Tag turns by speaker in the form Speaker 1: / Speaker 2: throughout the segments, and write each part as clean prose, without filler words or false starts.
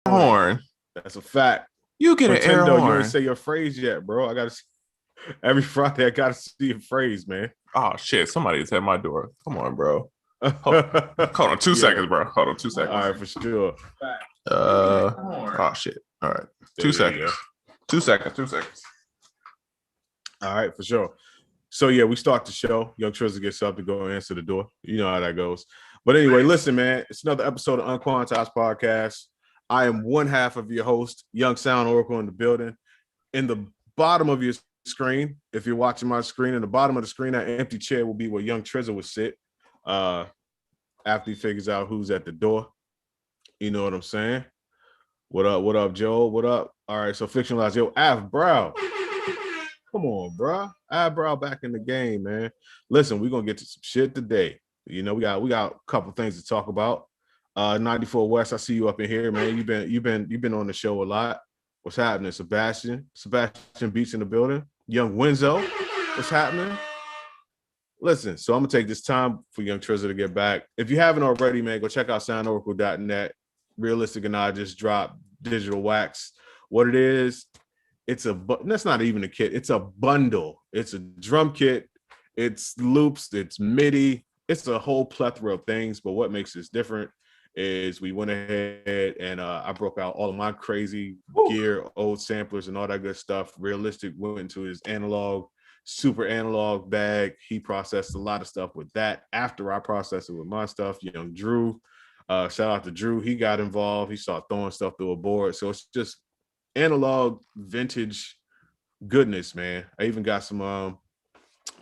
Speaker 1: horn.
Speaker 2: That's a fact.
Speaker 1: You get an air
Speaker 2: Pretendo, you
Speaker 1: horn.
Speaker 2: ain't say your phrase yet, bro. I gotta every Friday. I gotta see your phrase, man.
Speaker 1: Oh shit! Somebody's at my door. Come on, bro. Hold on 2 seconds, bro. Hold on 2 seconds.
Speaker 2: All right, for sure.
Speaker 1: Oh shit. All right. 2 seconds. 2 seconds. 2 seconds.
Speaker 2: All right, for sure. So yeah, we start the show. Young Trizza gets up to go answer the door. You know how that goes. But anyway, listen, man. It's another episode of Unquantized Podcast. I am one half of your host, Young Sound Oracle, in the building. In the bottom of your screen, if you're watching my screen, in the bottom of the screen, that empty chair will be where Young Trizza would sit after he figures out who's at the door. You know what I'm saying? What up? What up, Joel? What up? All right, so fictionalized. Yo, Av Brow. Come on, bro. Eyebrow back in the game, man. Listen, we're gonna get to some shit today. You know, we got a couple things to talk about. 94 West, I see you up in here, man. You've been on the show a lot. What's happening? Sebastian Beats in the building. Young Winzo, what's happening? Listen, so I'm gonna take this time for Young Trizza to get back. If you haven't already, man, go check out soundoracle.net. Realistic and I just dropped Digital Wax. What it is, that's not even a kit. It's a bundle. It's a drum kit. It's loops. It's MIDI. It's a whole plethora of things. But what makes this different is we went ahead and I broke out all of my crazy gear, old samplers, and all that good stuff. Realistic went into his super analog bag. He processed a lot of stuff with that. After I processed it with my stuff, Young Drew, shout out to Drew. He got involved. He started throwing stuff through a board. So it's just analog vintage goodness, man. I even got some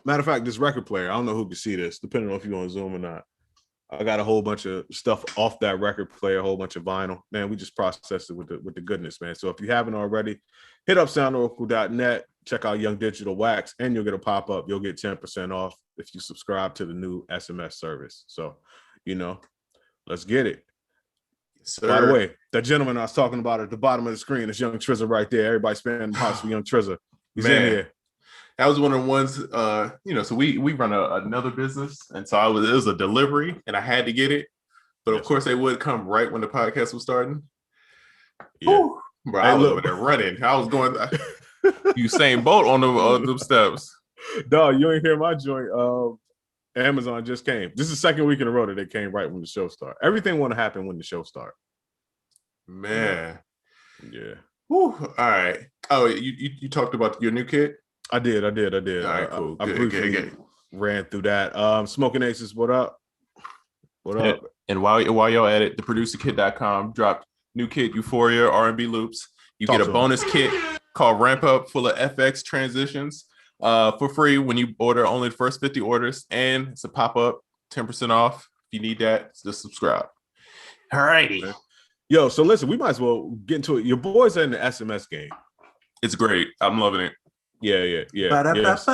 Speaker 2: matter of fact, this record player, I don't know who can see this, depending on if you're on Zoom or not. I got a whole bunch of stuff off that record player, a whole bunch of vinyl. Man, we just processed it with the goodness, man. So if you haven't already, hit up soundoracle.net, check out Young Digital Wax, and you'll get a pop-up. You'll get 10% off if you subscribe to the new SMS service. So, let's get it. Sir. By the way, that gentleman I was talking about at the bottom of the screen is Young Trizza right there. Everybody spamming pots for Young Trizza. He's in here.
Speaker 1: That was one of the ones, so we run another business. And so it was a delivery and I had to get it. But of course, they would come right when the podcast was starting. Yeah. Whew, bro, I was over there running. I was going, Usain Bolt on the steps.
Speaker 2: Dog, you ain't hear my joint. Amazon just came. This is the second week in a row that they came right when the show started. Everything want to happen when the show starts.
Speaker 1: Man.
Speaker 2: Yeah.
Speaker 1: Whew. All right. Oh, you talked about your new kit?
Speaker 2: I did. All
Speaker 1: right, cool.
Speaker 2: I briefly ran through that. Smoking Aces, what up? What up?
Speaker 1: And while y'all at it, theproducerkit.com dropped new kit, Euphoria R&B loops. You get a bonus kit called Ramp Up full of FX transitions. For free when you order only the first 50 orders, and it's a pop-up 10% off. If you need that, just subscribe. All righty.
Speaker 2: Yo, so listen, we might as well get into it. Your boys are in the SMS game.
Speaker 1: It's great. I'm loving it.
Speaker 2: Yeah. Yes.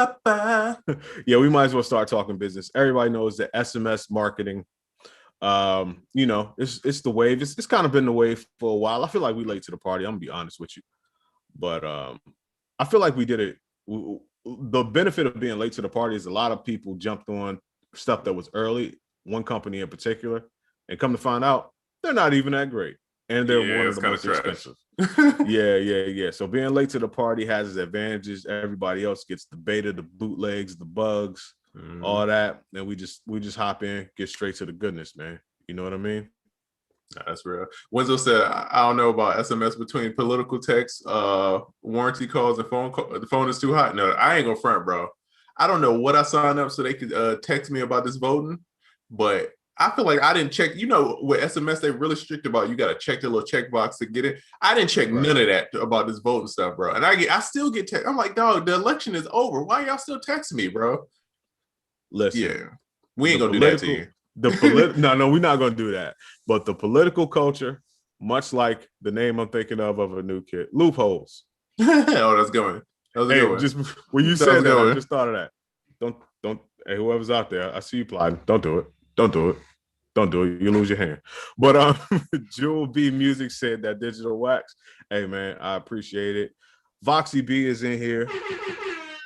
Speaker 2: Yeah, we might as well start talking business. Everybody knows that SMS marketing, it's the wave. It's kind of been the wave for a while. I feel like we late to the party. I'm gonna be honest with you. But I feel like we did it. The benefit of being late to the party is a lot of people jumped on stuff that was early, one company in particular, and come to find out they're not even that great. And they're one of the most expensive. Yeah. So being late to the party has its advantages. Everybody else gets the beta, the bootlegs, the bugs, all that. And we just hop in, get straight to the goodness, man. You know what I mean?
Speaker 1: Nah, that's real. Wenzel said, I don't know about SMS between political texts, warranty calls, and phone call. The phone is too hot. No, I ain't gonna front, bro. I don't know what I signed up so they could text me about this voting, but I feel like I didn't check. With SMS, they're really strict about you got to check the little checkbox to get it. I didn't check none of that about this voting stuff, bro. And I still get text. I'm like, dog, the election is over. Why y'all still texting me, bro?
Speaker 2: Listen,
Speaker 1: yeah, we ain't gonna do that to you.
Speaker 2: No, we're not gonna do that. But the political culture, much like the name I'm thinking of a new kid, loopholes.
Speaker 1: Oh, that's good. That was a good one.
Speaker 2: Just when you said that, I just thought of that. Don't. Hey, whoever's out there, I see you plotting. Don't do it. You lose your hand. But Jewel B Music said that Digital Wax. Hey man, I appreciate it. Voxy B is in here.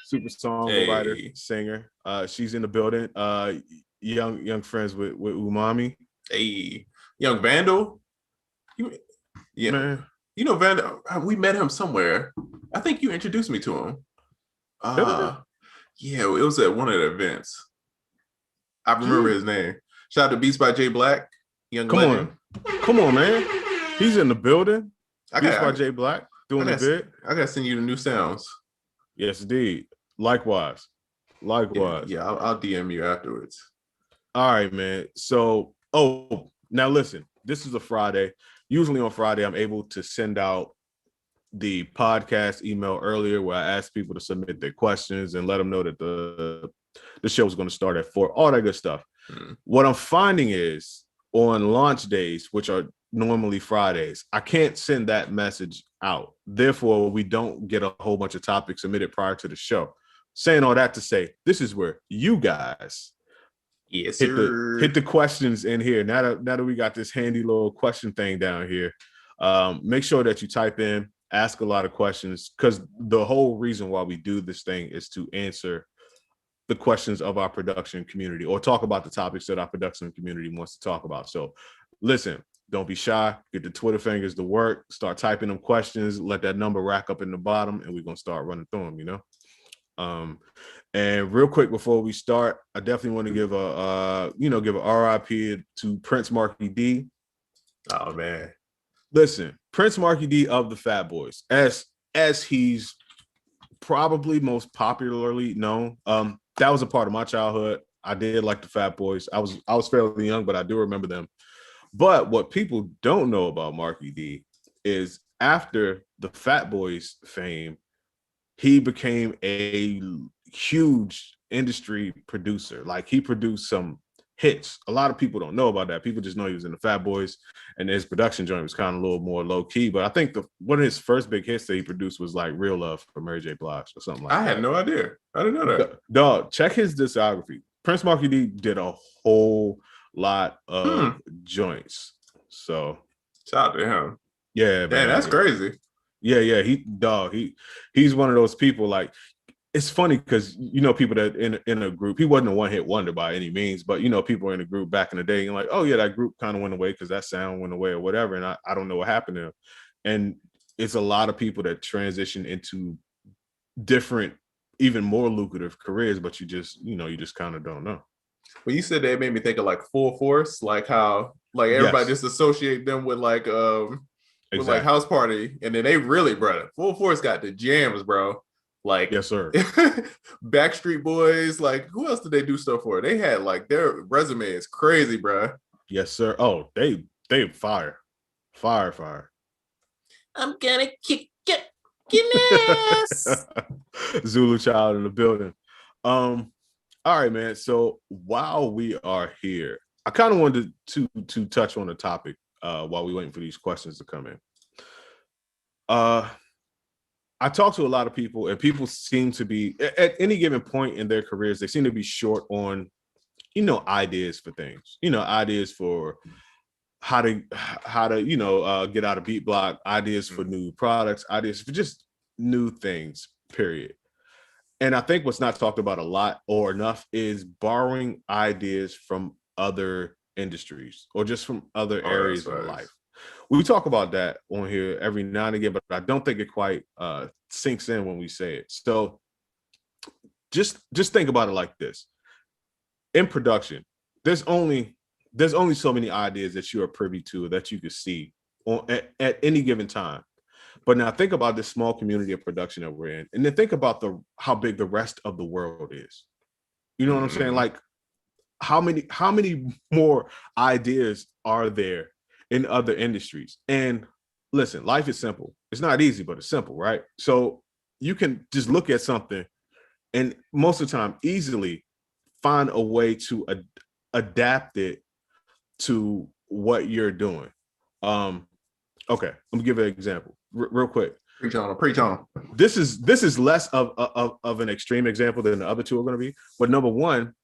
Speaker 2: Super songwriter, singer. She's in the building. Young friends with Umami.
Speaker 1: Hey, Young Vandal. Yeah,
Speaker 2: man.
Speaker 1: you know, Van. We met him somewhere. I think you introduced me to him.
Speaker 2: Did we?
Speaker 1: Yeah, it was at one of the events. I remember his
Speaker 2: Jeez.
Speaker 1: name. Shout out to Beats by J Black, Young
Speaker 2: Come
Speaker 1: Legend.
Speaker 2: on. Come on, man. He's in the building.
Speaker 1: I
Speaker 2: Beats by
Speaker 1: got,
Speaker 2: J Black
Speaker 1: I
Speaker 2: doing the
Speaker 1: got,
Speaker 2: bit.
Speaker 1: I got to send you the new sounds.
Speaker 2: Yes, indeed. Likewise. Likewise.
Speaker 1: Yeah, I'll DM you afterwards.
Speaker 2: All right, man. So, now listen, this is a Friday. Usually on Friday, I'm able to send out the podcast email earlier where I ask people to submit their questions and let them know that the show is going to start at 4, all that good stuff. What I'm finding is on launch days, which are normally Fridays, I can't send that message out. Therefore, we don't get a whole bunch of topics submitted prior to the show. Saying all that to say, this is where you guys
Speaker 1: Yes,
Speaker 2: hit
Speaker 1: sir.
Speaker 2: the questions in here. Now that we got this handy little question thing down here, make sure that you type in, ask a lot of questions, because the whole reason why we do this thing is to answer the questions of our production community or talk about the topics that our production community wants to talk about. So listen, don't be shy, get the Twitter fingers to work, start typing them questions, let that number rack up in the bottom, and we're going to start running through them, you know? And real quick before we start, I definitely want to give a R.i.p to Prince Markie D.
Speaker 1: Oh man,
Speaker 2: listen, Prince Markie D of the Fat Boys, as he's probably most popularly known. That was a part of my childhood. I did like the Fat Boys. I was fairly young, but I do remember them. But what people don't know about Markie D is after the Fat Boys fame, he became a huge industry producer. Like he produced some hits. A lot of people don't know about that. People just know he was in the Fat Boys, and his production joint was kind of a little more low key. But I think one of his first big hits that he produced was like "Real Love" for Mary J. Blige or something like that.
Speaker 1: I had no idea. I didn't know that.
Speaker 2: Dog, check his discography. Prince Markie D did a whole lot of joints. So
Speaker 1: shout out to him.
Speaker 2: Yeah, man.
Speaker 1: That's crazy.
Speaker 2: Yeah. He's one of those people. Like, it's funny because people that in a group, he wasn't a one-hit wonder by any means, but people in a group back in the day, and like, oh yeah, that group kind of went away because that sound went away or whatever, and I don't know what happened to him. And it's a lot of people that transition into different, even more lucrative careers, but you just kind of don't know.
Speaker 1: When you said that, it made me think of like Full Force, like how like everybody just associate them with like with like House Party, and then they really, bro, Full Force got the jams, bro. Like,
Speaker 2: yes, sir.
Speaker 1: Backstreet Boys, like who else did they do stuff for? They had like their resume is crazy, bro.
Speaker 2: Yes, sir. Oh, they fire.
Speaker 1: I'm gonna kick ass.
Speaker 2: Zulu Child in the building. All right, man. So while we are here, I kind of wanted to touch on the topic while we're waiting for these questions to come in. I talk to a lot of people, and people seem to be at any given point in their careers, they seem to be short on, ideas for things, ideas for how to get out of beat block, ideas for new products, ideas for just new things, period. And I think what's not talked about a lot or enough is borrowing ideas from other industries or just from other areas of life. We talk about that on here every now and again, but I don't think it quite sinks in when we say it. So just think about it like this. In production, there's only so many ideas that you are privy to that you can see at any given time. But now think about this small community of production that we're in, and then think about how big the rest of the world is. You know what I'm saying? Like, how many more ideas are there in other industries? And listen, life is simple. It's not easy, but it's simple, right? So you can just look at something and most of the time easily find a way to adapt it to what you're doing. Okay, let me give an example real quick.
Speaker 1: Preach on.
Speaker 2: This is less of an extreme example than the other two are going to be. But number one,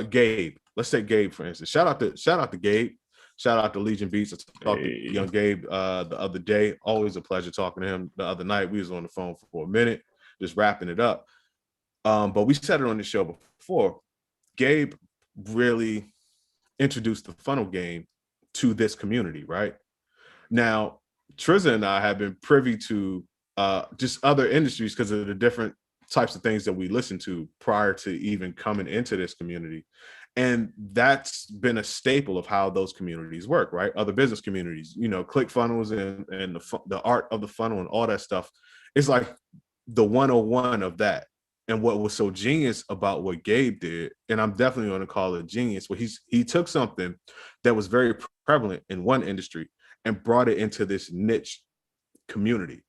Speaker 2: Gabe. Let's take Gabe for instance. Shout out to Gabe. Shout out to Legion Beats. I talked to young Gabe the other day. Always a pleasure talking to him. The other night we was on the phone for a minute, just wrapping it up. But we said it on the show before. Gabe really introduced the funnel game to this community, right? Now, Trizza and I have been privy to just other industries because of the different types of things that we listen to prior to even coming into this community. And that's been a staple of how those communities work, right? Other business communities, you know, click funnels and the art of the funnel and all that stuff is like the 101 of that. And what was so genius about what Gabe did, and I'm definitely going to call it genius, where he took something that was very prevalent in one industry and brought it into this niche community.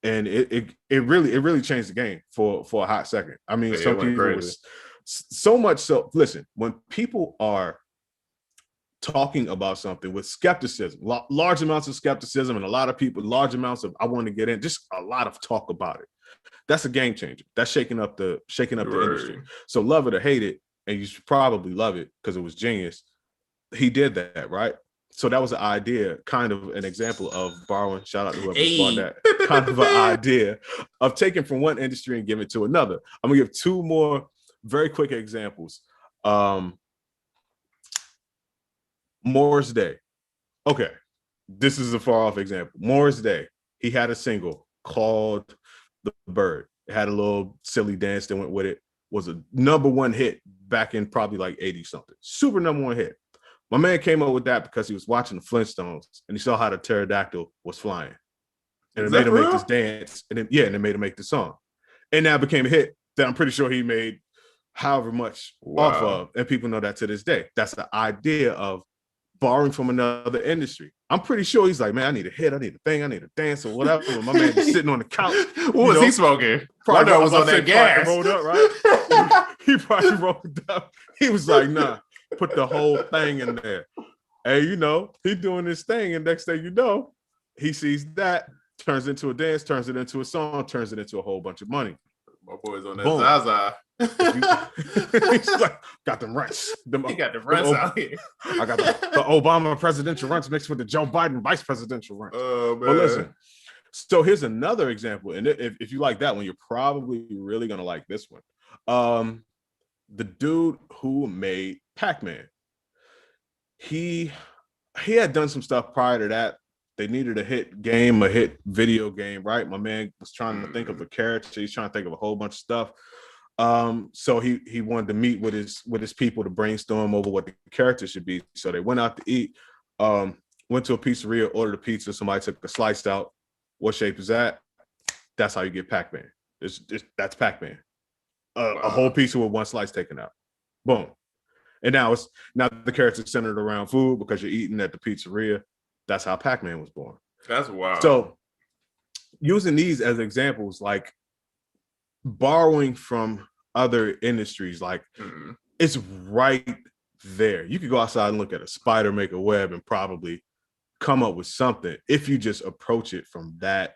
Speaker 2: And it really changed the game for a hot second. I mean, some people was so much so. Listen, when people are talking about something with skepticism, large amounts of skepticism, and a lot of people, large amounts of I want to get in, just a lot of talk about it. That's a game changer. That's shaking up the industry. So love it or hate it, and you should probably love it because it was genius. He did that, right? So that was an idea, kind of an example of borrowing. Shout out to whoever bought that. Kind of an idea of taking from one industry and giving it to another. I'm gonna give two more very quick examples. Morris Day. Okay, this is a far off example. Morris Day. He had a single called "The Bird." It had a little silly dance that went with it. Was a #1 hit back in probably like 80 something. Super #1 hit. My man came up with that because he was watching the Flintstones and he saw how the pterodactyl was flying. And it made him make this dance. And then, and it made him make the song. And now it became a hit that I'm pretty sure he made however much off of. And people know that to this day. That's the idea of borrowing from another industry. I'm pretty sure he's like, man, I need a hit, I need a thing, I need a dance or whatever. And my man just sitting on the couch.
Speaker 1: What was he smoking?
Speaker 2: Probably was on that gas. Rolled up, right? He probably rolled up. He was like, nah. Put the whole thing in there. And you know, he's doing this thing, and next thing you know, he sees that, turns into a dance, turns it into a song, turns it into a whole bunch of money.
Speaker 1: My boy's on that Zaza.
Speaker 2: He's like, got them rents.
Speaker 1: He got the rents out here.
Speaker 2: I got the Obama presidential rents mixed with the Joe Biden vice presidential rents.
Speaker 1: Oh, man.
Speaker 2: But listen, so here's another example. And if you like that one, you're probably really going to like this one. The dude who made Pac-Man, he had done some stuff prior to that. They needed a hit game, a hit video game, right? My man was trying to think of a character. He's trying to think of a whole bunch of stuff. So he wanted to meet with his people to brainstorm over what the character should be. So they went out to eat, went to a pizzeria, ordered a pizza. Somebody took a slice out. What shape is that? That's how you get Pac-Man. That's Pac-Man. A whole pizza with one slice taken out. Boom. And now the character's centered around food because you're eating at the pizzeria. That's how Pac-Man was born.
Speaker 1: That's wild.
Speaker 2: So using these as examples, like borrowing from other industries, like it's right there. You could go outside and look at a spider make a web and probably come up with something if you just approach it from that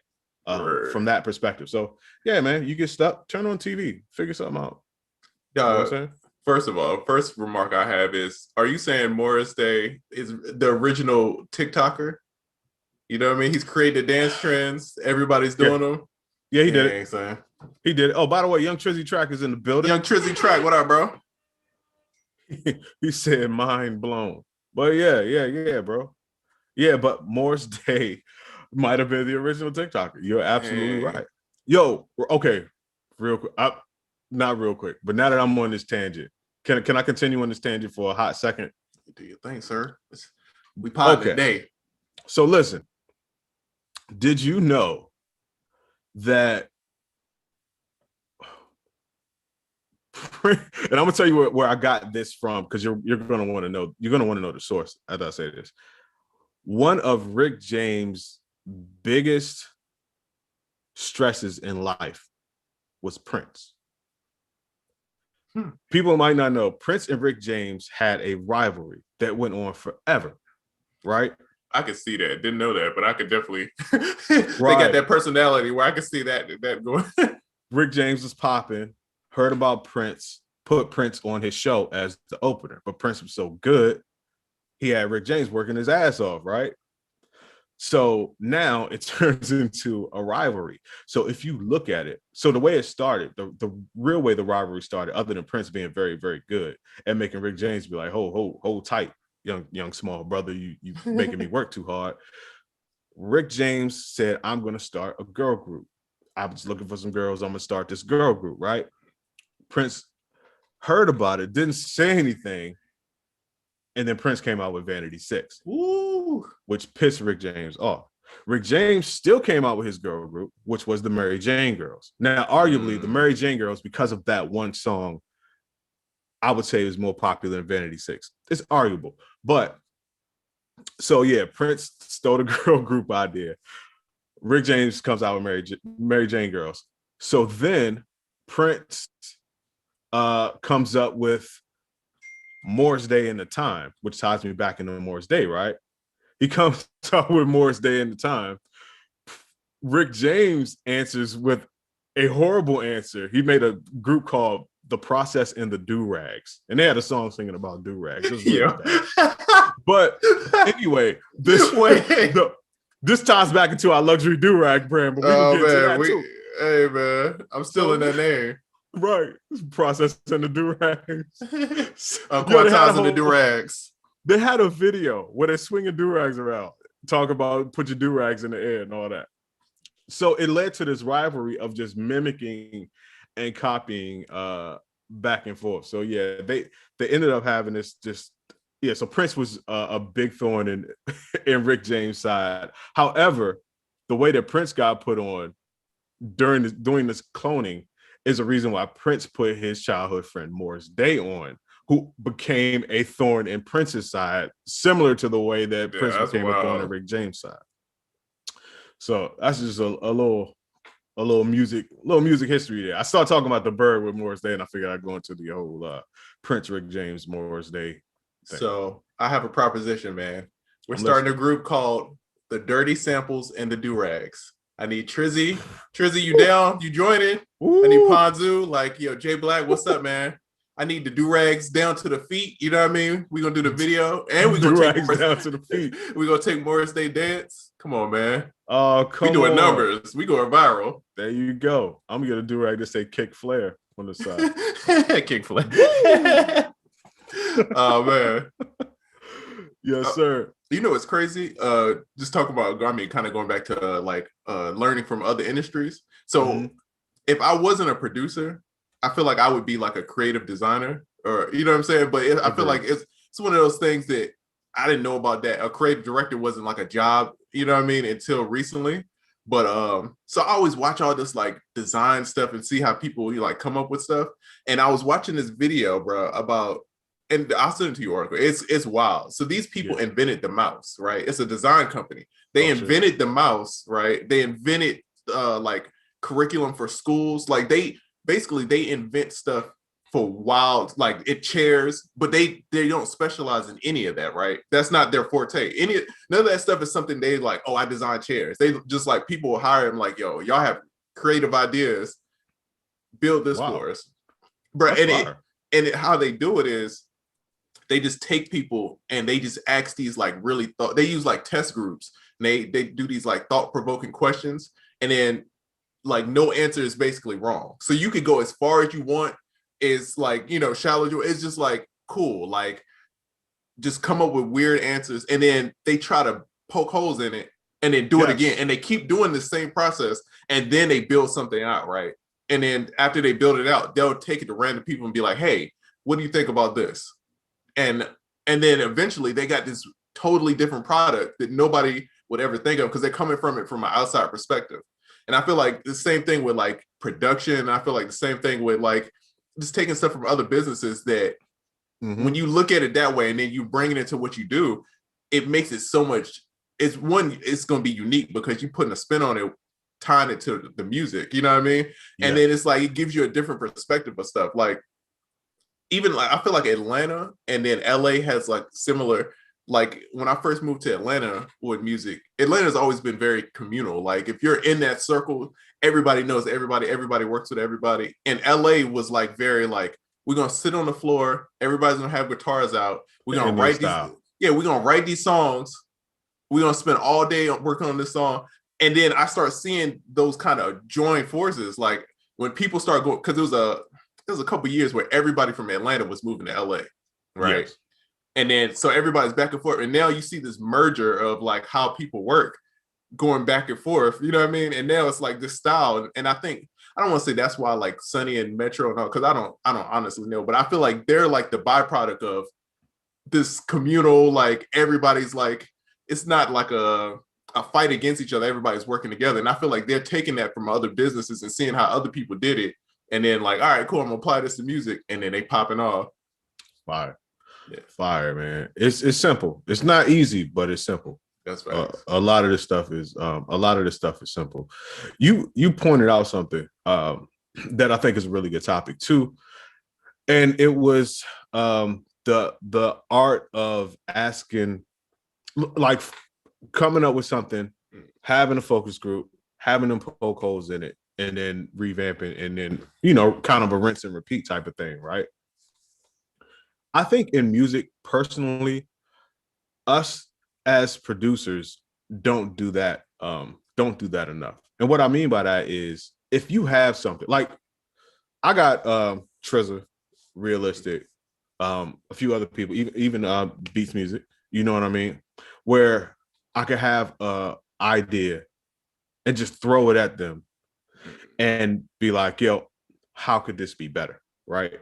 Speaker 2: perspective. So yeah, man, you get stuck, turn on TV, figure something out. You know what I'm saying?
Speaker 1: First of all, first remark I have is, are you saying Morris Day is the original TikToker? You know what I mean? He's created dance trends. Everybody's doing them.
Speaker 2: Yeah, he did it. Saying. He did it. Oh, by the way, Young Trizzy Track is in the building.
Speaker 1: Young Trizzy Track, what up, bro?
Speaker 2: He said mind blown. But yeah, bro. Yeah, but Morris Day might have been the original TikToker. You're absolutely right. Yo, okay, real quick. Not real quick, but now that I'm on this tangent, can I continue on this tangent for a hot second?
Speaker 1: Do your thing, sir. We pod today.
Speaker 2: So listen, did you know that? And I'm gonna tell you where I got this from, because you're gonna want to know. You're gonna want to know the source as I say this. One of Rick James' biggest stresses in life was Prince. People might not know Prince and Rick James had a rivalry that went on forever, right?
Speaker 1: I could see that. Didn't know that, but I could definitely. They got that personality where I could see that going.
Speaker 2: Rick James was popping, heard about Prince, put Prince on his show as the opener, but Prince was so good, he had Rick James working his ass off, right? So now it turns into a rivalry. So if you look at it, so the way it started, the real way the rivalry started, other than Prince being very, very good and making Rick James be like, hold tight, young small brother, you making me work too hard. Rick James said, I'm going to start a girl group. I was looking for some girls. I'm going to start this girl group, right? Prince heard about it, didn't say anything. And then Prince came out with Vanity 6, which pissed Rick James off. Rick James still came out with his girl group, which was the Mary Jane Girls. Now, arguably, the Mary Jane Girls, because of that one song, I would say is more popular than Vanity 6. It's arguable. But, so yeah, Prince stole the girl group idea. Rick James comes out with Mary Jane Girls. So then Prince comes up with Morris Day in the Time, which ties me back into Morris Day, right? He comes out with Morris Day in the Time. Rick James answers with a horrible answer. He made a group called The Process and the Do-Rags, and they had a song singing about do-rags. It was really bad. But anyway, this ties back into our luxury do-rag brand, but we can get to that too.
Speaker 1: Hey man, I'm still in that name.
Speaker 2: Right. Process and the do-rags.
Speaker 1: Quantize and the do-rags.
Speaker 2: They had a video where they're swinging do-rags around, talk about put your do-rags in the air and all that. So it led to this rivalry of just mimicking and copying back and forth. So yeah, they ended up having this so Prince was a big thorn in Rick James' side. However, the way that Prince got put on during this cloning is a reason why Prince put his childhood friend Morris Day on, who became a thorn in Prince's side, similar to the way that Prince became a thorn in Rick James' side. So that's just a little music history there. I started talking about the bird with Morris Day, and I figured I'd go into the whole Prince, Rick James, Morris Day thing.
Speaker 1: So I have a proposition, man. We're starting a group called the Dirty Samples and the Do-Rags. I need Trizzy. Trizzy, you down? You joining? I need Ponzu. Like, yo, Jay Black, what's up, man? I need the do-rags down to the feet. You know what I mean? We're going to do the video. And we're going to take Morris
Speaker 2: down to the feet.
Speaker 1: We're going to take Morris Day dance. Come on, man.
Speaker 2: Oh, come on. We
Speaker 1: doing numbers. We going viral.
Speaker 2: There you go. I'm going to get a do-rag to say kick flare on the side.
Speaker 1: Kick flare. Oh, man.
Speaker 2: Yes, sir.
Speaker 1: You know what's crazy? Just talk about garment, kind of going back to learning from other industries. So if I wasn't a producer, I feel like I would be like a creative designer, or you know what I'm saying? But I feel like it's one of those things that I didn't know about, that a creative director wasn't like a job, you know what I mean, until recently. But so I always watch all this like design stuff and see how people like come up with stuff. And I was watching this video, bro, about, and I'll send it to you, Oracle. It's wild. So these people invented the mouse, right? It's a design company. They invented the mouse, right? They invented like curriculum for schools. Like they invent stuff for wild, like chairs, but they don't specialize in any of that, right? That's not their forte. None of that stuff is something they like, oh, I design chairs. They just like, people will hire them like, yo, y'all have creative ideas, build this for us. Bro, how they do it is they just take people and they just ask these like really they use like test groups, and they do these like thought-provoking questions, and then like no answer is basically wrong. So you could go as far as you want. It's like, you know, shallow. It's just like cool. Like just come up with weird answers, and then they try to poke holes in it and then do it again. And they keep doing the same process, and then they build something out, right? And then after they build it out, they'll take it to random people and be like, hey, what do you think about this? And then eventually they got this totally different product that nobody would ever think of, because they're coming from it from an outside perspective. And I feel like the same thing with like production. I feel like the same thing with like just taking stuff from other businesses, that when you look at it that way and then you bring it into what you do, it makes it so much. It's going to be unique because you're putting a spin on it, tying it to the music, you know what I mean? Yeah. And then it's like, it gives you a different perspective of stuff. Like, even like, I feel like Atlanta and then LA has like similar, like when I first moved to Atlanta with music, Atlanta's always been very communal. Like if you're in that circle, everybody knows everybody works with everybody. And LA was like very like, we're going to sit on the floor. Everybody's going to have guitars out. We're going to write we're going to write these songs. We're going to spend all day working on this song. And then I start seeing those kind of joint forces. Like when people start going, because there was a couple years where everybody from Atlanta was moving to LA, right? Yes. And then so everybody's back and forth. And now you see this merger of like how people work. going back and forth, you know what I mean? And now it's like this style. And I think I don't want to say that's why like Sonny and Metro and all, because I don't honestly know, but I feel like they're like the byproduct of this communal, like everybody's like, it's not like a fight against each other, everybody's working together. And I feel like they're taking that from other businesses and seeing how other people did it. And then like, all right, cool, I'm gonna apply this to music, and then they popping off.
Speaker 2: Fire. Yeah. Fire, man. It's simple. It's not easy, but it's simple.
Speaker 1: That's right.
Speaker 2: A lot of this stuff is simple. You pointed out something that I think is a really good topic too, and it was the art of asking, like coming up with something, having a focus group, having them poke holes in it, and then revamping, and then kind of a rinse and repeat type of thing, right? I think in music, personally, us as producers don't do that enough. And what I mean by that is, if you have something like, I got Trezor, Realistic, a few other people, even Beats Music, you know what I mean, where I could have a idea and just throw it at them and be like, yo, how could this be better, right?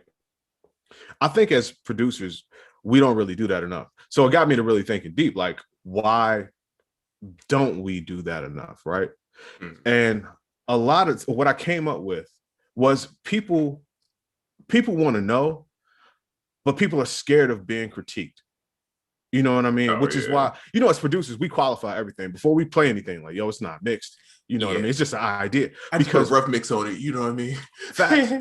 Speaker 2: I think as producers, we don't really do that enough. So it got me to really thinking deep, like, why don't we do that enough, right? Mm-hmm. And a lot of what I came up with was people want to know, but people are scared of being critiqued. You know what I mean? Which is why, as producers, we qualify everything before we play anything. Like, yo, it's not mixed. You know what I mean? It's just an idea.
Speaker 1: I just put rough mix on it. You know what I mean?
Speaker 2: Facts.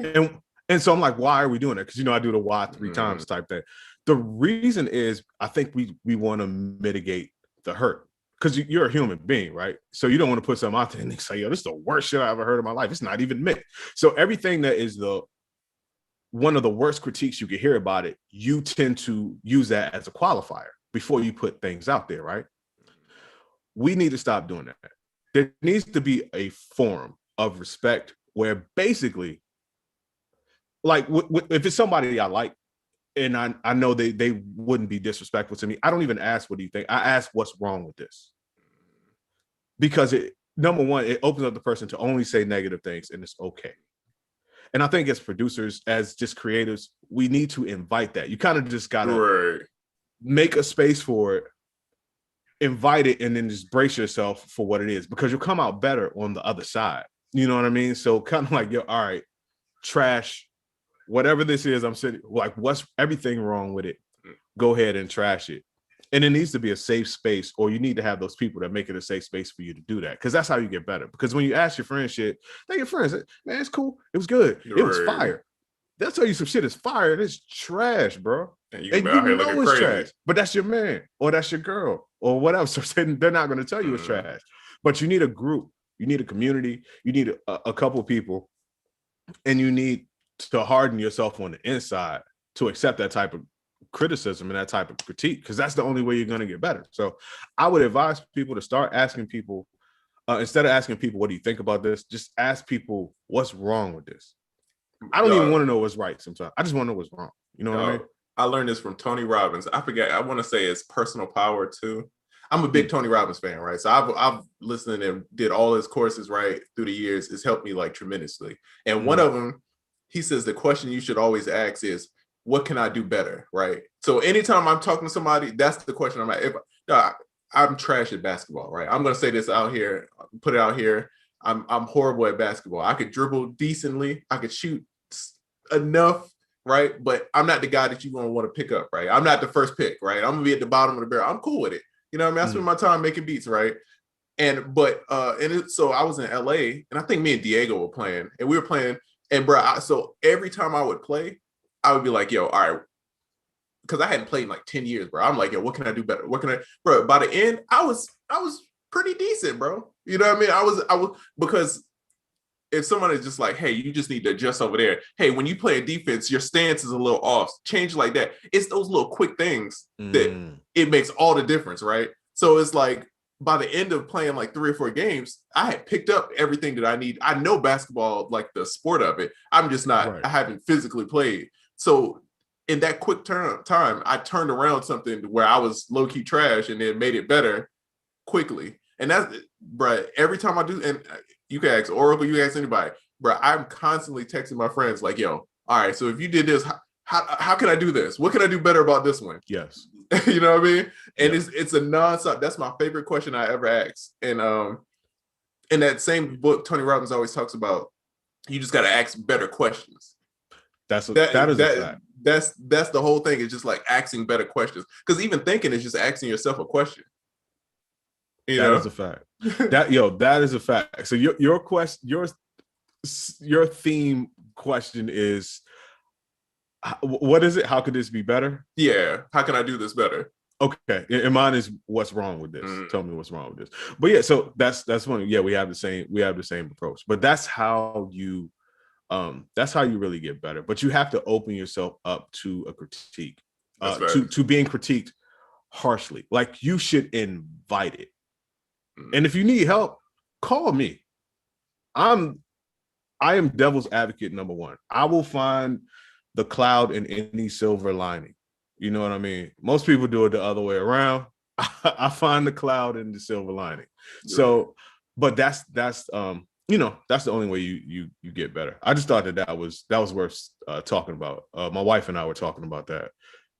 Speaker 2: And so I'm like, why are we doing it? Because, I do the why 3 times type thing. The reason is, I think we want to mitigate the hurt, because you're a human being, right? So you don't want to put something out there and they say, yo, this is the worst shit I ever heard in my life. It's not even mixed. So everything that is one of the worst critiques you could hear about it, you tend to use that as a qualifier before you put things out there, right? We need to stop doing that. There needs to be a form of respect where basically, like, if it's somebody I like, and I know they wouldn't be disrespectful to me, I don't even ask, what do you think? I ask, what's wrong with this? Because number one, it opens up the person to only say negative things, and it's okay. And I think as producers, as just creatives, we need to invite that. You kind of just gotta make a space for it, invite it, and then just brace yourself for what it is, because you'll come out better on the other side. You know what I mean? So kind of like, yo, all right, trash whatever this is, I'm sitting like, what's everything wrong with it? Go ahead and trash it. And it needs to be a safe space, or you need to have those people that make it a safe space for you to do that. Because that's how you get better. Because when you ask your friends shit, they your friends, man, it's cool. It was good. It was fire. They'll tell you some shit is fire and it's trash, bro. And you know it's trash. But that's your man, or that's your girl, or whatever. So they're not going to tell you it's trash. But you need a group. You need a community. You need a couple people. And you need to harden yourself on the inside to accept that type of criticism and that type of critique, because that's the only way you're going to get better. So I would advise people to start asking people, instead of asking people, what do you think about this? Just ask people, what's wrong with this? I don't even want to know what's right sometimes. I just want to know what's wrong. You know what I mean?
Speaker 1: I learned this from Tony Robbins. I forget. I want to say it's Personal Power too. I'm a big Tony Robbins fan, right? So I've listened and did all his courses, right, through the years. It's helped me like tremendously. And one of them, he says the question you should always ask is, what can I do better, right? So anytime I'm talking to somebody, that's the question I'm at. If I'm trash at basketball, right? I'm gonna say this out here, put it out here. I'm horrible at basketball. I could dribble decently, I could shoot enough, right? But I'm not the guy that you're gonna want to pick up, right? I'm not the first pick, right? I'm gonna be at the bottom of the barrel. I'm cool with it. You know what I mean? I spend my time making beats, right? So I was in LA, and I think me and Diego were playing, and we were playing. And bro, so every time I would play, I would be like, yo, all right, because I hadn't played in like 10 years, bro. I'm like, yo, what can I do better? What can I, bro? By the end, I was pretty decent, bro. You know what I mean? I was because if someone is just like, hey, you just need to adjust over there. Hey, when you play a defense, your stance is a little off. Change like that. It's those little quick things that it makes all the difference, right? So it's like, by the end of playing like 3 or 4 games, I had picked up everything that I need. I know basketball, like the sport of it. I'm just not, I haven't physically played. So in that quick time, I turned around something where I was low-key trash and then made it better quickly. And that's, bro, every time I do, and you can ask Oracle, you can ask anybody, bro, I'm constantly texting my friends like, yo, all right, so if you did this, how can I do this? What can I do better about this one?
Speaker 2: Yes.
Speaker 1: You know what I mean? And it's a nonstop. That's my favorite question I ever asked. And in that same book, Tony Robbins always talks about you just got to ask better questions.
Speaker 2: That is a fact.
Speaker 1: That's the whole thing. It's just like asking better questions. Because even thinking is just asking yourself a question.
Speaker 2: That is a fact. That is a fact. So your question, your theme question is, what is it? How could this be better?
Speaker 1: Yeah. How can I do this better?
Speaker 2: Okay. And mine is, what's wrong with this? Tell me what's wrong with this. But yeah, so that's one. Yeah, we have the same approach. But that's how you really get better. But you have to open yourself up to a critique, to being critiqued harshly. Like, you should invite it. And if you need help, call me. I am devil's advocate number one. I will find the cloud in any silver lining. You know what I mean? Most people do it the other way around. I find the cloud in the silver lining. So, but that's the only way you get better. I just thought that was worth talking about. My wife and I were talking about that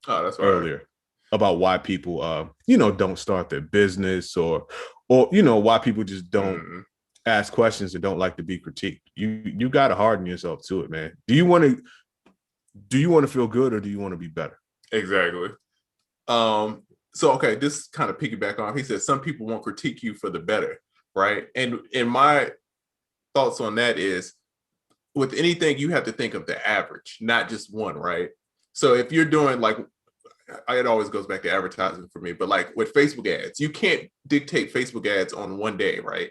Speaker 2: earlier, about why people don't start their business, or why people just don't ask questions and don't like to be critiqued. You got to harden yourself to it, man. Do you want to feel good, or do you want to be better?
Speaker 1: Exactly. So, okay, this kind of piggyback on, he said some people won't critique you for the better, right? And my thoughts on that is, with anything, you have to think of the average, not just one, right? So if you're doing, like, it always goes back to advertising for me, but like with Facebook ads, you can't dictate Facebook ads on one day, right?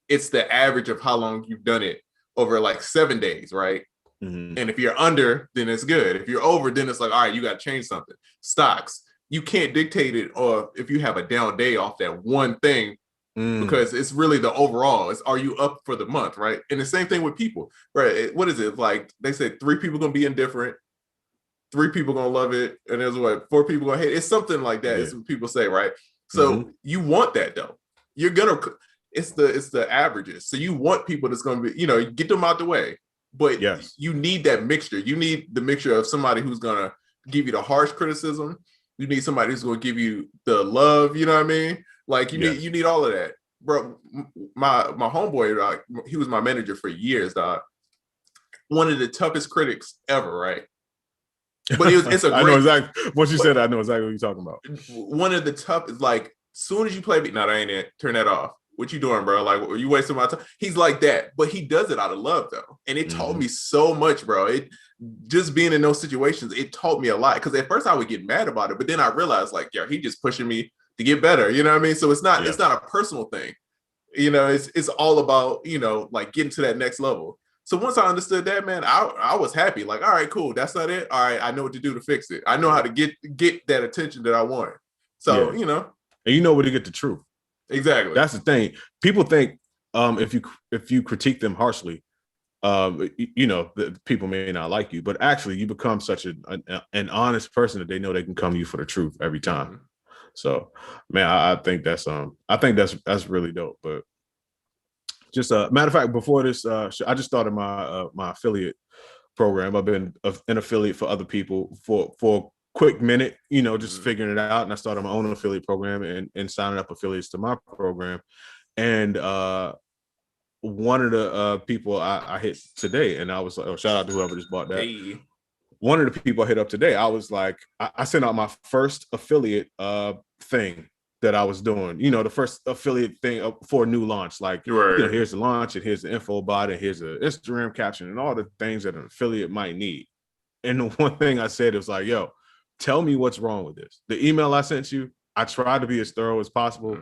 Speaker 1: It's the average of how long you've done it over like 7 days, right? And if you're under, then it's good. If you're over, then it's like, all right, you got to change something. Stocks, you can't dictate it, or if you have a down day off that one thing, because it's really the overall. It's, are you up for the month, right? And the same thing with people, right? What is it? Like they said, 3 people going to be indifferent, 3 people going to love it, and there's 4 people going to hate it. It's something like that. It's what people say, right? So you want that though. You're going to, it's the averages. So you want people that's going to be, get them out the way. But you need that mixture. You need the mixture of somebody who's gonna give you the harsh criticism. You need somebody who's gonna give you the love. You know what I mean? Like you need all of that, bro. My homeboy, he was my manager for years, dog. One of the toughest critics ever, right? But it's a great.
Speaker 2: I know exactly what you said. I know exactly what you're talking about.
Speaker 1: One of the toughest. Like, soon as you play me, no, that ain't it. Turn that off. What you doing, bro? Like, are you wasting my time? He's like that, but he does it out of love, though. And it taught me so much, bro. It just being in those situations, it taught me a lot. Because at first I would get mad about it, but then I realized, like, he just pushing me to get better. You know what I mean? So it's not a personal thing. It's all about, like getting to that next level. So once I understood that, man, I was happy. Like, all right, cool. That's not it. All right, I know what to do to fix it. I know how to get that attention that I want. So
Speaker 2: and you know where to get the truth.
Speaker 1: Exactly.
Speaker 2: That's the thing. People think if you critique them harshly, people may not like you, but actually you become such an honest person that they know they can come to you for the truth every time. So, man, I think that's really dope. But just matter of fact, before this, I just started my affiliate program. I've been an affiliate for other people for a quick minute, just figuring it out. And I started my own affiliate program and signing up affiliates to my program. And one of the people I hit today, and I was like, shout out to whoever just bought that. Hey. One of the people I hit up today, I was like, I sent out my first affiliate thing that I was doing, the first affiliate thing for a new launch. Like, here's the launch, and here's the info about it, here's the Instagram caption, and all the things that an affiliate might need. And the one thing I said, it was like, yo, tell me what's wrong with this. The email I sent you, I tried to be as thorough as possible,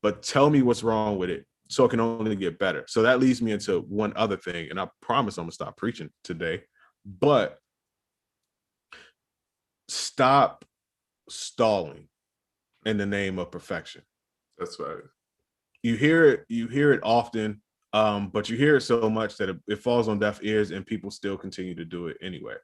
Speaker 2: but tell me what's wrong with it so it can only get better. So that leads me into one other thing, and I promise I'm gonna stop preaching today, but stop stalling in the name of perfection.
Speaker 1: That's right.
Speaker 2: You hear it often, but you hear it so much that it falls on deaf ears and people still continue to do it anyway.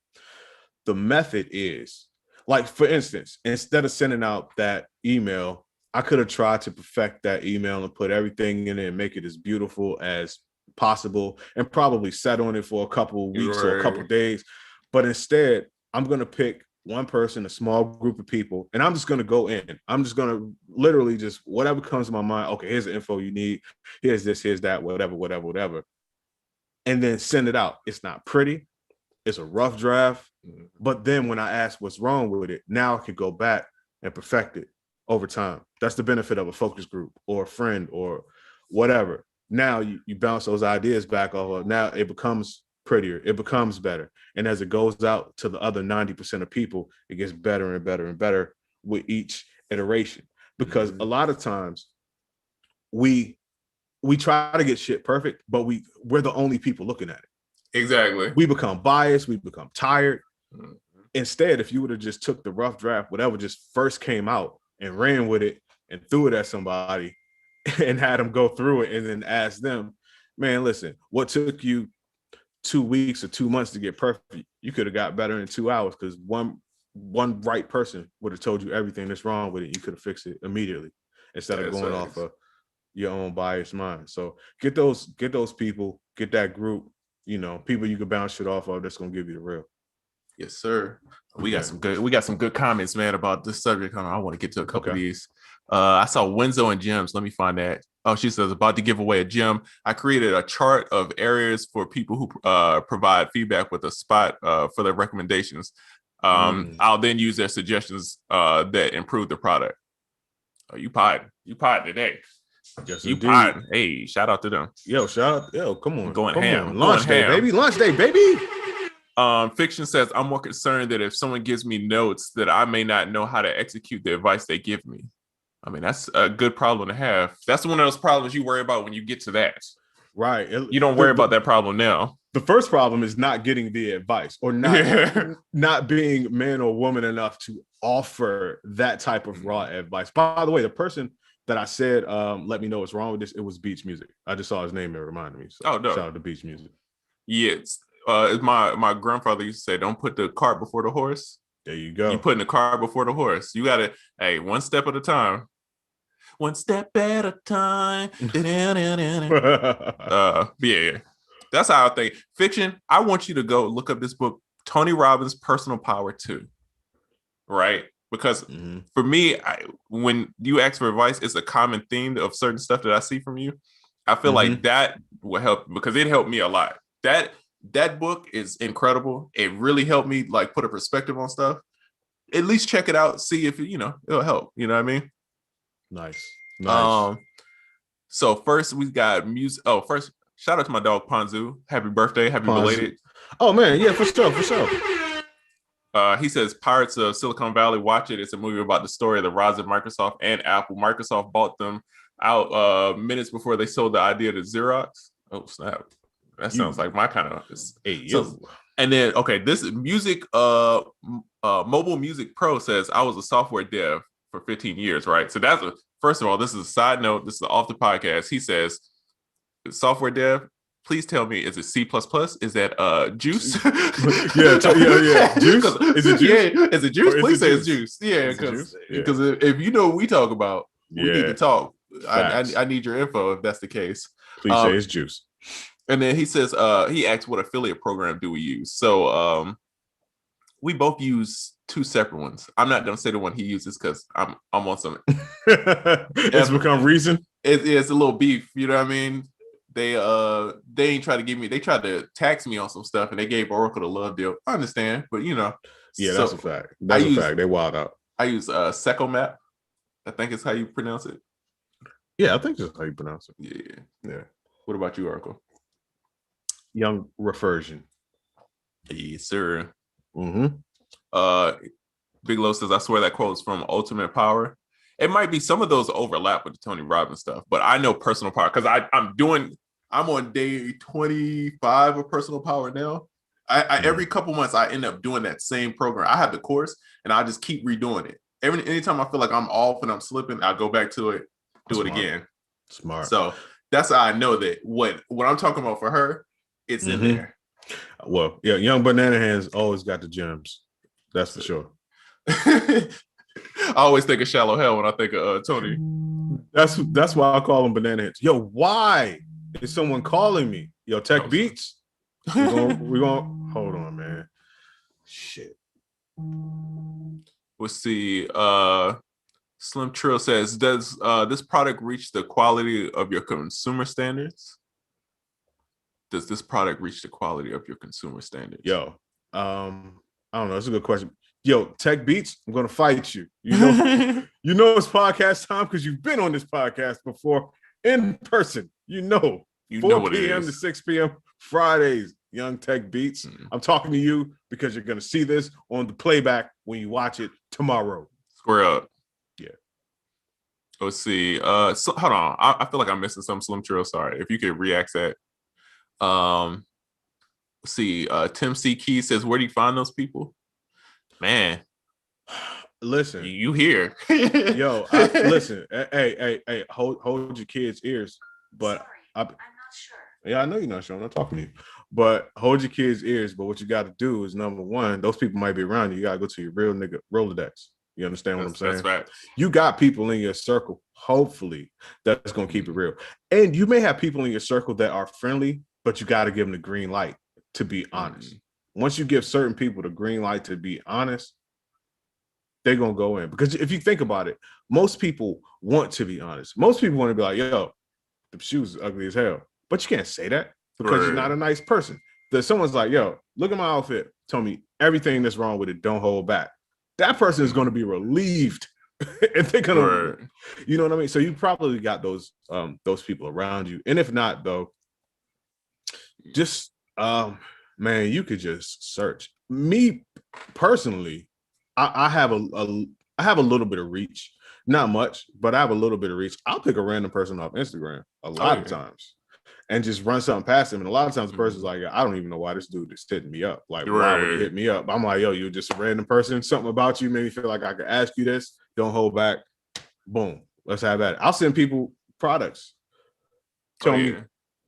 Speaker 2: The method is, like, for instance, instead of sending out that email I could have tried to perfect that email and put everything in it and make it as beautiful as possible and probably sat on it for a couple of weeks or a couple of days. But instead, I'm going to pick one person, a small group of people, and I'm just going to go in. I'm just going to literally just whatever comes to my mind. Okay, here's the info you need. Here's this, here's that, whatever. And then send it out. It's not pretty. It's a rough draft. But then when I ask what's wrong with it, now I can go back and perfect it over time. That's the benefit of a focus group or a friend or whatever. Now you bounce those ideas back off of. Now it becomes prettier. It becomes better. And as it goes out to the other 90% of people, it gets better and better and better with each iteration. Because a lot of times we try to get shit perfect, but we're the only people looking at it.
Speaker 1: Exactly.
Speaker 2: We become biased. We become tired. Instead, if you would have just took the rough draft, whatever just first came out and ran with it and threw it at somebody and had them go through it and then ask them, man, listen, what took you 2 weeks or 2 months to get perfect? You could have got better in 2 hours because one right person would have told you everything that's wrong with it. You could have fixed it immediately instead of going off of your own biased mind. So get those people, get that group, people you can bounce shit off of that's gonna give you the real.
Speaker 1: Yes, sir. We got some good comments, man, about this subject. I want to get to a couple of these. I saw Wenzo and Gems. Let me find that. Oh, she says, about to give away a gem. I created a chart of areas for people who provide feedback with a spot for their recommendations. I'll then use their suggestions that improve the product. Oh, you potting today.
Speaker 2: Yes,
Speaker 1: you potting. Hey, shout out to them.
Speaker 2: Yo, come on.
Speaker 1: Going ham.
Speaker 2: Launch day, baby.
Speaker 1: Fiction says, I'm more concerned that if someone gives me notes that I may not know how to execute the advice they give me. I mean, that's a good problem to have. That's one of those problems you worry about when you get to that.
Speaker 2: Right.
Speaker 1: You don't worry about that problem now.
Speaker 2: The first problem is not getting the advice or not being man or woman enough to offer that type of raw advice. By the way, the person that I said, let me know what's wrong with this, it was Beach Music. I just saw his name and it reminded me. So
Speaker 1: no.
Speaker 2: Shout out to Beach Music.
Speaker 1: Yes. My grandfather used to say, don't put the cart before the horse.
Speaker 2: There you go.
Speaker 1: You putting the cart before the horse. You got to, one step at a time. One step at a time. Yeah. That's how I think. Fiction, I want you to go look up this book, Tony Robbins' Personal Power 2. Right? Because for me, when you ask for advice, it's a common theme of certain stuff that I see from you. I feel like that will help because it helped me a lot. That book is incredible. It really helped me like put a perspective on stuff. At least check it out. See if it'll help. You know what I mean?
Speaker 2: Nice.
Speaker 1: So first we got music. Oh, first shout out to my dog Ponzu. Happy birthday. Happy belated.
Speaker 2: Oh man, yeah, for sure.
Speaker 1: He says Pirates of Silicon Valley. Watch it. It's a movie about the story of the rise of Microsoft and Apple. Microsoft bought them out minutes before they sold the idea to Xerox. Oh snap. That sounds like my kind of. And then this music. Mobile Music Pro says I was a software dev for 15 years, right? So first of all, this is a side note. This is off the podcast. He says, software dev, please tell me, is it C++? Is that Juice?
Speaker 2: yeah. Juice? Is it Juice?
Speaker 1: Yeah, is it Juice? Please say it's
Speaker 2: Juice.
Speaker 1: Yeah, because if you know what we talk about, we need to talk. I need your info if that's the case.
Speaker 2: Please say it's Juice.
Speaker 1: And then he says, he asks, what affiliate program do we use? So we both use 2 separate ones. I'm not gonna say the one he uses because I'm on some.
Speaker 2: It's become reason.
Speaker 1: It's a little beef. You know what I mean? They ain't try to give me. They tried to tax me on some stuff, and they gave Oracle the love deal. I understand, but
Speaker 2: Yeah, that's a fact. That's a fact. They wild out.
Speaker 1: I use Secomap. I think it's how you pronounce it.
Speaker 2: Yeah, I think that's how you pronounce it.
Speaker 1: Yeah. What about you, Oracle?
Speaker 2: Young Reversion.
Speaker 1: Yes, sir. Big Low says, I swear that quote is from Ultimate Power. It might be some of those overlap with the Tony Robbins stuff, but I know Personal Power because I'm on day 25 of Personal Power now. I every couple months I end up doing that same program. I have the course and I just keep redoing it. Anytime I feel like I'm off and I'm slipping, I go back to it, it again.
Speaker 2: Smart.
Speaker 1: So that's how I know that what I'm talking about for her, it's in there.
Speaker 2: Well, yeah, Young Banana Hands always got the gems. That's for sure.
Speaker 1: I always think of Shallow Hell when I think of Tony.
Speaker 2: That's why I call them banana heads. Yo, why is someone calling me? Yo, Tech Beats. We're going hold on, man. Shit.
Speaker 1: We'll see. Slim Trill says, does this product reach the quality of your consumer standards? Does this product reach the quality of your consumer standards?
Speaker 2: Yo, I don't know. That's a good question. Yo, Tech Beats, I'm gonna fight you. You know, you know it's podcast time because you've been on this podcast before in person. You know 4 p.m. to 6 p.m. Fridays, Young Tech Beats. I'm talking to you because you're gonna see this on the playback when you watch it tomorrow.
Speaker 1: Square up.
Speaker 2: Yeah.
Speaker 1: Let's see. So, hold on. I feel like I'm missing some, Slim Trill. Sorry. If you could react that. Let's see. Tim C. Key says, where do you find those people? Man.
Speaker 2: Listen.
Speaker 1: You here.
Speaker 2: Yo, listen. Hey, hold your kids' ears. But
Speaker 3: sorry, I'm not sure.
Speaker 2: Yeah, I know you're not sure. I'm not talking to you. But hold your kids' ears. But what you got to do is, number one, those people might be around you. You got to go to your real nigga Rolodex. You understand what I'm saying?
Speaker 1: That's right.
Speaker 2: You got people in your circle, hopefully, that's going to keep it real. And you may have people in your circle that are friendly, but you got to give them the green light to be honest. Once you give certain people the green light to be honest, they're going to go in. Because if you think about it, most people want to be honest. Most people want to be like, yo, the shoes are ugly as hell. But you can't say that because you're not a nice person. That someone's like, yo, look at my outfit. Tell me everything that's wrong with it. Don't hold back. That person is going to be relieved. And they're going to, you know what I mean? So you probably got those people around you. And if not, though, just, man, you could just search. Me personally, I have a little bit of reach. Not much, but I have a little bit of reach. I'll pick a random person off Instagram a lot of times and just run something past him. And a lot of times the person's like, I don't even know why this dude is hitting me up. Like, why would he hit me up? I'm like, yo, you're just a random person. Something about you made me feel like I could ask you this. Don't hold back. Boom. Let's have that. I'll send people products. Tell me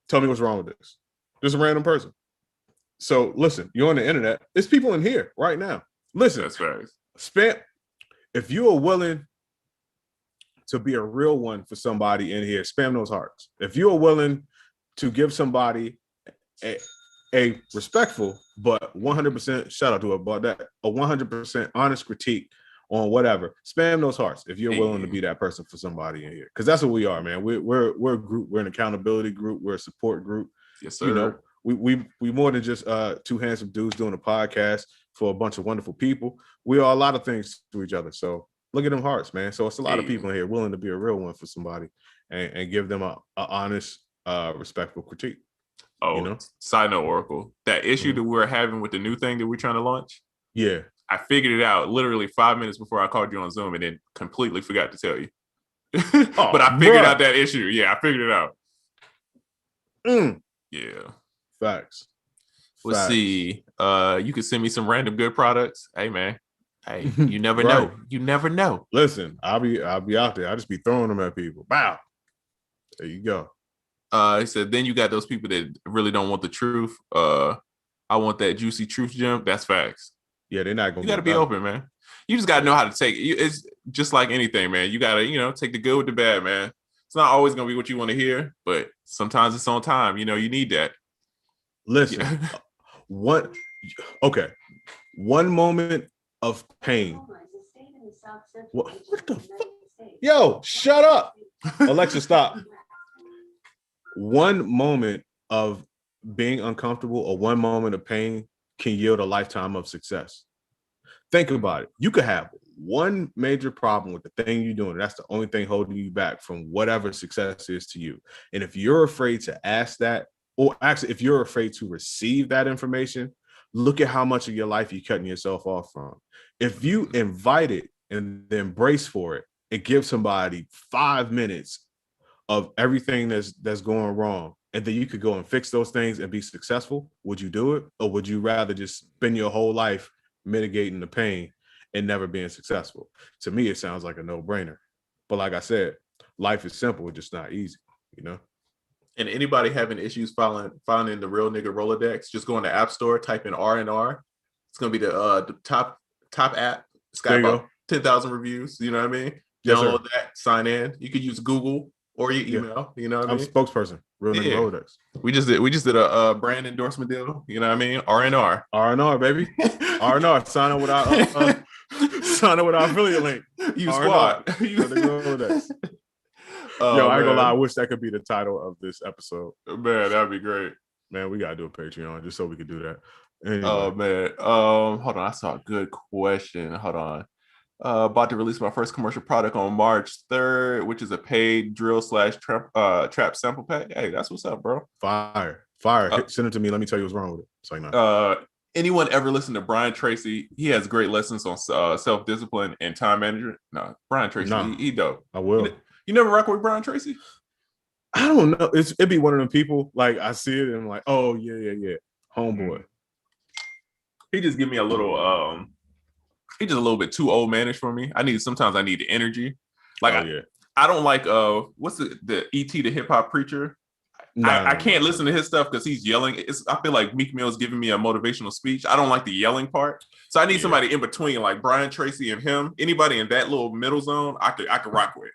Speaker 2: what's wrong with this. Just a random person. So listen, you're on the internet. There's people in here right now. Listen,
Speaker 1: that's right.
Speaker 2: Spam. If you are willing to be a real one for somebody in here, spam those hearts. If you are willing to give somebody a respectful but 100%, shout out to her about that, a 100% honest critique on whatever, spam those hearts if you're willing to be that person for somebody in here. Because that's what we are, man. We're a group. We're an accountability group. We're a support group.
Speaker 1: Yes, sir.
Speaker 2: You know, we more than just two handsome dudes doing a podcast for a bunch of wonderful people. We are a lot of things to each other. So look at them hearts, man. So it's a lot of people in here willing to be a real one for somebody and give them a honest, respectful critique.
Speaker 1: Oh,
Speaker 2: you know?
Speaker 1: Side note, Oracle, that issue that we're having with the new thing that we're trying to launch.
Speaker 2: Yeah.
Speaker 1: I figured it out literally 5 minutes before I called you on Zoom and then completely forgot to tell you. But I figured out that issue. Yeah, I figured it out. Yeah.
Speaker 2: Facts.
Speaker 1: Let's see. You could send me some random good products. Hey, man. Hey, you never know. You never know.
Speaker 2: Listen, I'll be out there. I'll just be throwing them at people. Wow. There you go.
Speaker 1: He said, then you got those people that really don't want the truth. I want that juicy truth gem. That's facts.
Speaker 2: Yeah, they're not going to.
Speaker 1: You got to be open, man. You just got to know how to take it. It's just like anything, man. You got to, take the good with the bad, man. It's not always going to be what you want to hear, but sometimes it's on time. You need that.
Speaker 2: Listen, one moment of pain. What the fuck? Yo, shut up. Alexa, stop. One moment of being uncomfortable or one moment of pain can yield a lifetime of success. Think about it. You could have one major problem with the thing you're doing. That's the only thing holding you back from whatever success is to you. And if you're afraid to ask that, or actually, if you're afraid to receive that information, look at how much of your life you're cutting yourself off from. If you invite it and embrace for it, it gives somebody 5 minutes of everything that's going wrong. And then you could go and fix those things and be successful. Would you do it? Or would you rather just spend your whole life mitigating the pain and never being successful? To me, it sounds like a no-brainer. But like I said, life is simple. It's just not easy,
Speaker 1: And anybody having issues finding the real nigga Rolodex, just go in the App Store, type in R&R. It's gonna be the top app.
Speaker 2: There you go.
Speaker 1: 10,000 reviews. You know what I mean?
Speaker 2: Yes, sir.
Speaker 1: Download that, sign in. You could use Google or your
Speaker 2: Yeah.
Speaker 1: email. You know what I
Speaker 2: I'm
Speaker 1: mean?
Speaker 2: spokesperson. Real nigga
Speaker 1: Yeah.
Speaker 2: Rolodex.
Speaker 1: We just did a brand endorsement deal. You know what I mean? R&R.
Speaker 2: R&R, baby. R&R. Sign up with our affiliate link.
Speaker 1: You
Speaker 2: R&R.
Speaker 1: squad.
Speaker 2: Real nigga Rolodex.
Speaker 1: Oh,
Speaker 2: Yo, I ain't gonna lie. I
Speaker 1: man.
Speaker 2: wish that could be the title of this episode.
Speaker 1: Man, that'd be great.
Speaker 2: Man, we gotta do a Patreon just so we could do that. Anyway.
Speaker 1: Oh man. Hold on. I saw a good question. Hold on. About to release my first commercial product on March 3rd, which is a paid drill / trap sample pack. Hey, that's what's up, bro.
Speaker 2: Fire. Send it to me. Let me tell you what's wrong with it. It's like, nah.
Speaker 1: Anyone ever listen to Brian Tracy? He has great lessons on self-discipline and time management. No, Brian Tracy, he dope.
Speaker 2: I will.
Speaker 1: You never rock with Brian Tracy?
Speaker 2: I don't know. It'd be one of them people, like I see it and I'm like, oh yeah. Homeboy.
Speaker 1: He just give me a little he's just a little bit too old manish for me. Sometimes I need the energy. Like I don't like what's the E.T. the hip hop preacher? I can't listen to his stuff because he's yelling. I feel like Meek Mill's giving me a motivational speech. I don't like the yelling part. So I need somebody in between, like Brian Tracy and him. Anybody in that little middle zone, I could rock with.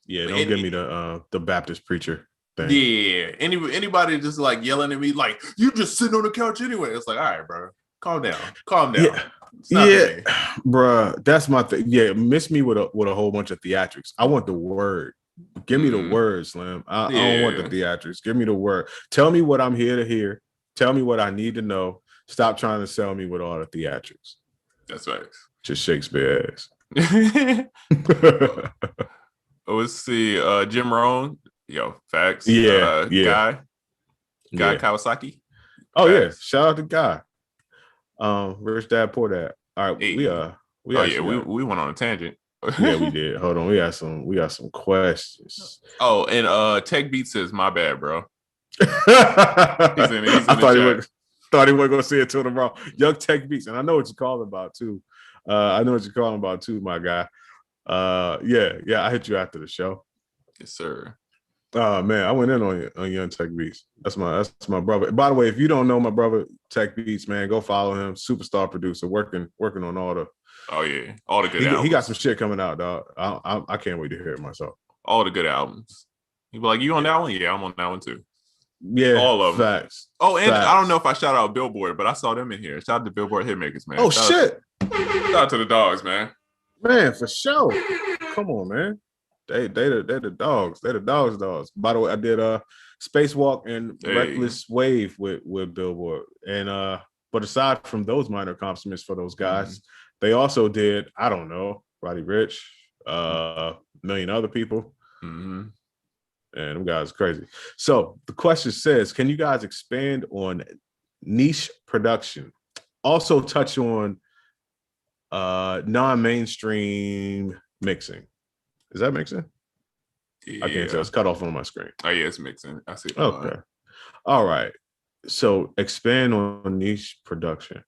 Speaker 2: Yeah, don't give me the Baptist preacher thing.
Speaker 1: Yeah. Anybody just like yelling at me like, you just sitting on the couch anyway. It's like, all right, bro. Calm down.
Speaker 2: Yeah, bro. That's my thing. Yeah, miss me with a whole bunch of theatrics. I want the word. Give me the word, Slim. I don't want the theatrics. Give me the word. Tell me what I'm here to hear. Tell me what I need to know. Stop trying to sell me with all the theatrics.
Speaker 1: That's right.
Speaker 2: Just Shakespeare ass.
Speaker 1: Let's see. Jim Rohn. Yo, facts.
Speaker 2: Yeah.
Speaker 1: Guy Kawasaki.
Speaker 2: Oh, facts. Yeah. Shout out to Guy. Rich Dad, Poor Dad. All right,
Speaker 1: hey. We went on a tangent.
Speaker 2: Yeah, we did. Hold on, we got some questions.
Speaker 1: Oh, and Tech Beat says, "My bad, bro." He's in
Speaker 2: I thought he wasn't gonna say it till tomorrow. Young Tech Beats, and I know what you're calling about too. My guy. Yeah. I hit you after the show.
Speaker 1: Yes, sir.
Speaker 2: Oh man, I went in on Young Tech Beats. That's my brother. By the way, if you don't know my brother Tech Beats, man, go follow him. Superstar producer, working on all the.
Speaker 1: Oh yeah, all the good albums.
Speaker 2: He got some shit coming out, dog. I can't wait to hear it myself.
Speaker 1: All the good albums. He be like, "You on that one? Yeah, I'm on that one too."
Speaker 2: Yeah,
Speaker 1: all of them.
Speaker 2: Facts.
Speaker 1: Oh, and I don't know if I shout out Billboard, but I saw them in here. Shout out to Billboard Hitmakers, man.
Speaker 2: Oh shit!
Speaker 1: Shout out to the dogs, man.
Speaker 2: Man, for sure. Come on, man. They're the dogs. They're the dogs. By the way, I did Spacewalk and Reckless Wave with Billboard, and but aside from those minor accomplishments for those guys, they also did, I don't know, Roddy Ricch, a million other people.
Speaker 1: Mm-hmm.
Speaker 2: And them guys are crazy. So the question says, can you guys expand on niche production? Also touch on non-mainstream mixing. Is that mixing?
Speaker 1: Yeah.
Speaker 2: I can't tell. It's cut off on my screen.
Speaker 1: Oh yeah, it's mixing. I see.
Speaker 2: Okay. All right. So expand on niche production.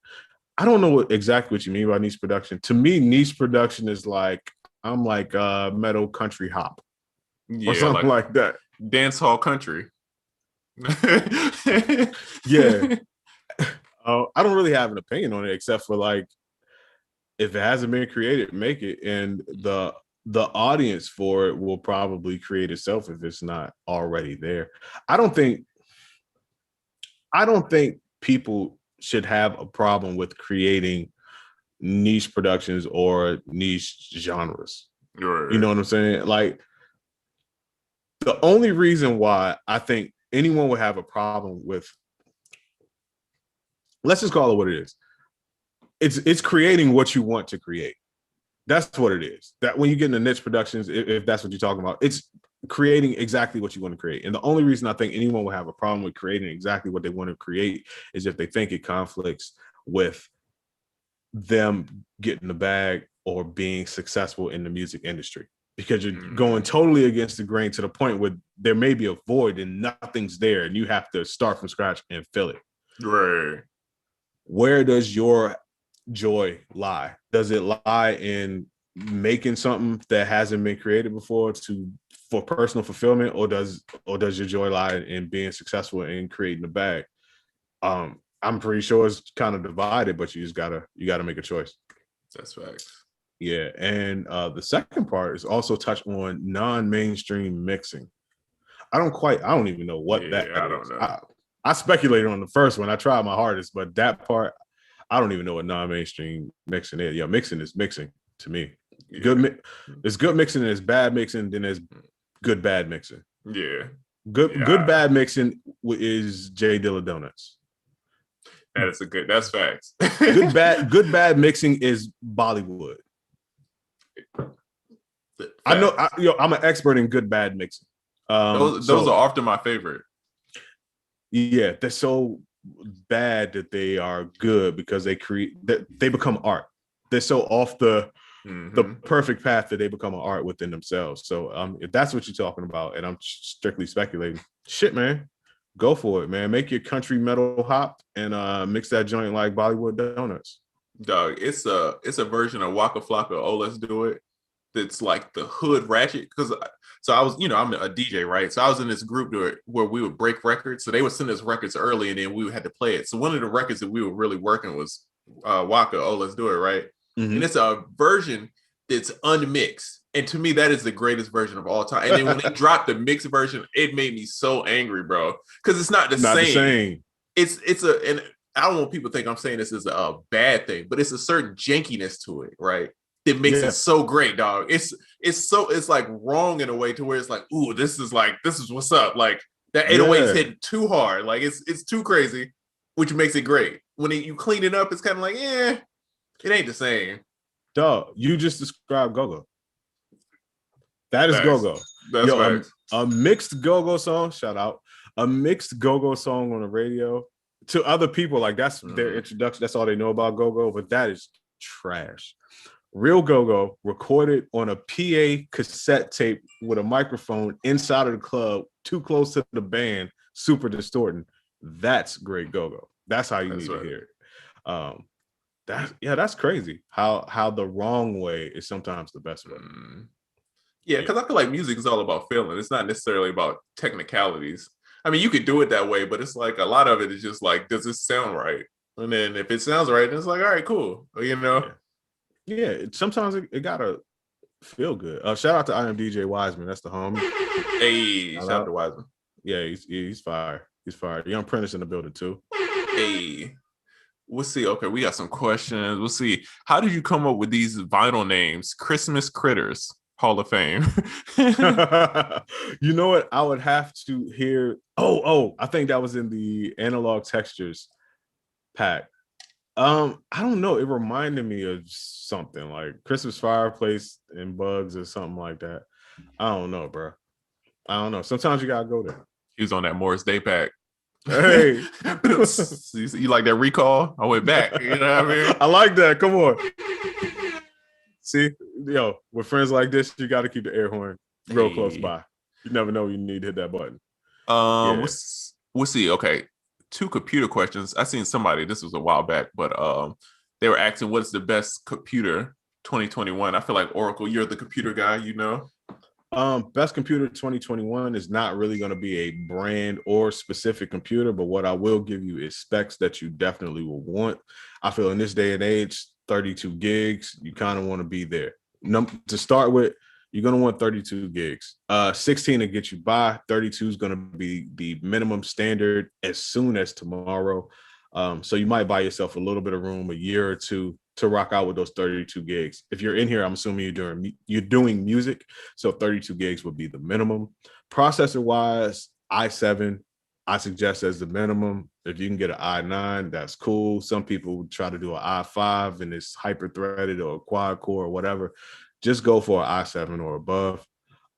Speaker 2: I don't know exactly what you mean by niche production. To me, niche production is like, I'm like metal country hop. Or something like that.
Speaker 1: Dance hall country.
Speaker 2: Yeah. I don't really have an opinion on it, except for like, if it hasn't been created, make it. And the audience for it will probably create itself if it's not already there. I don't think people should have a problem with creating niche productions or niche genres.
Speaker 1: Right.
Speaker 2: You know what I'm saying? Like, the only reason why I think anyone would have a problem with, let's just call it what it is. It's creating what you want to create. That's what it is. That when you get into niche productions, if that's what you're talking about, it's creating exactly what you want to create. And the only reason I think anyone would have a problem with creating exactly what they want to create is if they think it conflicts with them getting the bag or being successful in the music industry. Because you're going totally against the grain to the point where there may be a void and nothing's there and you have to start from scratch and fill it.
Speaker 1: Right.
Speaker 2: Where does your joy lie? Does it lie in making something that hasn't been created before for personal fulfillment, or does your joy lie in being successful in creating the bag? I'm pretty sure it's kind of divided, but you gotta make a choice.
Speaker 1: That's facts.
Speaker 2: Yeah, and the second part is also touch on non-mainstream mixing. I don't even know what that
Speaker 1: I don't
Speaker 2: is.
Speaker 1: know.
Speaker 2: I speculated on the first one. I tried my hardest, but that part, I don't even know what non-mainstream mixing is. Yeah, mixing is mixing to me.
Speaker 1: Yeah.
Speaker 2: There's good mixing and there's bad mixing, then there's good bad mixing.
Speaker 1: Yeah.
Speaker 2: Good bad mixing is J Dilla Donuts.
Speaker 1: That's facts.
Speaker 2: Good bad mixing is Bollywood. I know I'm an expert in good bad mixing.
Speaker 1: Those are often my favorite.
Speaker 2: Yeah, they're so bad that they are good because they become art. They're so off the perfect path that they become an art within themselves. So if that's what you're talking about, and I'm strictly speculating, shit, man, go for it, man. Make your country metal hop and mix that joint like Bollywood Donuts.
Speaker 1: Dog, it's a version of Waka Flocka. Oh, let's do it. That's like the hood ratchet. So I was, I'm a DJ, right? So I was in this group where we would break records. So they would send us records early, and then we had to play it. So one of the records that we were really working was Waka. Oh, let's do it, right? Mm-hmm. And it's a version that's unmixed, and to me, that is the greatest version of all time. And then when they dropped the mixed version, it made me so angry, bro, because it's not the same. It's and I don't want people to think I'm saying this is a bad thing, but it's a certain jankiness to it, right? That makes it so great, dog. It's like wrong in a way to where it's like, ooh, this is what's up. Like that 808's hitting too hard. Like it's too crazy, which makes it great. When you clean it up, it's kind of like, it ain't the same.
Speaker 2: Dog, you just described go-go. That is go-go.
Speaker 1: That's facts.
Speaker 2: A mixed go-go song, shout out. A mixed go-go song on the radio to other people, like that's their introduction. That's all they know about go-go, but that is trash. Real go-go recorded on a PA cassette tape with a microphone inside of the club, too close to the band, super distorting. That's great go-go. That's how you need to hear it. That's crazy. How the wrong way is sometimes the best way.
Speaker 1: Yeah, because I feel like music is all about feeling. It's not necessarily about technicalities. I mean, you could do it that way, but it's like a lot of it is just like, does this sound right? And then if it sounds right, then it's like, all right, cool.
Speaker 2: Yeah, sometimes it gotta feel good. Shout out to I Am DJ Wiseman. That's the homie.
Speaker 1: Hey, shout out to Wiseman.
Speaker 2: Yeah, he's fire. He's fire. Young Prentice in the building too.
Speaker 1: Hey, we'll see. Okay, we got some questions. We'll see. How did you come up with these vinyl names? Christmas Critters Hall of Fame.
Speaker 2: You know what? I would have to hear. Oh, I think that was in the Analog Textures pack. I don't know. It reminded me of something like Christmas Fireplace and Bugs or something like that. I don't know, bro. I don't know. Sometimes you gotta go there.
Speaker 1: He was on that Morris Day pack.
Speaker 2: Hey,
Speaker 1: you like that recall? I went back. You know what I mean?
Speaker 2: I like that. Come on. See, with friends like this, you got to keep the air horn real close by. You never know when you need to hit that button.
Speaker 1: We'll see. Okay. 2 computer questions. I seen somebody, this was a while back, but they were asking what's the best computer 2021. I feel like Oracle, you're the computer guy,
Speaker 2: Best computer 2021 is not really going to be a brand or specific computer, but what I will give you is specs that you definitely will want. I feel in this day and age, 32 gigs, you kind of want to be there. To start with, you're going to want 32 gigs. 16 to get you by. 32 is going to be the minimum standard as soon as tomorrow. So you might buy yourself a little bit of room, a year or two, to rock out with those 32 gigs. If you're in here, I'm assuming you're doing music, so 32 gigs would be the minimum. Processor-wise, i7, I suggest as the minimum. If you can get an i9, that's cool. Some people try to do an i5 and it's hyper-threaded or a quad core or whatever. Just go for an i7 or above.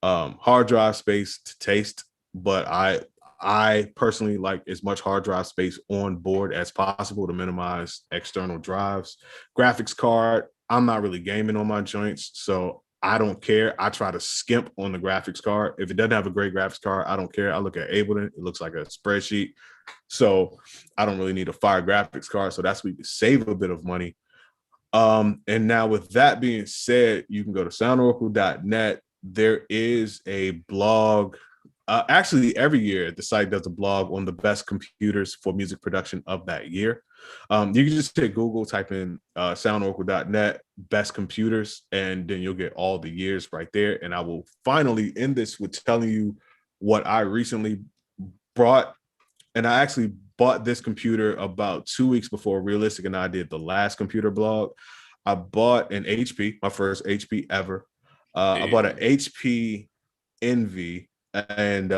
Speaker 2: Hard drive space to taste, but I personally like as much hard drive space on board as possible to minimize external drives. Graphics card, I'm not really gaming on my joints, so I don't care. I try to skimp on the graphics card. If it doesn't have a great graphics card, I don't care. I look at Ableton. It looks like a spreadsheet. So I don't really need a fire graphics card. So that's where you can save a bit of money. And now with that being said, you can go to soundoracle.net. There is a blog Actually, every year the site does a blog on the best computers for music production of that year. You can just hit Google, type in soundoracle.net best computers, and then you'll get all the years right there. And I will finally end this with telling you what I recently brought. And I actually bought this computer about 2 weeks before Realistic and I did the last computer blog. I bought an HP, my first HP ever. I bought an HP Envy. And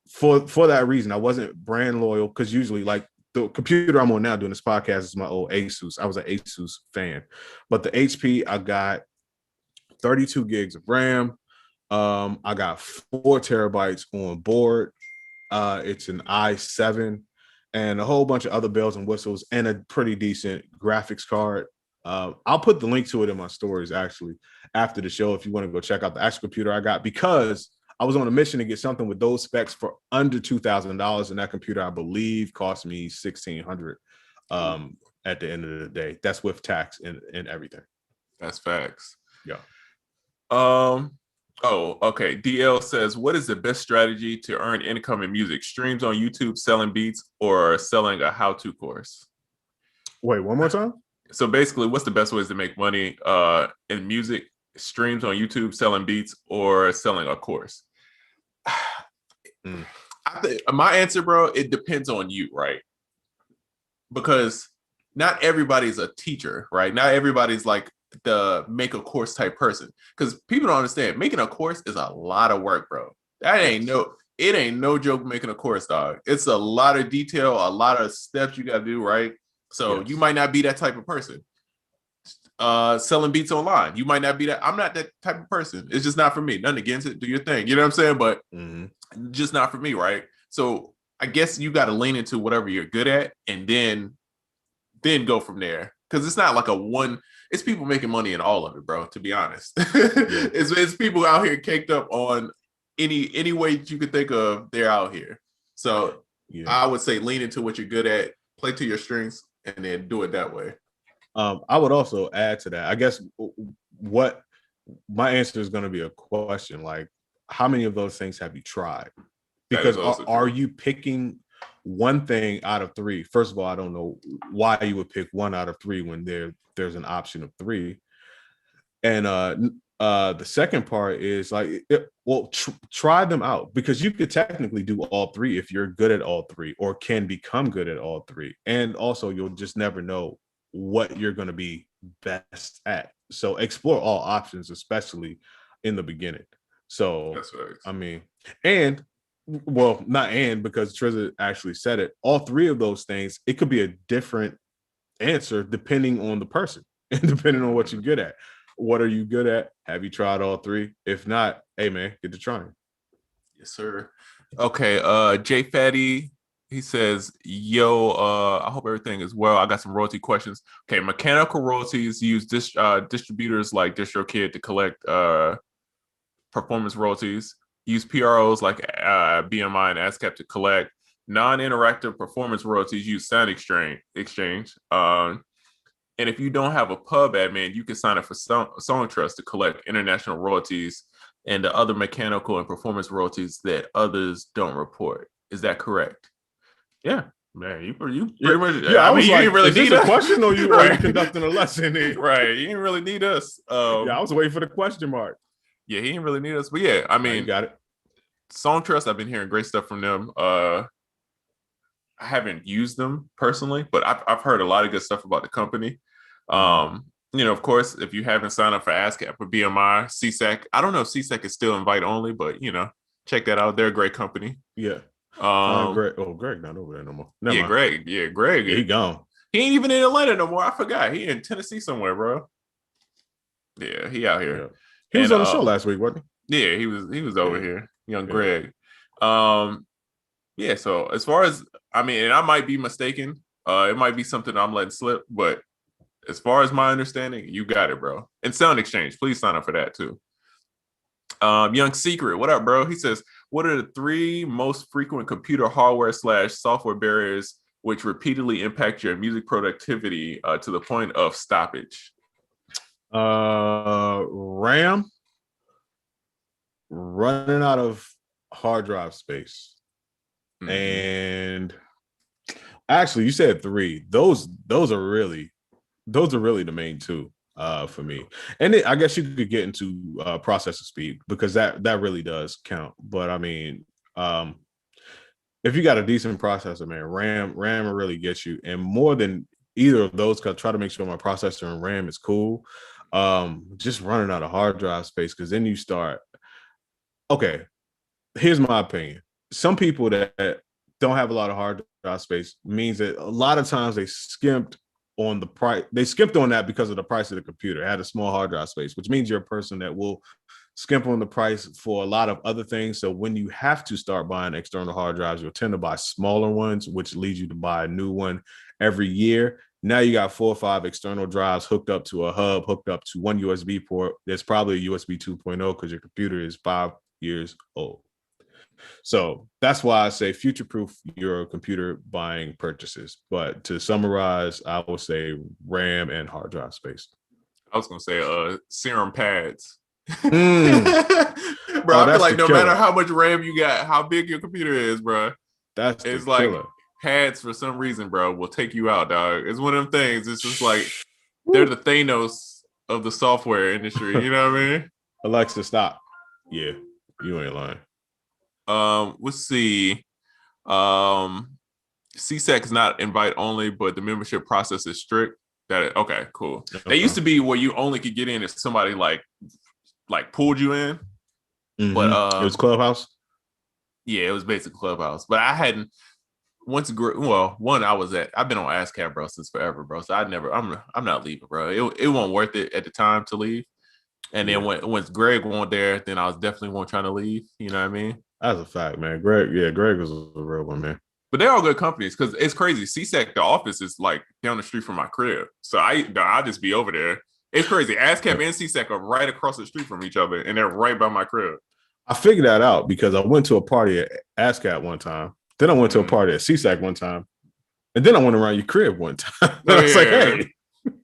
Speaker 2: for that reason, I wasn't brand loyal, because usually, like, the computer I'm on now doing this podcast is my old Asus. I was an Asus fan, but the HP, I got 32 gigs of RAM. I got 4 terabytes on board. It's an i7 and a whole bunch of other bells and whistles and a pretty decent graphics card. I'll put the link to it in my stories actually after the show if you want to go check out the actual computer I got, because I was on a mission to get something with those specs for under $2,000, and that computer I believe cost me $1,600 at the end of the day. That's with tax and everything.
Speaker 1: That's facts.
Speaker 2: Yeah.
Speaker 1: Oh, okay. DL says, what is the best strategy to earn income in music? Streams on YouTube, selling beats, or selling a how-to course?
Speaker 2: Wait, one more time?
Speaker 1: So basically, what's the best ways to make money in music? Streams on YouTube, selling beats, or selling a course? My answer, bro, it depends on you, right? Because not everybody's a teacher, right? Not everybody's like the make a course type person, because people don't understand making a course is a lot of work, bro. It ain't no joke making a course, dog. It's a lot of detail, a lot of steps you gotta do, right? So you might not be that type of person. Selling beats online, you might not be that. I'm not that type of person. It's just not for me. Nothing against it, do your thing, you know what I'm saying? But just not for me, right? So I guess you got to lean into whatever you're good at, and then go from there, because it's not like a one. It's people making money in all of it, bro, to be honest. It's people out here caked up on any way that you could think of. They're out here. So I would say lean into what you're good at, play to your strengths, and then do it that way.
Speaker 2: I would also add to that, I guess, what my answer is going to be a question like, how many of those things have you tried? Because are you picking one thing out of 3? First of all, I don't know why you would pick 1 out of 3 when there's an option of 3. And the second part is like, try them out, because you could technically do all 3 if you're good at all 3, or can become good at all 3. And also, you'll just never know what you're going to be best at. So explore all options, especially in the beginning. So
Speaker 1: that's right.
Speaker 2: I mean, and well, not and, because Trezor actually said it, all 3 of those things, it could be a different answer depending on the person and depending on what you're good at. What are you good at? Have you tried all 3? If not, hey man, get to trying.
Speaker 1: Yes, sir. Okay, Jay Fatty, he says, yo, I hope everything is well. I got some royalty questions. Okay, mechanical royalties use distributors like DistroKid to collect performance royalties. Use PROs like BMI and ASCAP to collect. Non-interactive performance royalties use Sound Exchange. And if you don't have a pub admin, you can sign up for Song Trust to collect international royalties and the other mechanical and performance royalties that others don't report. Is that correct? Yeah, man, you pretty much.
Speaker 2: Yeah, I mean, you
Speaker 1: didn't really need
Speaker 2: a question, or you are conducting a lesson here?
Speaker 1: Right, you didn't really need us.
Speaker 2: Yeah, I was waiting for the question mark.
Speaker 1: Yeah, he didn't really need us, but yeah, I mean,
Speaker 2: you got it.
Speaker 1: Song Trust, I've been hearing great stuff from them. I haven't used them personally, but I've heard a lot of good stuff about the company. You know, of course, if you haven't signed up for ASCAP or BMI, CSAC, I don't know if CSAC is still invite only, but you know, check that out. They're a great company.
Speaker 2: Yeah. Greg not over there no more.
Speaker 1: Never mind. Greg.
Speaker 2: Yeah, he gone.
Speaker 1: He ain't even in Atlanta no more. I forgot. He in Tennessee somewhere, bro. Yeah, he out here.
Speaker 2: Yeah. He was on the show last week, wasn't
Speaker 1: he? Yeah, he was over here. Young Greg. Yeah, so as far as, I mean, and I might be mistaken. It might be something I'm letting slip, but as far as my understanding, you got it, bro. And Sound Exchange, please sign up for that too. Young Secret, what up, bro? He says, what are the 3 most frequent computer hardware / software barriers which repeatedly impact your music productivity to the point of stoppage?
Speaker 2: RAM, running out of hard drive space,
Speaker 1: Mhm.
Speaker 2: and actually, you said 3. Those are really the main 2 for me. And I guess you could get into processor speed because that really does count. But I mean, if you got a decent processor, man, RAM will really get you. And more than either of those, cause try to make sure my processor and RAM is cool. Just running out of hard drive space, because then you start. Okay, here's my opinion. Some people that don't have a lot of hard drive space means that a lot of times they skimped on the price. They skimped on that because of the price of the computer. It had a small hard drive space, which means you're a person that will skimp on the price for a lot of other things. So when you have to start buying external hard drives, you'll tend to buy smaller ones, which leads you to buy a new one every year. Now you got 4 or 5 external drives hooked up to a hub, hooked up to one USB port. There's probably a USB 2.0 because your computer is 5 years old. So that's why I say future-proof your computer buying purchases. But to summarize, I would say RAM and hard drive space.
Speaker 1: I was gonna say serum pads. Bro,
Speaker 2: Oh,
Speaker 1: I feel
Speaker 2: that's
Speaker 1: like
Speaker 2: the
Speaker 1: no
Speaker 2: killer.
Speaker 1: matter how much RAM you got, how big your computer is, bro,
Speaker 2: That's
Speaker 1: it's
Speaker 2: the
Speaker 1: like
Speaker 2: killer.
Speaker 1: pads for some reason, bro, will take you out, dog. It's one of them things. It's just like they're the Thanos of the software industry. You know what I mean?
Speaker 2: Alexa, stop. Yeah, you ain't lying.
Speaker 1: Let's see. CSEC is not invite only, but the membership process is strict. Okay, cool.
Speaker 2: Okay.
Speaker 1: They used to be where you only could get in if somebody like pulled you in.
Speaker 2: Mm-hmm.
Speaker 1: But
Speaker 2: it was Clubhouse.
Speaker 1: Yeah, it was basically Clubhouse. But I hadn't once. One I was at. I've been on ASCAP, bro, since forever, bro. So I'm not leaving, bro. It wasn't worth it at the time to leave. And then once Greg went there, then I was definitely trying to leave. You know what I mean?
Speaker 2: That's a fact, man. Greg was a real one, man.
Speaker 1: But they're all good companies because it's crazy. CSEC, the office is like down the street from my crib. So I'll just be over there. It's crazy. ASCAP and CSEC are right across the street from each other, and they're right by my crib.
Speaker 2: I figured that out because I went to a party at ASCAP one time. Then I went to a party at CSEC one time. And then I went around your crib one time. I was like,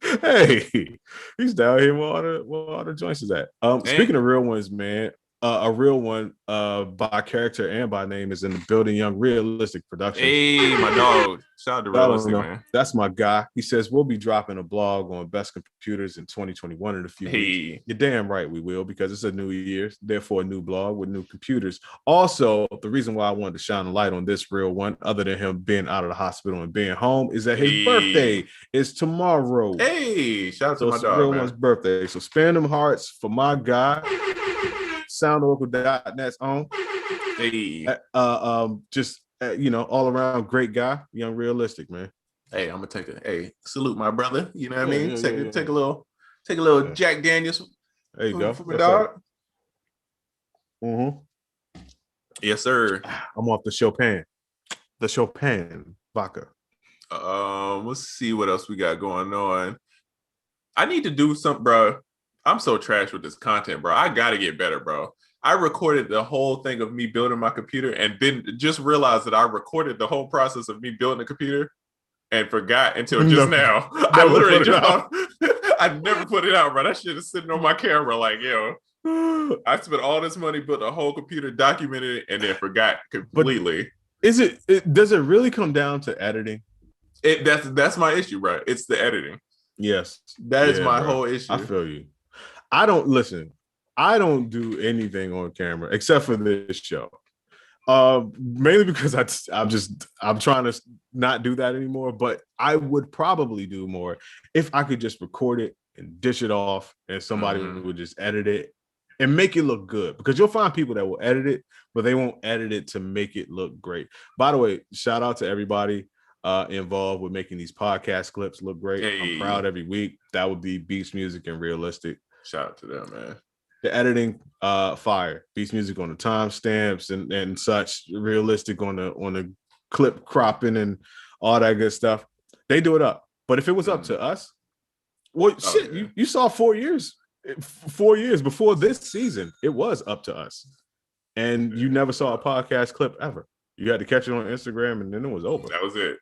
Speaker 2: hey, he's down here where all the joints is at. Speaking of real ones, man, a real one by character and by name is in the building. Young Realistic Productions.
Speaker 1: Hey, my dog. Shout out to Realistic, man.
Speaker 2: That's my guy. He says we'll be dropping a blog on best computers in 2021 in a few weeks. You're damn right we will, because it's a new year, therefore a new blog with new computers. Also, the reason why I wanted to shine a light on this real one, other than him being out of the hospital and being home, is that his birthday is tomorrow.
Speaker 1: Hey, shout out to my dog,
Speaker 2: real
Speaker 1: man.
Speaker 2: one's birthday. So spam them hearts for my guy. SoundOracle.net's own.
Speaker 1: Hey.
Speaker 2: Just all around great guy, Young Realistic, man.
Speaker 1: Hey, I'm gonna salute my brother. You know what I mean? Take a little Jack Daniels.
Speaker 2: There you go.
Speaker 1: From a dog.
Speaker 2: Mm-hmm.
Speaker 1: Yes, sir.
Speaker 2: I'm off the Chopin vodka.
Speaker 1: Let's see what else we got going on. I need to do something, bro. I'm so trash with this content, bro. I gotta get better, bro. I recorded the whole thing of me building my computer and then just realized that I recorded the whole process of me building the computer and forgot until just now. I literally just thought I never put it out, bro. That shit is sitting on my camera like, yo, I spent all this money, built a whole computer, documented it, and then forgot completely.
Speaker 2: But does it really come down to editing?
Speaker 1: That's my issue, bro. It's the editing.
Speaker 2: Yes.
Speaker 1: That is my whole issue.
Speaker 2: I feel you. I don't do anything on camera except for this show. Mainly because I'm trying to not do that anymore, but I would probably do more if I could just record it and dish it off and somebody would just edit it and make it look good, because you'll find people that will edit it, but they won't edit it to make it look great. By the way, shout out to everybody involved with making these podcast clips look great. Hey. I'm proud every week. That would be Beats Music and Realistic.
Speaker 1: Shout out to them, man.
Speaker 2: The editing, fire. Beats Music on the timestamps and such. Realistic on the clip cropping and all that good stuff. They do it up. But if it was up to us, you saw 4 years. 4 years before this season, it was up to us. And you never saw a podcast clip ever. You had to catch it on Instagram and then it was over.
Speaker 1: That was it.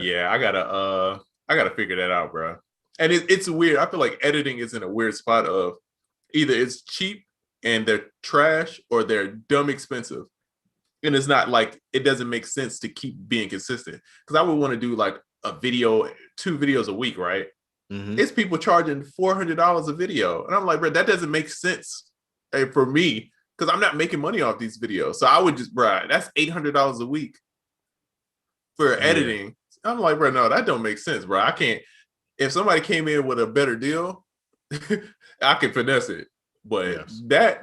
Speaker 1: Yeah. I gotta figure that out, bro. And it's weird. I feel like editing is in a weird spot of either it's cheap and they're trash or they're dumb expensive. And it's not like it doesn't make sense to keep being consistent. Because I would want to do like a video, 2 videos a week, right?
Speaker 2: Mm-hmm.
Speaker 1: It's people charging $400 a video. And I'm like, bro, that doesn't make sense for me because I'm not making money off these videos. So I would just, bro, that's $800 a week for editing. I'm like, bro, no, that don't make sense, bro. I can't. If somebody came in with a better deal, I can finesse it. But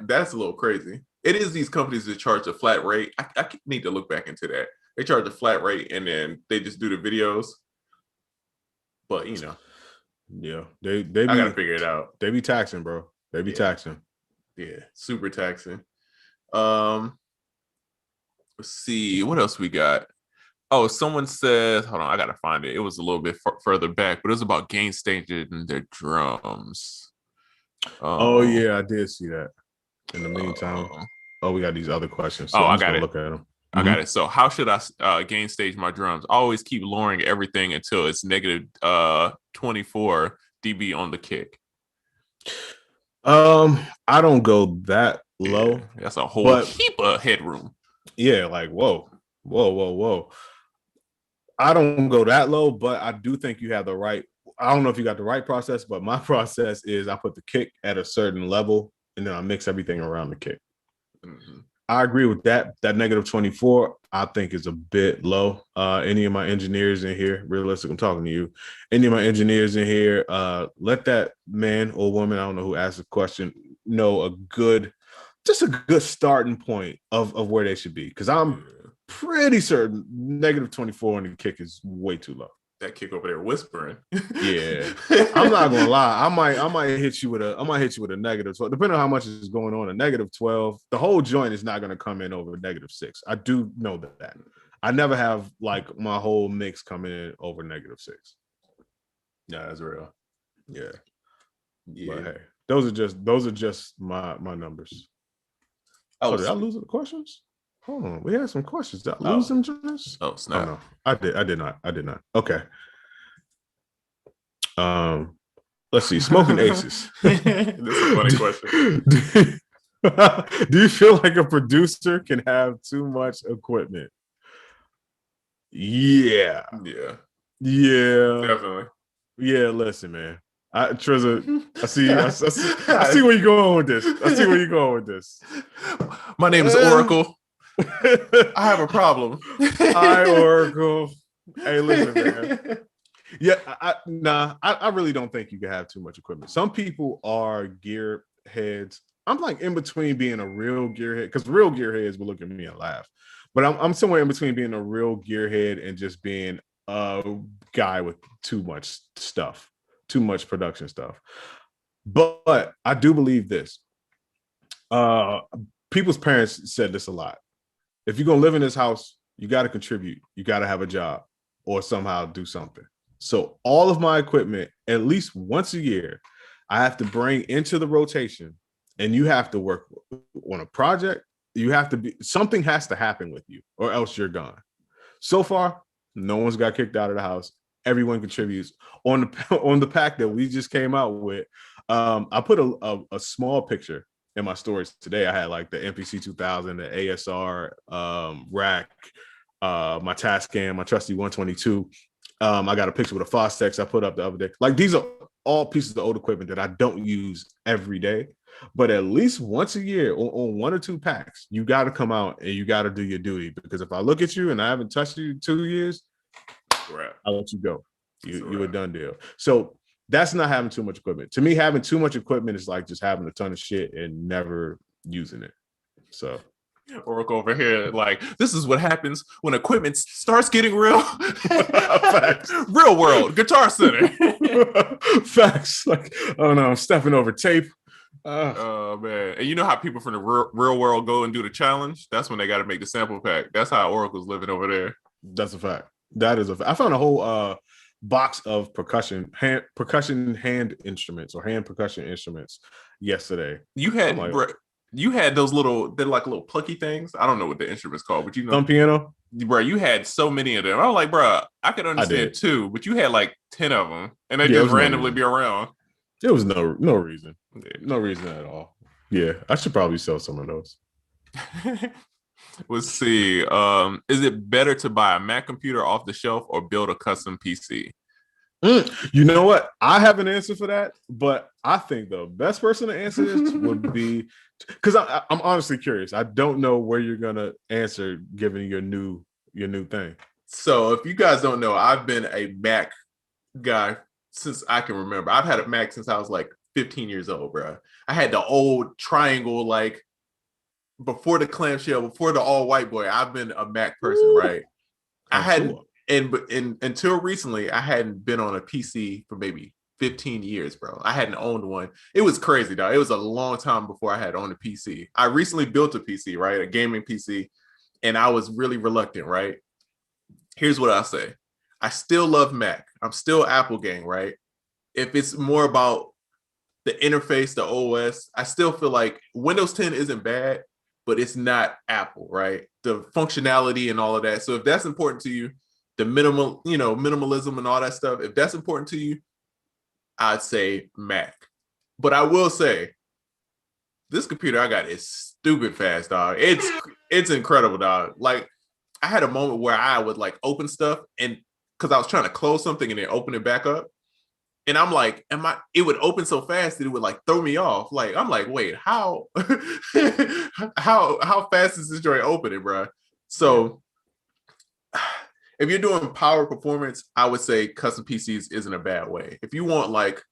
Speaker 1: that's a little crazy. It is these companies that charge a flat rate. I need to look back into that. They charge a flat rate and then they just do the videos. But you know,
Speaker 2: they
Speaker 1: I gotta figure it out.
Speaker 2: They be taxing, bro. They be taxing.
Speaker 1: Yeah, super taxing. Let's see what else we got. Oh, someone says, hold on, I gotta find it. It was a little bit further back, but it was about Gain staging and their drums.
Speaker 2: Oh yeah, I did see that. In the meantime, we got these other questions. So
Speaker 1: I got it.
Speaker 2: Look at them.
Speaker 1: I got it. So how should I gain stage my drums? I always keep lowering everything until it's negative 24 dB on the kick.
Speaker 2: I don't go that low.
Speaker 1: Yeah, that's a whole heap of headroom.
Speaker 2: Yeah, like whoa. I don't go that low, but I do think you have the right. I don't know if you got the right process, but my process is I put the kick at a certain level and then I mix everything around the kick. Mm-hmm. I agree with that. That negative 24, I think is a bit low. Any of my engineers in here, realistic, I'm talking to you. Any of my engineers in here, let that man or woman, I don't know who asked the question, know a good starting point of where they should be. Because I'm pretty certain negative 24 on the kick is way too low.
Speaker 1: That kick over there whispering.
Speaker 2: Yeah. I'm not gonna lie. I might hit you with a negative 12. Depending on how much is going on, a negative 12, the whole joint is not gonna come in over negative 6. I do know that. I never have like my whole mix coming in over negative 6.
Speaker 1: Yeah, that's real.
Speaker 2: Yeah. But hey, those are just my numbers. Oh, did I lose the questions? Hold on, we had some questions. Did I lose them, Jonas?
Speaker 1: Oh, snap.
Speaker 2: Oh, no, I did not. Okay. Let's see. Smoking Aces.
Speaker 1: This is a funny question.
Speaker 2: Do you feel like a producer can have too much equipment? Yeah.
Speaker 1: Definitely.
Speaker 2: Yeah, listen, man. Trezor, I see where you're going with this.
Speaker 1: My name is Oracle. I have a problem.
Speaker 2: Hi, Oracle. Hey, listen, man. Yeah, I really don't think you can have too much equipment. Some people are gear heads. I'm like in between being a real gearhead, because real gearheads will look at me and laugh. But I'm somewhere in between being a real gearhead and just being a guy with too much stuff, too much production stuff. But I do believe this. People's parents said this a lot. If you're going to live in this house, you got to contribute. You got to have a job or somehow do something. So all of my equipment, at least once a year, I have to bring into the rotation, and you have to work on a project. Something has to happen with you or else you're gone. So far, no one's got kicked out of the house. Everyone contributes. On the pack that we just came out with, I put a small picture in my stories today. I had like the MPC 2000, the ASR rack, my Tascam, my trusty 122. I got a picture with a Fostex I put up the other day. Like, these are all pieces of old equipment that I don't use every day, but at least once a year on 1 or 2 packs, you got to come out and you got to do your duty. Because if I look at you and I haven't touched you 2 years, I'll let you go. You a done deal. So that's not having too much equipment. To me, having too much equipment is like just having a ton of shit and never using it. So
Speaker 1: Oracle over here, like, this is what happens when equipment starts getting real. Real world, Guitar Center.
Speaker 2: Facts. Like, oh no, I'm stepping over tape.
Speaker 1: Oh man. And you know how people from the real world go and do the challenge? That's when they got to make the sample pack. That's how Oracle's living over there.
Speaker 2: That's a fact. That is a fact. I found a whole box of percussion hand instruments or hand percussion instruments yesterday.
Speaker 1: You had those they're like little plucky things. I don't know what the instrument's called, but you know,
Speaker 2: thumb piano.
Speaker 1: Bro, you had so many of them. I was like, bro, I could understand 2, but you had like 10 of them, and they just randomly be around.
Speaker 2: There was no reason. No reason at all. Yeah, I should probably sell some of those.
Speaker 1: Let's see. Is it better to buy a Mac computer off the shelf or build a custom PC?
Speaker 2: You know what? I have an answer for that, but I think the best person to answer this would be because I'm honestly curious. I don't know where you're gonna answer given your new thing.
Speaker 1: So if you guys don't know, I've been a Mac guy since I can remember. I've had a Mac since I was like 15 years old, bro. I had the old triangle, like before the clamshell, before the all white boy. I've been a Mac person,
Speaker 2: Ooh,
Speaker 1: right? I hadn't, and until recently, I hadn't been on a PC for maybe 15 years, bro. I hadn't owned one. It was crazy, dog. It was a long time before I had owned a PC. I recently built a PC, right? A gaming PC, and I was really reluctant, right? Here's what I say. I still love Mac. I'm still Apple gang, right? If it's more about the interface, the OS, I still feel like Windows 10 isn't bad, but it's not Apple, right? The functionality and all of that. So if that's important to you, the minimal, minimalism and all that stuff, if that's important to you, I'd say Mac. But I will say, this computer I got is stupid fast, dog. It's incredible, dog. Like I had a moment where I would like open stuff and because I was trying to close something and then open it back up. And I'm like, it would open so fast that it would like throw me off. Like, I'm like, wait, how how fast is this joint opening, bro? So if you're doing power performance, I would say custom PCs isn't a bad way. If you want like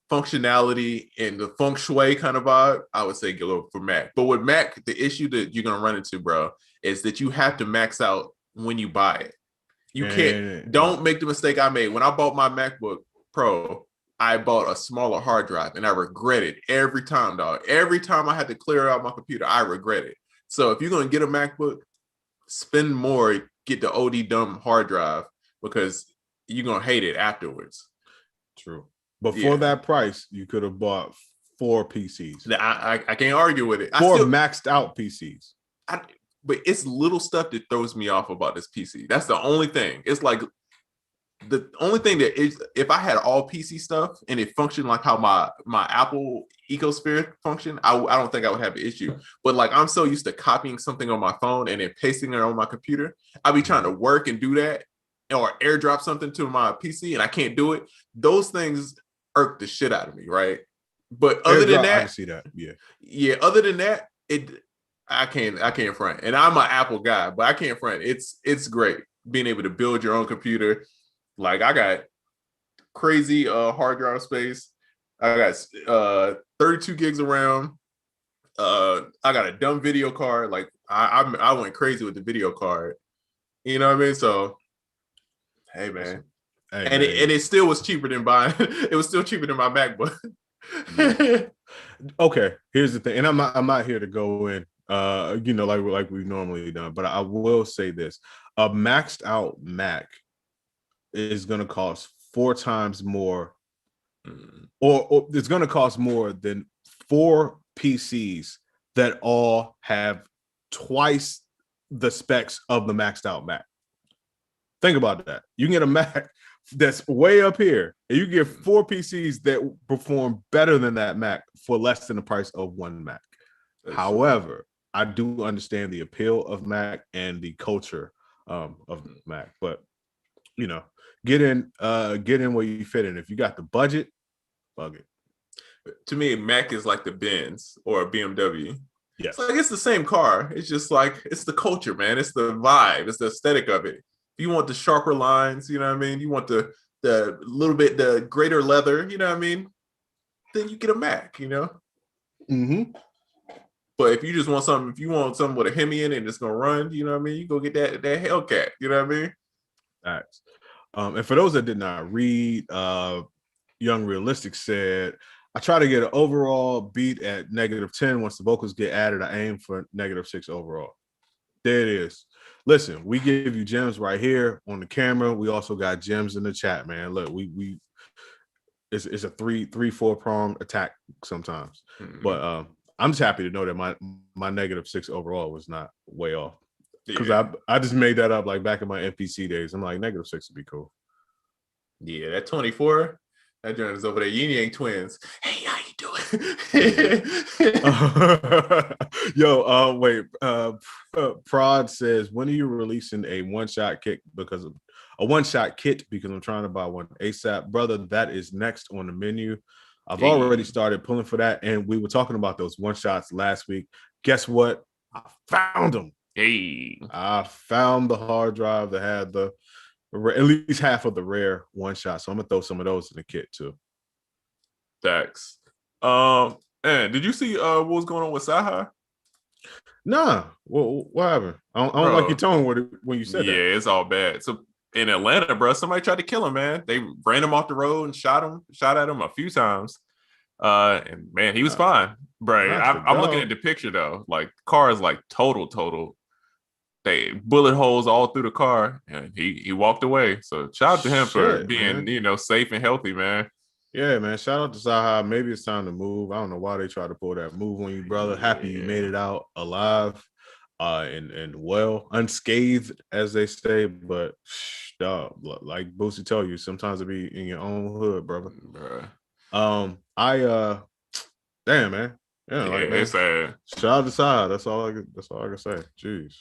Speaker 1: functionality and the feng shui kind of vibe, I would say go for Mac. But with Mac, the issue that you're gonna run into, bro, is that you have to max out when you buy it. You can't. Don't make the mistake I made when I bought my MacBook Pro. I bought a smaller hard drive, and I regret it every time, dog. Every time I had to clear out my computer, I regret it. So if you're gonna get a MacBook, spend more, get the OD dumb hard drive because you're gonna hate it afterwards.
Speaker 2: True. But for that price, you could have bought 4 PCs.
Speaker 1: I can't argue with it.
Speaker 2: 4 maxed out PCs.
Speaker 1: But it's little stuff that throws me off about this PC. That's the only thing. It's like the only thing that is, if I had all PC stuff and it functioned like how my Apple ecosphere functioned, I don't think I would have an issue. But like I'm so used to copying something on my phone and then pasting it on my computer. I'll be trying to work and do that or airdrop something to my PC and I can't do it. Those things irk the shit out of me, right? But other than that,
Speaker 2: I can see that.
Speaker 1: Yeah. Other than that, I can't front. And I'm an Apple guy, but I can't front. It's great being able to build your own computer. Like I got crazy hard drive space. I got 32 gigs of RAM. I got a dumb video card. Like I went crazy with the video card. You know what I mean? So hey man. And it still was cheaper than buying. It was still cheaper than my MacBook.
Speaker 2: Okay, here's the thing, and I'm not here to go in, like we've normally done, but I will say this: a maxed out Mac is going to cost 4 times more, or it's going to cost more than 4 PCs that all have twice the specs of the maxed out Mac. Think about that. You can get a Mac that's way up here, and you get 4 PCs that perform better than that Mac for less than the price of one Mac. However, I do understand the appeal of Mac and the culture of Mac, but get in where you fit in. If you got the budget, bug it.
Speaker 1: To me, Mac is like the Benz or a BMW.
Speaker 2: Yeah,
Speaker 1: it's the same car. It's just like it's the culture, man. It's the vibe. It's the aesthetic of it. If you want the sharper lines, you know what I mean? You want the little bit, the greater leather, you know what I mean? Then you get a Mac,
Speaker 2: Mm-hmm.
Speaker 1: But if you just want something, if you want something with a Hemi in it and it's gonna run, you know what I mean? You go get that Hellcat, you know what I mean?
Speaker 2: Nice. And for those that did not read, Young Realistic said, I try to get an overall beat at -10. Once the vocals get added, I aim for -6 overall. There it is. Listen, we give you gems right here on the camera. We also got gems in the chat, man. Look, it's a 3-4 prong attack sometimes. Mm-hmm. But I'm just happy to know that my -6 overall was not way off. Because I just made that up like back in my NPC days. I'm like, -6 would be cool.
Speaker 1: Yeah, that 24, that joint is over there. Yin Yang twins. Hey, how you doing?
Speaker 2: Wait. Prod says, when are you releasing a one-shot kit because I'm trying to buy one ASAP, brother? That is next on the menu. I've already started pulling for that, and we were talking about those one shots last week. Guess what? I found them.
Speaker 1: Hey,
Speaker 2: I found the hard drive that had at least half of the rare one shot. So I'm gonna throw some of those in the kit too.
Speaker 1: thanks. And did you see what was going on with CyHi?
Speaker 2: Nah, what happened? I don't like your tone when you said that.
Speaker 1: Yeah, it's all bad. So in Atlanta, bro, somebody tried to kill him, man. They ran him off the road and shot at him a few times. And man, he was fine, bro. I'm looking at the picture though. Like, car is like total. They bullet holes all through the car, and he walked away. So shout out to him for being, safe and healthy, man.
Speaker 2: Yeah, man. Shout out to CyHi. Maybe it's time to move. I don't know why they tried to pull that move on you, brother. Happy you made it out alive, and well, unscathed, as they say. But dog, like Boosie tell you, sometimes it be in your own hood, brother.
Speaker 1: Bruh.
Speaker 2: Damn, man. Yeah, like, man.
Speaker 1: It's sad.
Speaker 2: Shout out to CyHi. That's all I can say. Jeez.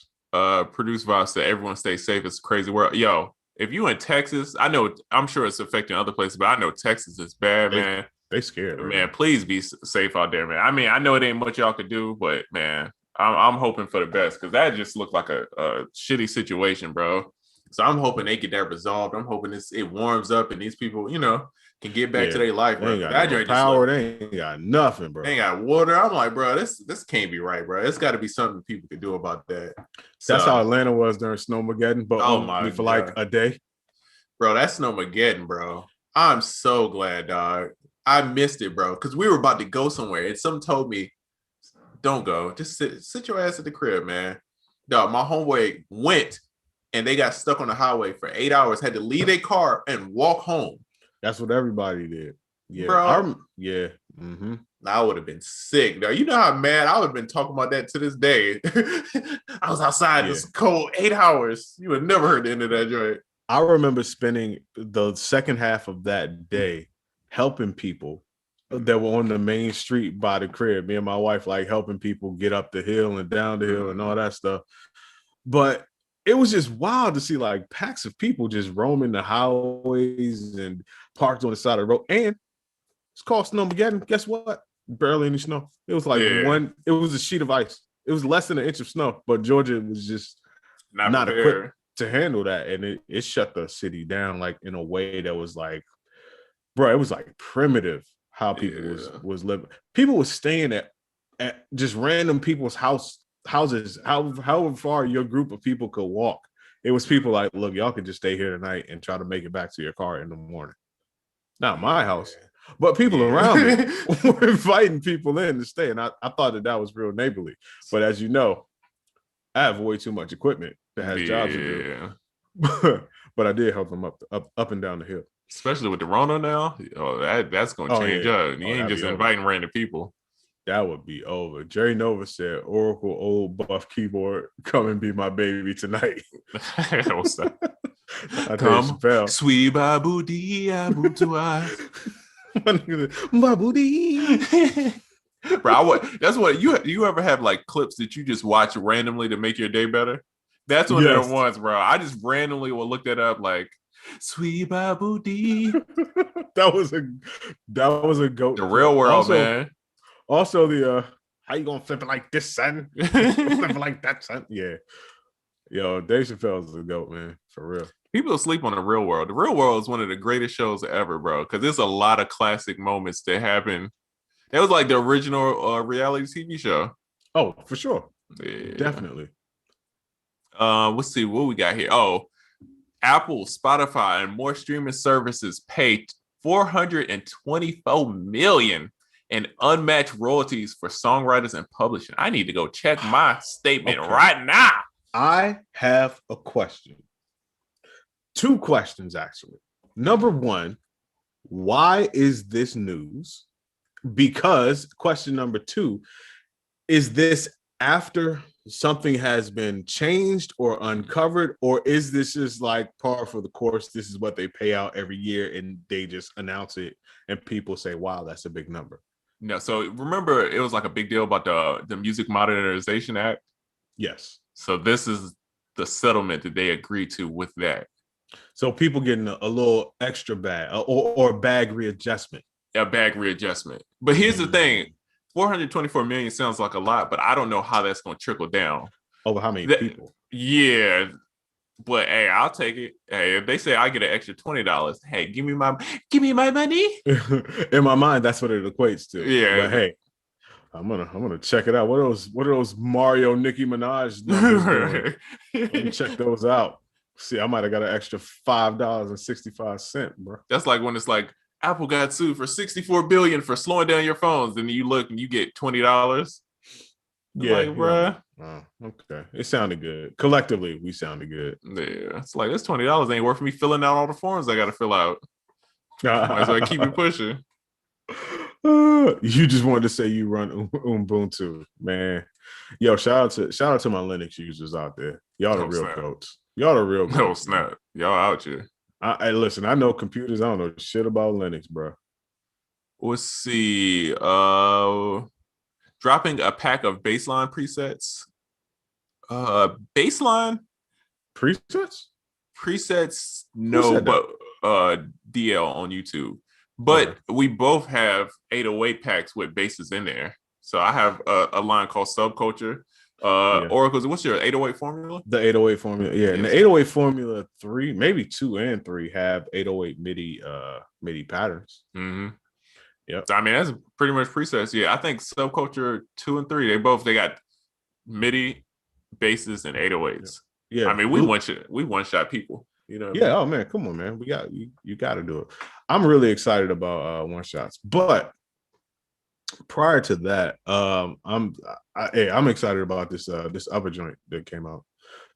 Speaker 1: Produced by said, everyone stay safe. It's a crazy world. Yo, if you in Texas, I'm sure it's affecting other places, but I know Texas is bad, man.
Speaker 2: They scared,
Speaker 1: man. Right? Please be safe out there, man. I mean, I know it ain't much y'all could do, but man, I'm hoping for the best, because that just looked like a shitty situation, bro. So I'm hoping they get that resolved. I'm hoping it warms up and these people, can get back to their life, bro.
Speaker 2: They ain't got no power. They ain't got nothing, bro.
Speaker 1: They ain't got water. I'm like, bro, this can't be right, bro. It's got to be something people can do about that.
Speaker 2: That's how Atlanta was during Snowmageddon, but only for like a day.
Speaker 1: Bro, that's Snowmageddon, bro. I'm so glad, dog. I missed it, bro, because we were about to go somewhere, and someone told me, don't go. Just sit your ass at the crib, man. Dog, my homeboy went, and they got stuck on the highway for 8 hours, had to leave their car and walk home.
Speaker 2: That's what everybody did. Yeah,
Speaker 1: bro.
Speaker 2: Mm-hmm.
Speaker 1: I would have been sick. Now, you know how mad I would have been talking about that to this day. I was outside this cold 8 hours. You would never heard the end of that joint.
Speaker 2: I remember spending the second half of that day helping people that were on the main street by the crib. Me and my wife, like, helping people get up the hill and down the hill and all that stuff. But it was just wild to see like packs of people just roaming the highways and parked on the side of the road. And it's called Snowmageddon. Guess what? Barely any snow. It was like it was a sheet of ice. It was less than an inch of snow, but Georgia was just not equipped to handle that. And it shut the city down like in a way that was like, bro, it was like primitive how people was living. People was staying at just random people's houses, however far your group of people could walk. It was people like, look, y'all can just stay here tonight and try to make it back to your car in the morning. Not my house, but people around me were inviting people in to stay. And I thought that was real neighborly. But as you know, I have way too much equipment that has jobs to do. But I did help them up and down the hill.
Speaker 1: Especially with the Rona now. Oh, that's going to change up. You ain't just inviting random people.
Speaker 2: That would be over. Jerry Nova said, Oracle old buff keyboard, come and be my baby tonight.
Speaker 1: What's that? Come, sweet babudi abutua. Babudi. Bro, that's what you ever have like clips that you just watch randomly to make your day better? That's what there was, bro. I just randomly will look that up like sweet babudi.
Speaker 2: that was a goat.
Speaker 1: The real world, man.
Speaker 2: Also, the how you gonna flip it like this, son? Flip it like that, son. Yeah. Yo, Dave Chappelle's a goat, man. For real.
Speaker 1: People sleep on The Real World. The Real World is one of the greatest shows ever, bro. Because there's a lot of classic moments that happen. That was like the original reality TV show.
Speaker 2: Oh, for sure. Yeah. Definitely.
Speaker 1: Let's see what we got here. Oh, Apple, Spotify, and more streaming services paid $424 million in unmatched royalties for songwriters and publishing. I need to go check my statement right now.
Speaker 2: I have a question. 2 questions, actually. Number 1, why is this news? Because question number 2, is this after something has been changed or uncovered, or is this just like par for the course? This is what they pay out every year and they just announce it and people say, wow, that's a big number.
Speaker 1: No, so remember it was like a big deal about the Music Modernization Act.
Speaker 2: Yes.
Speaker 1: So this is the settlement that they agreed to with that.
Speaker 2: So people getting a little extra bag or bag readjustment.
Speaker 1: A bag readjustment. But here's the thing: 424 million sounds like a lot, but I don't know how that's going to trickle down.
Speaker 2: Over how many people?
Speaker 1: Yeah, but hey, I'll take it. Hey, if they say I get an extra $20, hey, give me my money.
Speaker 2: In my mind, that's what it equates to.
Speaker 1: Yeah,
Speaker 2: but hey, I'm gonna check it out. What are those Mario Nicki Minaj numbers doing? Let me check those out. See, I might have got an extra $5.65, bro.
Speaker 1: That's like when it's like Apple got sued for 64 billion for slowing down your phones, and you look and you get $20.
Speaker 2: Yeah,
Speaker 1: like, bruh.
Speaker 2: Oh, okay. It sounded good. Collectively, we sounded good.
Speaker 1: Yeah, it's like this $20 ain't worth me filling out all the forms I got to fill out. Might as well keep it pushing.
Speaker 2: You just wanted to say you run Ubuntu, man. Yo, shout out to my Linux users out there. Y'all the real goats. Y'all the real goats.
Speaker 1: No snap. Y'all out here.
Speaker 2: I listen, I know computers. I don't know shit about Linux, bro.
Speaker 1: Let's see. Dropping a pack of baseline presets. Baseline
Speaker 2: presets?
Speaker 1: Presets, no, but DL on YouTube. But we both have 808 packs with bases in there. So I have a line called Subculture. Oracle's, what's your 808 formula?
Speaker 2: The 808 formula, yeah. And the 808 formula 3, maybe 2 and 3 have 808 MIDI patterns.
Speaker 1: Mm-hmm. Yeah, I mean that's pretty much presets. Yeah, I think Subculture 2 and 3, they got MIDI, basses, and 808s.
Speaker 2: Yeah,
Speaker 1: I mean we one shot people. You know.
Speaker 2: Yeah. Oh man, come on, man. We got you got to do it. I'm really excited about one shots, but prior to that, I'm excited about this other joint that came out.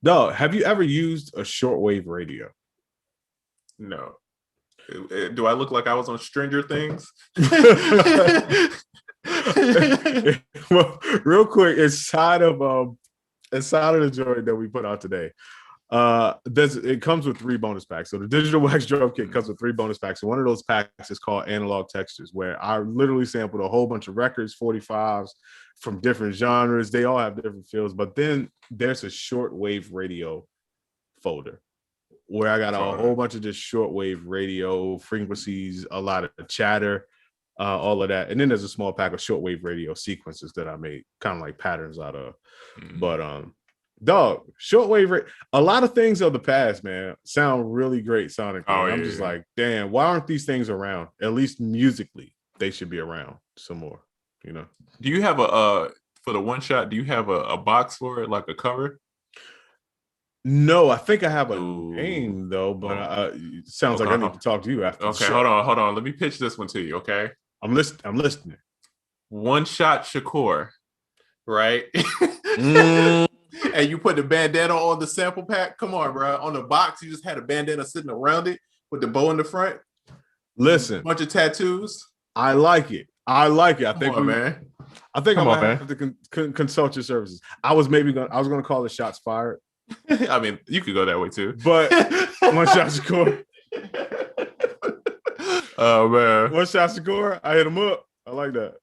Speaker 2: Dog, have you ever used a shortwave radio?
Speaker 1: No. Do I look like I was on Stranger Things?
Speaker 2: Well, real quick, inside of the joint that we put out today, it comes with 3 bonus packs. So the digital wax drum kit comes with 3 bonus packs. And one of those packs is called Analog Textures, where I literally sampled a whole bunch of records, 45s from different genres. They all have different feels, but then there's a shortwave radio folder where I got a whole bunch of just shortwave radio frequencies, a lot of chatter, all of that. And then there's a small pack of shortwave radio sequences that I made kind of like patterns out of. But dog, shortwave, a lot of things of the past, man, sound really great sonically. I'm just like, damn, why aren't these things around? At least musically, they should be around some more, you know?
Speaker 1: Do you have for the one shot, do you have a box for it, like a cover?
Speaker 2: No, I think I have a name though, but it sounds like I need to talk to you after.
Speaker 1: Okay, hold on. Let me pitch this one to you. Okay,
Speaker 2: I'm listening.
Speaker 1: One Shot Shakur, right? And you put the bandana on the sample pack. Come on, bro. On the box, you just had a bandana sitting around it with the bow in the front.
Speaker 2: Listen,
Speaker 1: bunch of tattoos.
Speaker 2: I like it. I think,
Speaker 1: man.
Speaker 2: I think I'm gonna have to consult your services. I was gonna call it Shots Fired.
Speaker 1: I mean, you could go that way too.
Speaker 2: But One Shot Shakur.
Speaker 1: Oh man.
Speaker 2: One Shot Shakur. I hit him up. I like that.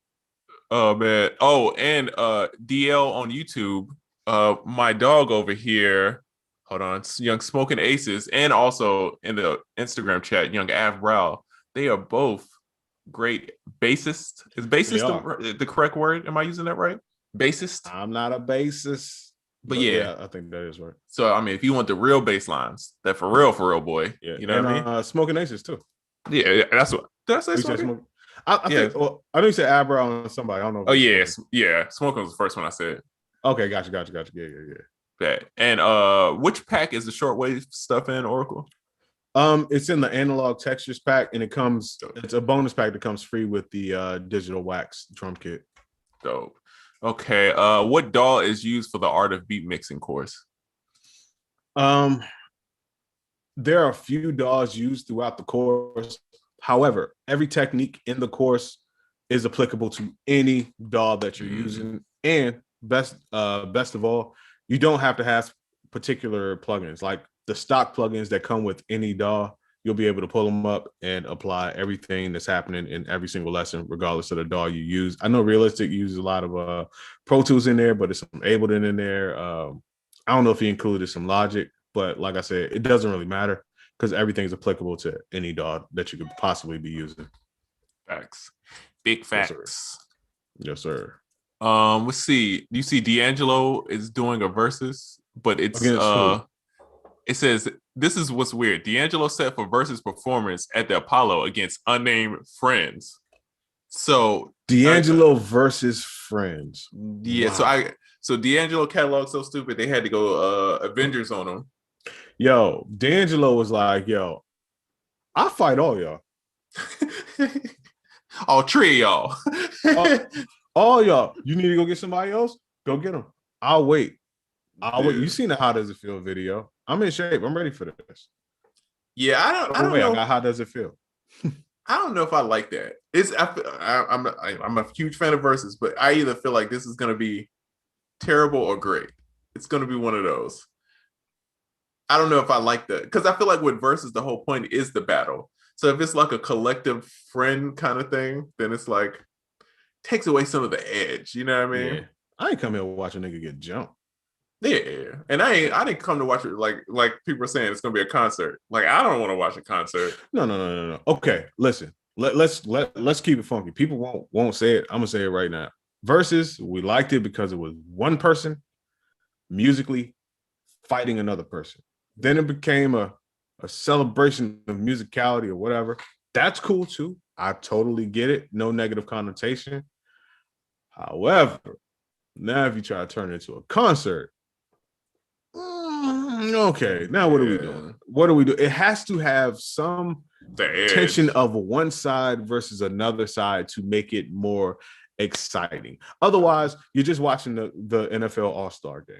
Speaker 1: Oh man. Oh, and DL on YouTube. My dog over here. Hold on, Young Smoking Aces, and also in the Instagram chat, Young Av Brow. They are both great bassist. Is bassist the correct word? Am I using that right? Bassist?
Speaker 2: I'm not a bassist.
Speaker 1: But yeah,
Speaker 2: I think that is right.
Speaker 1: So I mean, if you want the real bass lines, that for real boy, you know what I mean?
Speaker 2: Smoking Aces too.
Speaker 1: Yeah, that's what. Did I say Smoking?
Speaker 2: I think. Well, I know you said Abra on somebody. I don't know.
Speaker 1: Oh yeah, Smoking was the first one I said.
Speaker 2: Okay, gotcha. Yeah.
Speaker 1: That and which pack is the shortwave stuff in Oracle?
Speaker 2: It's in the Analog Textures pack, and it's a bonus pack that comes free with the digital wax drum kit.
Speaker 1: Dope. Okay. What DAW is used for the Art of Beat Mixing course?
Speaker 2: There are a few DAWs used throughout the course. However, every technique in the course is applicable to any DAW that you're using. And best of all, you don't have to have particular plugins. Like the stock plugins that come with any DAW, you'll be able to pull them up and apply everything that's happening in every single lesson, regardless of the DAW you use. I know Realistic uses a lot of Pro Tools in there, but there's some Ableton in there. I don't know if he included some Logic, but like I said, it doesn't really matter because everything's applicable to any DAW that you could possibly be using.
Speaker 1: Facts. Big facts.
Speaker 2: Yes, sir.
Speaker 1: Let's see. You see D'Angelo is doing a Verzuz, but it's it says this is what's weird. D'Angelo set for Verzuz performance at the Apollo against unnamed friends. So
Speaker 2: D'Angelo versus friends.
Speaker 1: Yeah, wow. So D'Angelo catalog so stupid they had to go Avengers on him.
Speaker 2: Yo, D'Angelo was like, yo, I'll fight all y'all.
Speaker 1: All three of y'all.
Speaker 2: All y'all. You need to go get somebody else? Go get them. I'll wait. Wait. You seen the How Does It Feel video? I'm in shape. I'm ready for this.
Speaker 1: Yeah, I don't know.
Speaker 2: I got How Does It Feel?
Speaker 1: I don't know if I like that. I'm a huge fan of Verzuz, but I either feel like this is going to be terrible or great. It's going to be one of those. I don't know if I like that because I feel like with Verzuz, the whole point is the battle. So if it's like a collective friend kind of thing, then it's like takes away some of the edge. You know what I mean?
Speaker 2: Yeah. I ain't come here to watch a nigga get jumped.
Speaker 1: Yeah, and I didn't come to watch it like people are saying it's gonna be a concert. Like I don't want to watch a concert.
Speaker 2: No. Okay, listen. Let's keep it funky. People won't say it. I'm gonna say it right now. Verzuz, we liked it because it was one person musically fighting another person. Then it became a celebration of musicality or whatever. That's cool too. I totally get it. No negative connotation. However, now if you try to turn it into a concert, okay, now what are we doing? What do we do? It has to have some tension of one side versus another side to make it more exciting. Otherwise, you're just watching the NFL All-Star Game.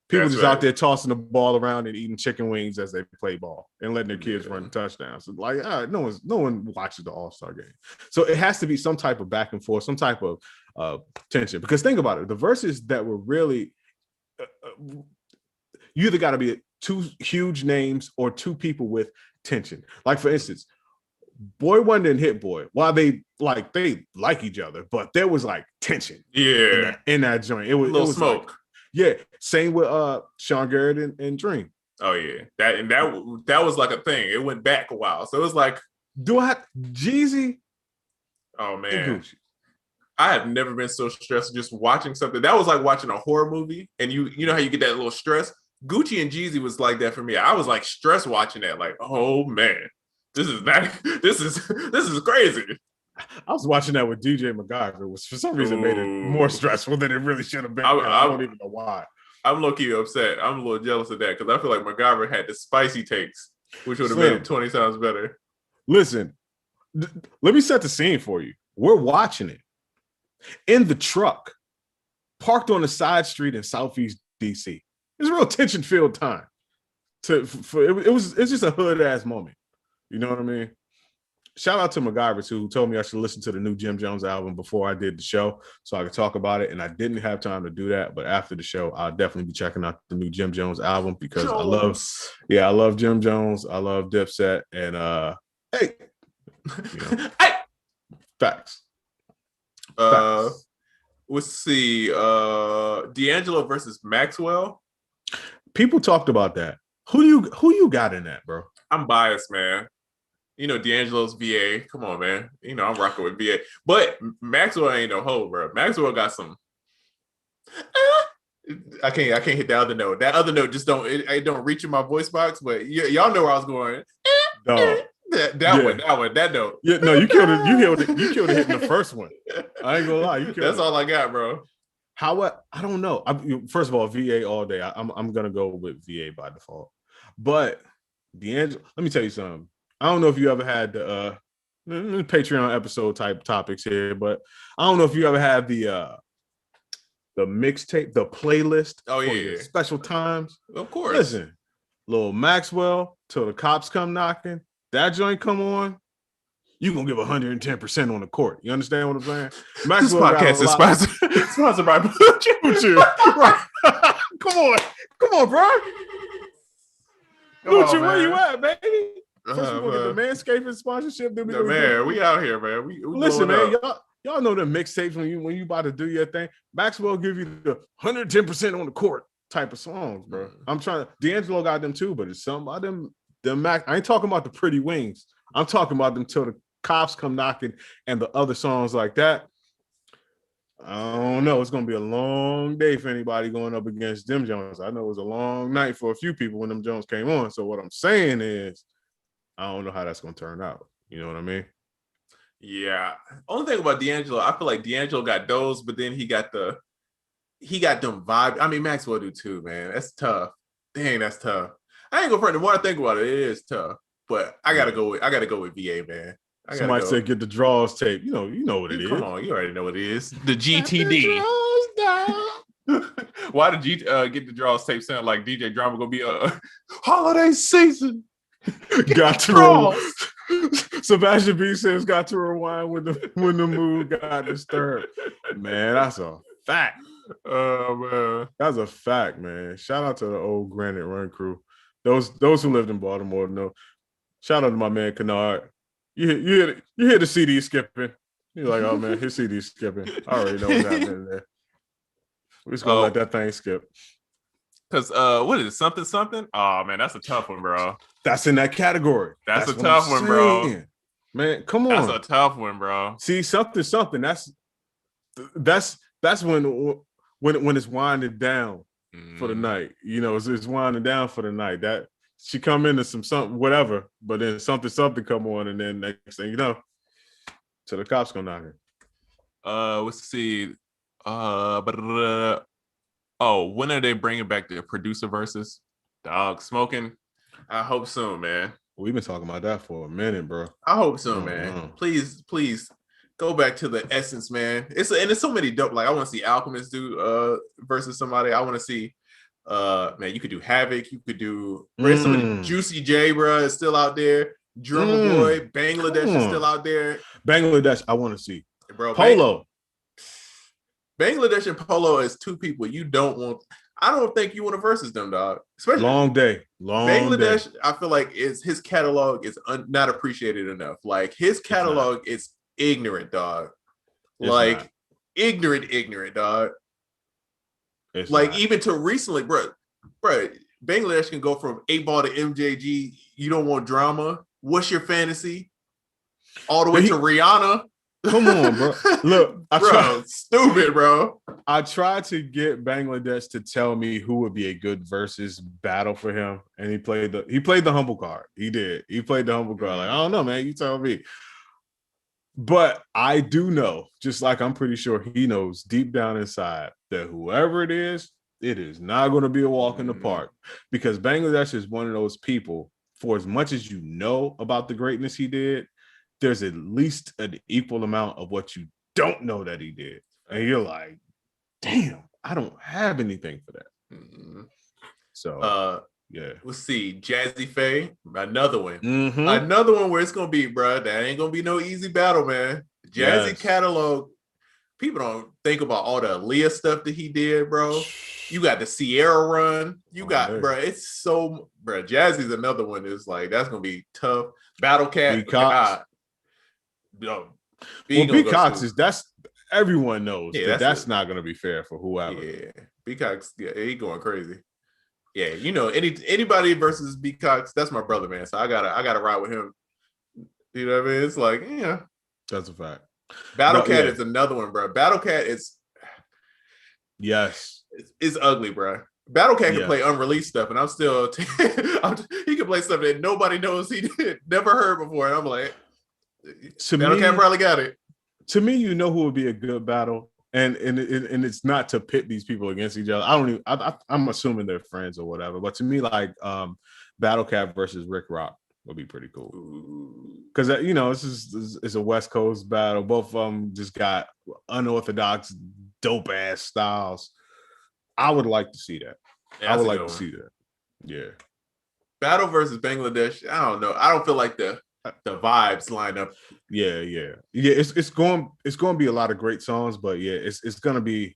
Speaker 2: People just out there tossing the ball around and eating chicken wings as they play ball and letting their kids run touchdowns. So like, no one watches the All-Star Game. So it has to be some type of back and forth, some type of tension. Because think about it, the Verzuz that were really you either got to be two huge names or two people with tension. Like for instance, Boy Wonder and Hit Boy, while they like each other, but there was like tension.
Speaker 1: Yeah,
Speaker 2: in that joint, it was a little
Speaker 1: smoke.
Speaker 2: Like, yeah, same with Sean Garrett and Dream.
Speaker 1: Oh yeah, that was like a thing. It went back a while, so it was like,
Speaker 2: Jeezy?
Speaker 1: Oh man, I have never been so stressed just watching something. That was like watching a horror movie, and you know how you get that little stress. Gucci and Jeezy was like that for me. I was like stressed watching that. Like, oh man, this is crazy.
Speaker 2: I was watching that with DJ MacGyver, which for some reason made it more stressful than it really should have been. I don't even know why.
Speaker 1: I'm low-key upset. I'm a little jealous of that because I feel like MacGyver had the spicy takes, which would have made it 20 times better. Listen,
Speaker 2: let me set the scene for you. We're watching it in the truck, parked on the side street in Southeast DC. It's a real tension-filled time. It's just a hood-ass moment. You know what I mean? Shout out to MacGyver too, who told me I should listen to the new Jim Jones album before I did the show so I could talk about it. And I didn't have time to do that. But after the show, I'll definitely be checking out the new Jim Jones album because I love Jim Jones. I love Dipset. And hey,
Speaker 1: hey.
Speaker 2: Facts.
Speaker 1: Let's see. D'Angelo versus Maxwell.
Speaker 2: People talked about that. Who you got in that, bro?
Speaker 1: I'm biased, man. You know, D'Angelo's VA. Come on, man. You know, I'm rocking with VA. But Maxwell ain't no hoe, bro. Maxwell got some. I can't hit the other note. That other note just it don't reach in my voice box. But y'all know where I was going. That note.
Speaker 2: Yeah, no, you killed it. You killed it hitting the first one. I ain't gonna lie.
Speaker 1: That's all I got, bro.
Speaker 2: I don't know. First of all, VA all day. I'm gonna go with VA by default. But D'Angelo, let me tell you something. I don't know if you ever had the Patreon episode type topics here, but I don't know if you ever had the mixtape, the playlist.
Speaker 1: Oh yeah,
Speaker 2: special times.
Speaker 1: Of course.
Speaker 2: Listen, little Maxwell till the cops come knocking. That joint come on. You gonna give 110% on the court. You understand what I'm saying?
Speaker 1: Maxwell this podcast is sponsored by
Speaker 2: Gucci. Right. Come on, bro. Gucci, where you at, baby? First, we're gonna get the Manscaping sponsorship. Then
Speaker 1: we out here, man. We
Speaker 2: listen, man. Y'all know the mixtapes when you about to do your thing. Maxwell give you the 110% on the court type of songs, bro. I'm trying to. D'Angelo got them too, but it's some of them. The Max. I ain't talking about the Pretty Wings. I'm talking about them till the cops come knocking and the other songs like that. I don't know. It's gonna be a long day for anybody going up against them Jones. I know it was a long night for a few people when them Jones came on. So what I'm saying is, I don't know how that's gonna turn out. You know what I mean?
Speaker 1: Yeah. Only thing about D'Angelo, I feel like D'Angelo got those, but then he got them vibe. I mean, Maxwell do too, man. That's tough. Dang, that's tough. I ain't gonna front. The more I think about it, it is tough. But I gotta go with VA, man.
Speaker 2: Somebody said get the draws tape. You know what it is.
Speaker 1: Come on, you already know what it is. The GTD. Why did get the draws tape sound like DJ Drama gonna be a holiday season?
Speaker 2: Got to Sebastian B says got to rewind when the mood got disturbed. Man, that's a fact.
Speaker 1: Oh man,
Speaker 2: that's a fact, man. Shout out to the old Granite Run crew. Those who lived in Baltimore know. Shout out to my man Kennard. You hear the CD skipping. You're like, oh man, his CD skipping. I already know what's happening there. We're just gonna let that thing skip.
Speaker 1: Cause what is it? Something? Oh man, that's a tough one, bro.
Speaker 2: That's in that category.
Speaker 1: That's a tough one, bro.
Speaker 2: Man, come on.
Speaker 1: That's a tough one, bro.
Speaker 2: See, something. That's when it's winding down for the night. You know, it's winding down for the night. That she come into something, whatever, but then something come on, and then next thing you know, till the cops come knock it.
Speaker 1: Let's see. When are they bringing back the producer versus Dog Smoking? I hope soon, man.
Speaker 2: We've been talking about that for a minute, bro.
Speaker 1: I hope so, man. Please go back to the essence, man. It's so many dope. Like I want to see Alchemist do versus somebody. I want to see man. You could do Havoc. You could do somebody. Juicy J, bro, is still out there. Drummer Boy, Bangladesh is still out there.
Speaker 2: Bangladesh, I want to see,
Speaker 1: bro.
Speaker 2: Polo.
Speaker 1: Bangladesh and Polo is two people you don't want. I don't think you want to versus them, dog. Especially
Speaker 2: long day.
Speaker 1: Bangladesh, I feel like his catalog is not appreciated enough. Like his catalog is ignorant, dog. Ignorant, dog. Even to recently, bro. Bangladesh can go from 8-Ball to MJG. You don't want drama. What's your fantasy? All the way to Rihanna.
Speaker 2: Come on, bro. Look,
Speaker 1: stupid, bro.
Speaker 2: I tried to get Bangladesh to tell me who would be a good versus battle for him, and he played the humble card. He did. He played the humble card. Like, I don't know, man. You tell me. But I do know, just like I'm pretty sure he knows deep down inside that whoever it is not going to be a walk in the park, because Bangladesh is one of those people. For as much as you know about the greatness he did, there's at least an equal amount of what you don't know that he did. And you're like, damn, I don't have anything for that. Mm-hmm. So, yeah.
Speaker 1: Let's see. Jazzy Faye, another one. Mm-hmm. Another one where it's going to be, bro, that ain't going to be no easy battle, man. Jazzy catalog, people don't think about all the Aaliyah stuff that he did, bro. You got the Sierra run. You got, bro, it's so, bro, Jazzy's another one that's like, that's going to be tough. Battle Cat.
Speaker 2: B Cox is everyone knows that's not going to be fair for whoever.
Speaker 1: Yeah, B Cox, he going crazy. Yeah, you know, anybody versus B Cox, that's my brother, man. So I gotta ride with him. You know what I mean? It's like, yeah,
Speaker 2: that's a fact.
Speaker 1: Battle Cat is another one, bro. Battle Cat is it's ugly, bro. Battle Cat can play unreleased stuff, and I'm still he can play stuff that nobody knows he did, never heard before, and I'm like. Battle Cat probably got it.
Speaker 2: To me, you know who would be a good battle, and it's not to pit these people against each other. I'm assuming they're friends or whatever. But to me, like Battle Cat versus Rick Rock would be pretty cool, because you know it's a West Coast battle. Both of them just got unorthodox, dope ass styles. I would like to see that. I would like to see that. Yeah,
Speaker 1: battle versus Bangladesh. I don't know. I don't feel like the vibes line up.
Speaker 2: Yeah. It's going to be a lot of great songs, but yeah, it's going to be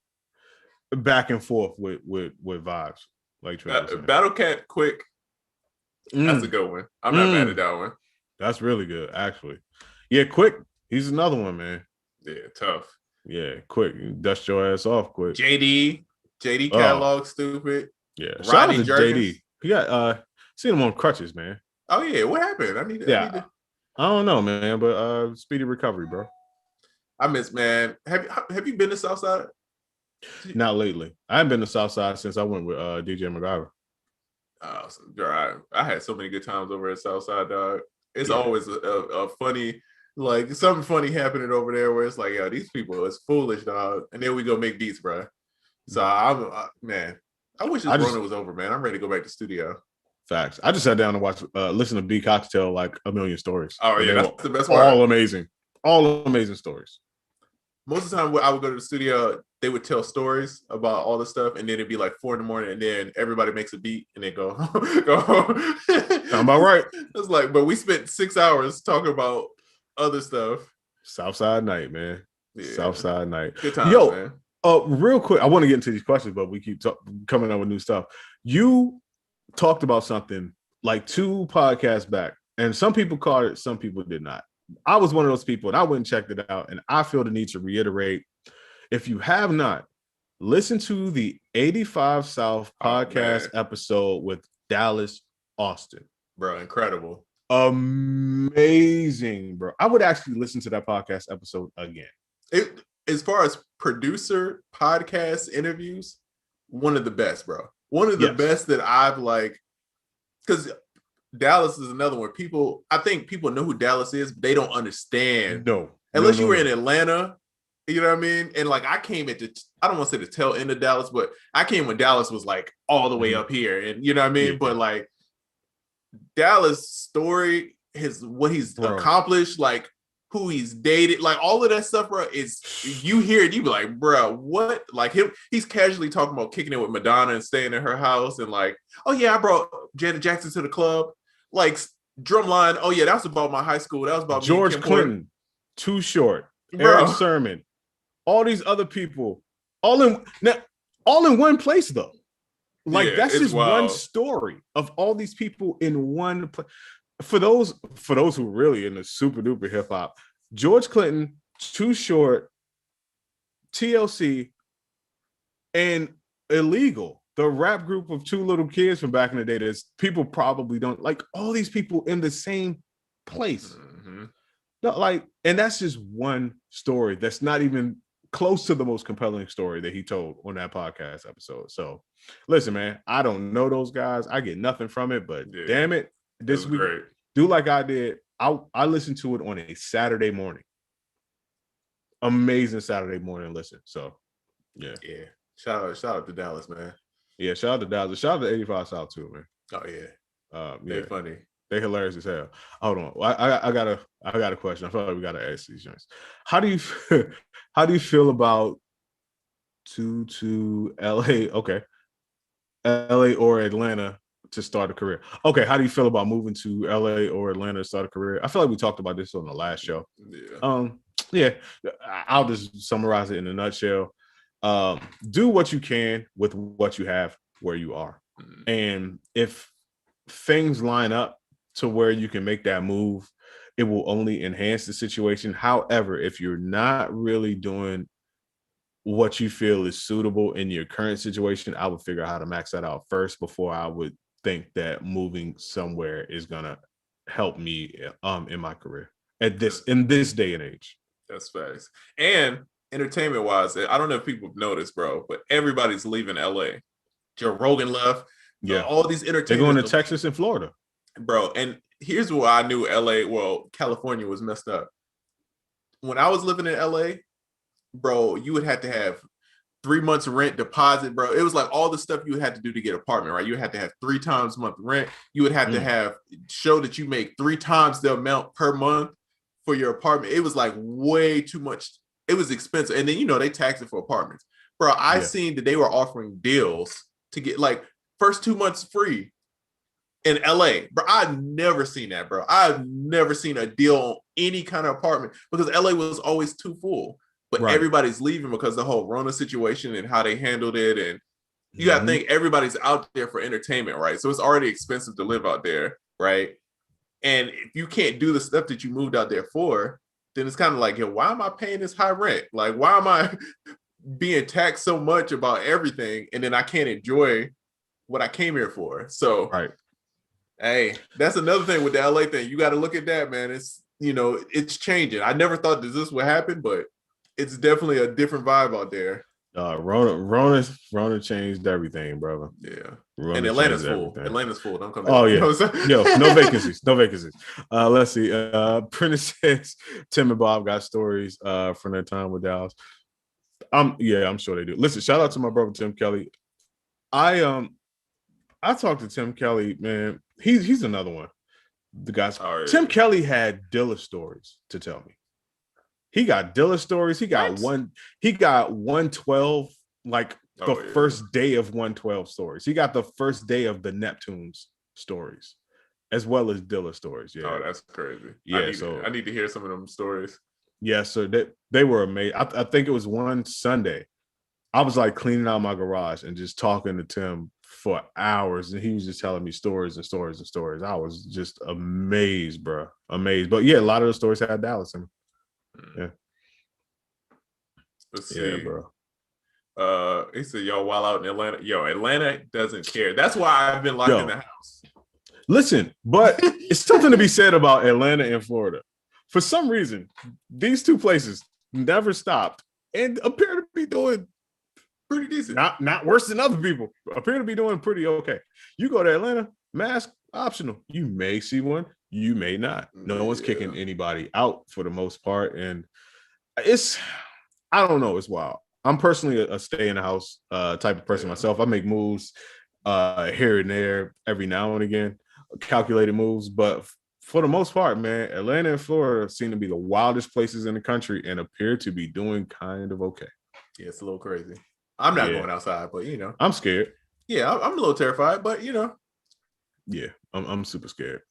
Speaker 2: back and forth with vibes. Like
Speaker 1: Battle Cat Quick. That's a good one. I'm not mad at that one.
Speaker 2: That's really good, actually. Yeah, Quick. He's another one, man.
Speaker 1: Yeah, tough.
Speaker 2: Yeah, Quick. Dust your ass off, Quick.
Speaker 1: JD catalog, stupid.
Speaker 2: Yeah. Shout out
Speaker 1: Rodney
Speaker 2: to
Speaker 1: Jerkins.
Speaker 2: JD. He got seen him on crutches, man.
Speaker 1: Oh yeah, what happened? I need to.
Speaker 2: I don't know, man, but speedy recovery, bro.
Speaker 1: I miss, man. Have you been to Southside?
Speaker 2: Not lately. I haven't been to Southside since I went with DJ MacGyver.
Speaker 1: I had so many good times over at Southside, dog. It's always a funny, like something funny happening over there where it's like, yo, these people is foolish, dog. And then we go make beats, bro. So man, I wish this Rona was over, man. I'm ready to go back to studio.
Speaker 2: Facts. I just sat down and watched, listen to B Cox tell like a million stories.
Speaker 1: Oh yeah, that's the best part.
Speaker 2: All amazing stories.
Speaker 1: Most of the time, I would go to the studio. They would tell stories about all the stuff, and then it'd be like 4 a.m, and then everybody makes a beat, and they go home.
Speaker 2: Sound about right.
Speaker 1: It's like, but we spent 6 hours talking about other stuff.
Speaker 2: Southside night, man. Yeah. Southside night.
Speaker 1: Good times, man.
Speaker 2: Real quick, I want to get into these questions, but we keep coming up with new stuff. You talked about something like 2 podcasts back, and some people caught it, some people did not. I was one of those people, and I went and checked it out, and I feel the need to reiterate. If you have not, listen to the 85 South podcast episode with Dallas Austin.
Speaker 1: Bro, incredible.
Speaker 2: Amazing, bro. I would actually listen to that podcast episode again.
Speaker 1: As far as producer podcast interviews, one of the best, bro. One of the best that I've like, because Dallas is another one. I think people know who Dallas is, but they don't understand. Unless you were in Atlanta, you know what I mean? And like I came I don't want to say the tail end of Dallas, but I came when Dallas was like all the way up here. And you know what I mean? Yeah. But like Dallas' story, what he's accomplished, like who he's dated, like all of that stuff, bro, is you hear it, you be like, bro, what? Like he's casually talking about kicking it with Madonna and staying in her house and like, oh yeah, I brought Janet Jackson to the club. Like Drumline, oh yeah, that was about my high school. That was about
Speaker 2: George Clinton, Too Short, Eric Sermon, all these other people, all in one place though. Like that's just one story of all these people in one place. For those who really in the super duper hip hop, George Clinton, Too Short, TLC, and Illegal, the rap group of 2 little kids from back in the day that people probably don't like, all these people in the same place. Mm-hmm. No, like, and that's just one story that's not even close to the most compelling story that he told on that podcast episode. So listen, man, I don't know those guys. I get nothing from it, but damn it, this week, do like I did. I listened to it on a Saturday morning. Amazing Saturday morning listen. So yeah.
Speaker 1: Shout out to Dallas, man.
Speaker 2: Yeah, shout out to Dallas. Shout out to 85 South too, man.
Speaker 1: Oh yeah. They're funny.
Speaker 2: They hilarious as hell. Hold on. I got a question. I feel like we gotta ask these joints. How do you feel about to LA? Okay. LA or Atlanta to start a career. Okay, how do you feel about moving to LA or Atlanta to start a career? I feel like we talked about this on the last show. Yeah. I'll just summarize it in a nutshell. Do what you can with what you have where you are. And if things line up to where you can make that move, it will only enhance the situation. However, if you're not really doing what you feel is suitable in your current situation, I would figure out how to max that out first before I would think that moving somewhere is gonna help me in my career in this day and age.
Speaker 1: That's facts. And entertainment wise, I don't know if people noticed, bro, but everybody's leaving LA. Joe Rogan left.
Speaker 2: Yeah,
Speaker 1: all these entertainers.
Speaker 2: They're going to Texas and Florida,
Speaker 1: bro. And here's why I knew California was messed up. When I was living in LA, bro, you would have to have 3 months rent deposit, bro. It was like all the stuff you had to do to get an apartment, right? You had to have 3 times month rent. You would have to show that you make 3 times the amount per month for your apartment. It was like way too much. It was expensive. And then, they tax it for apartments. Bro, I seen that they were offering deals to get like first 2 months free in LA. Bro, I've never seen that, bro. I've never seen a deal on any kind of apartment because LA was always too full. But everybody's leaving because the whole Rona situation and how they handled it. And you got to think everybody's out there for entertainment, right? So it's already expensive to live out there, right? And if you can't do the stuff that you moved out there for, then it's kind of like, yo, why am I paying this high rent? Like, why am I being taxed so much about everything, and then I can't enjoy what I came here for? So,
Speaker 2: right.
Speaker 1: Hey, that's another thing with the LA thing. You got to look at that, man. It's, it's changing. I never thought that this would happen, but it's definitely a different vibe out there.
Speaker 2: Rona changed everything, brother.
Speaker 1: Yeah.
Speaker 2: Rona
Speaker 1: and Atlanta's
Speaker 2: changed
Speaker 1: full.
Speaker 2: everything.
Speaker 1: Atlanta's full. Don't come to
Speaker 2: Oh,
Speaker 1: Atlanta.
Speaker 2: yeah. Yo, no vacancies. No vacancies. Let's see. Prentice says Tim and Bob got stories from their time with Dallas. I'm sure they do. Listen, shout out to my brother Tim Kelly. I talked to Tim Kelly, man. He's another one. The guys. Right. Tim Kelly had Dilla stories to tell me. He got Dilla stories. He got one. He got 112. Like the first day of 112 stories. He got the first day of the Neptunes stories, as well as Dilla stories. Yeah.
Speaker 1: Oh, that's crazy.
Speaker 2: Yeah.
Speaker 1: I need to hear some of them stories.
Speaker 2: Yeah. So they were amazing. I think it was one Sunday. I was like cleaning out my garage and just talking to Tim for hours, and he was just telling me stories and stories and stories. I was just amazed, bro. Amazed. But yeah, a lot of the stories had Dallas in them. Yeah.
Speaker 1: Let's see.
Speaker 2: Yeah, bro.
Speaker 1: He said, "Yo, while out in Atlanta, Atlanta doesn't care. That's why I've been locked in the house."
Speaker 2: Listen, but it's something to be said about Atlanta and Florida. For some reason, these two places never stopped and appear to be doing pretty decent. Not worse than other people. Appear to be doing pretty okay. You go to Atlanta, mask optional. You may see one, you may not. No one's kicking anybody out for the most part, and I don't know. It's wild. I'm personally a stay in the house type of person myself. I make moves here and there every now and again, calculated moves. But for the most part, man, Atlanta and Florida seem to be the wildest places in the country and appear to be doing kind of okay.
Speaker 1: Yeah, it's a little crazy. I'm not going outside, but
Speaker 2: I'm scared.
Speaker 1: Yeah, I'm a little terrified, but
Speaker 2: Yeah, I'm super scared.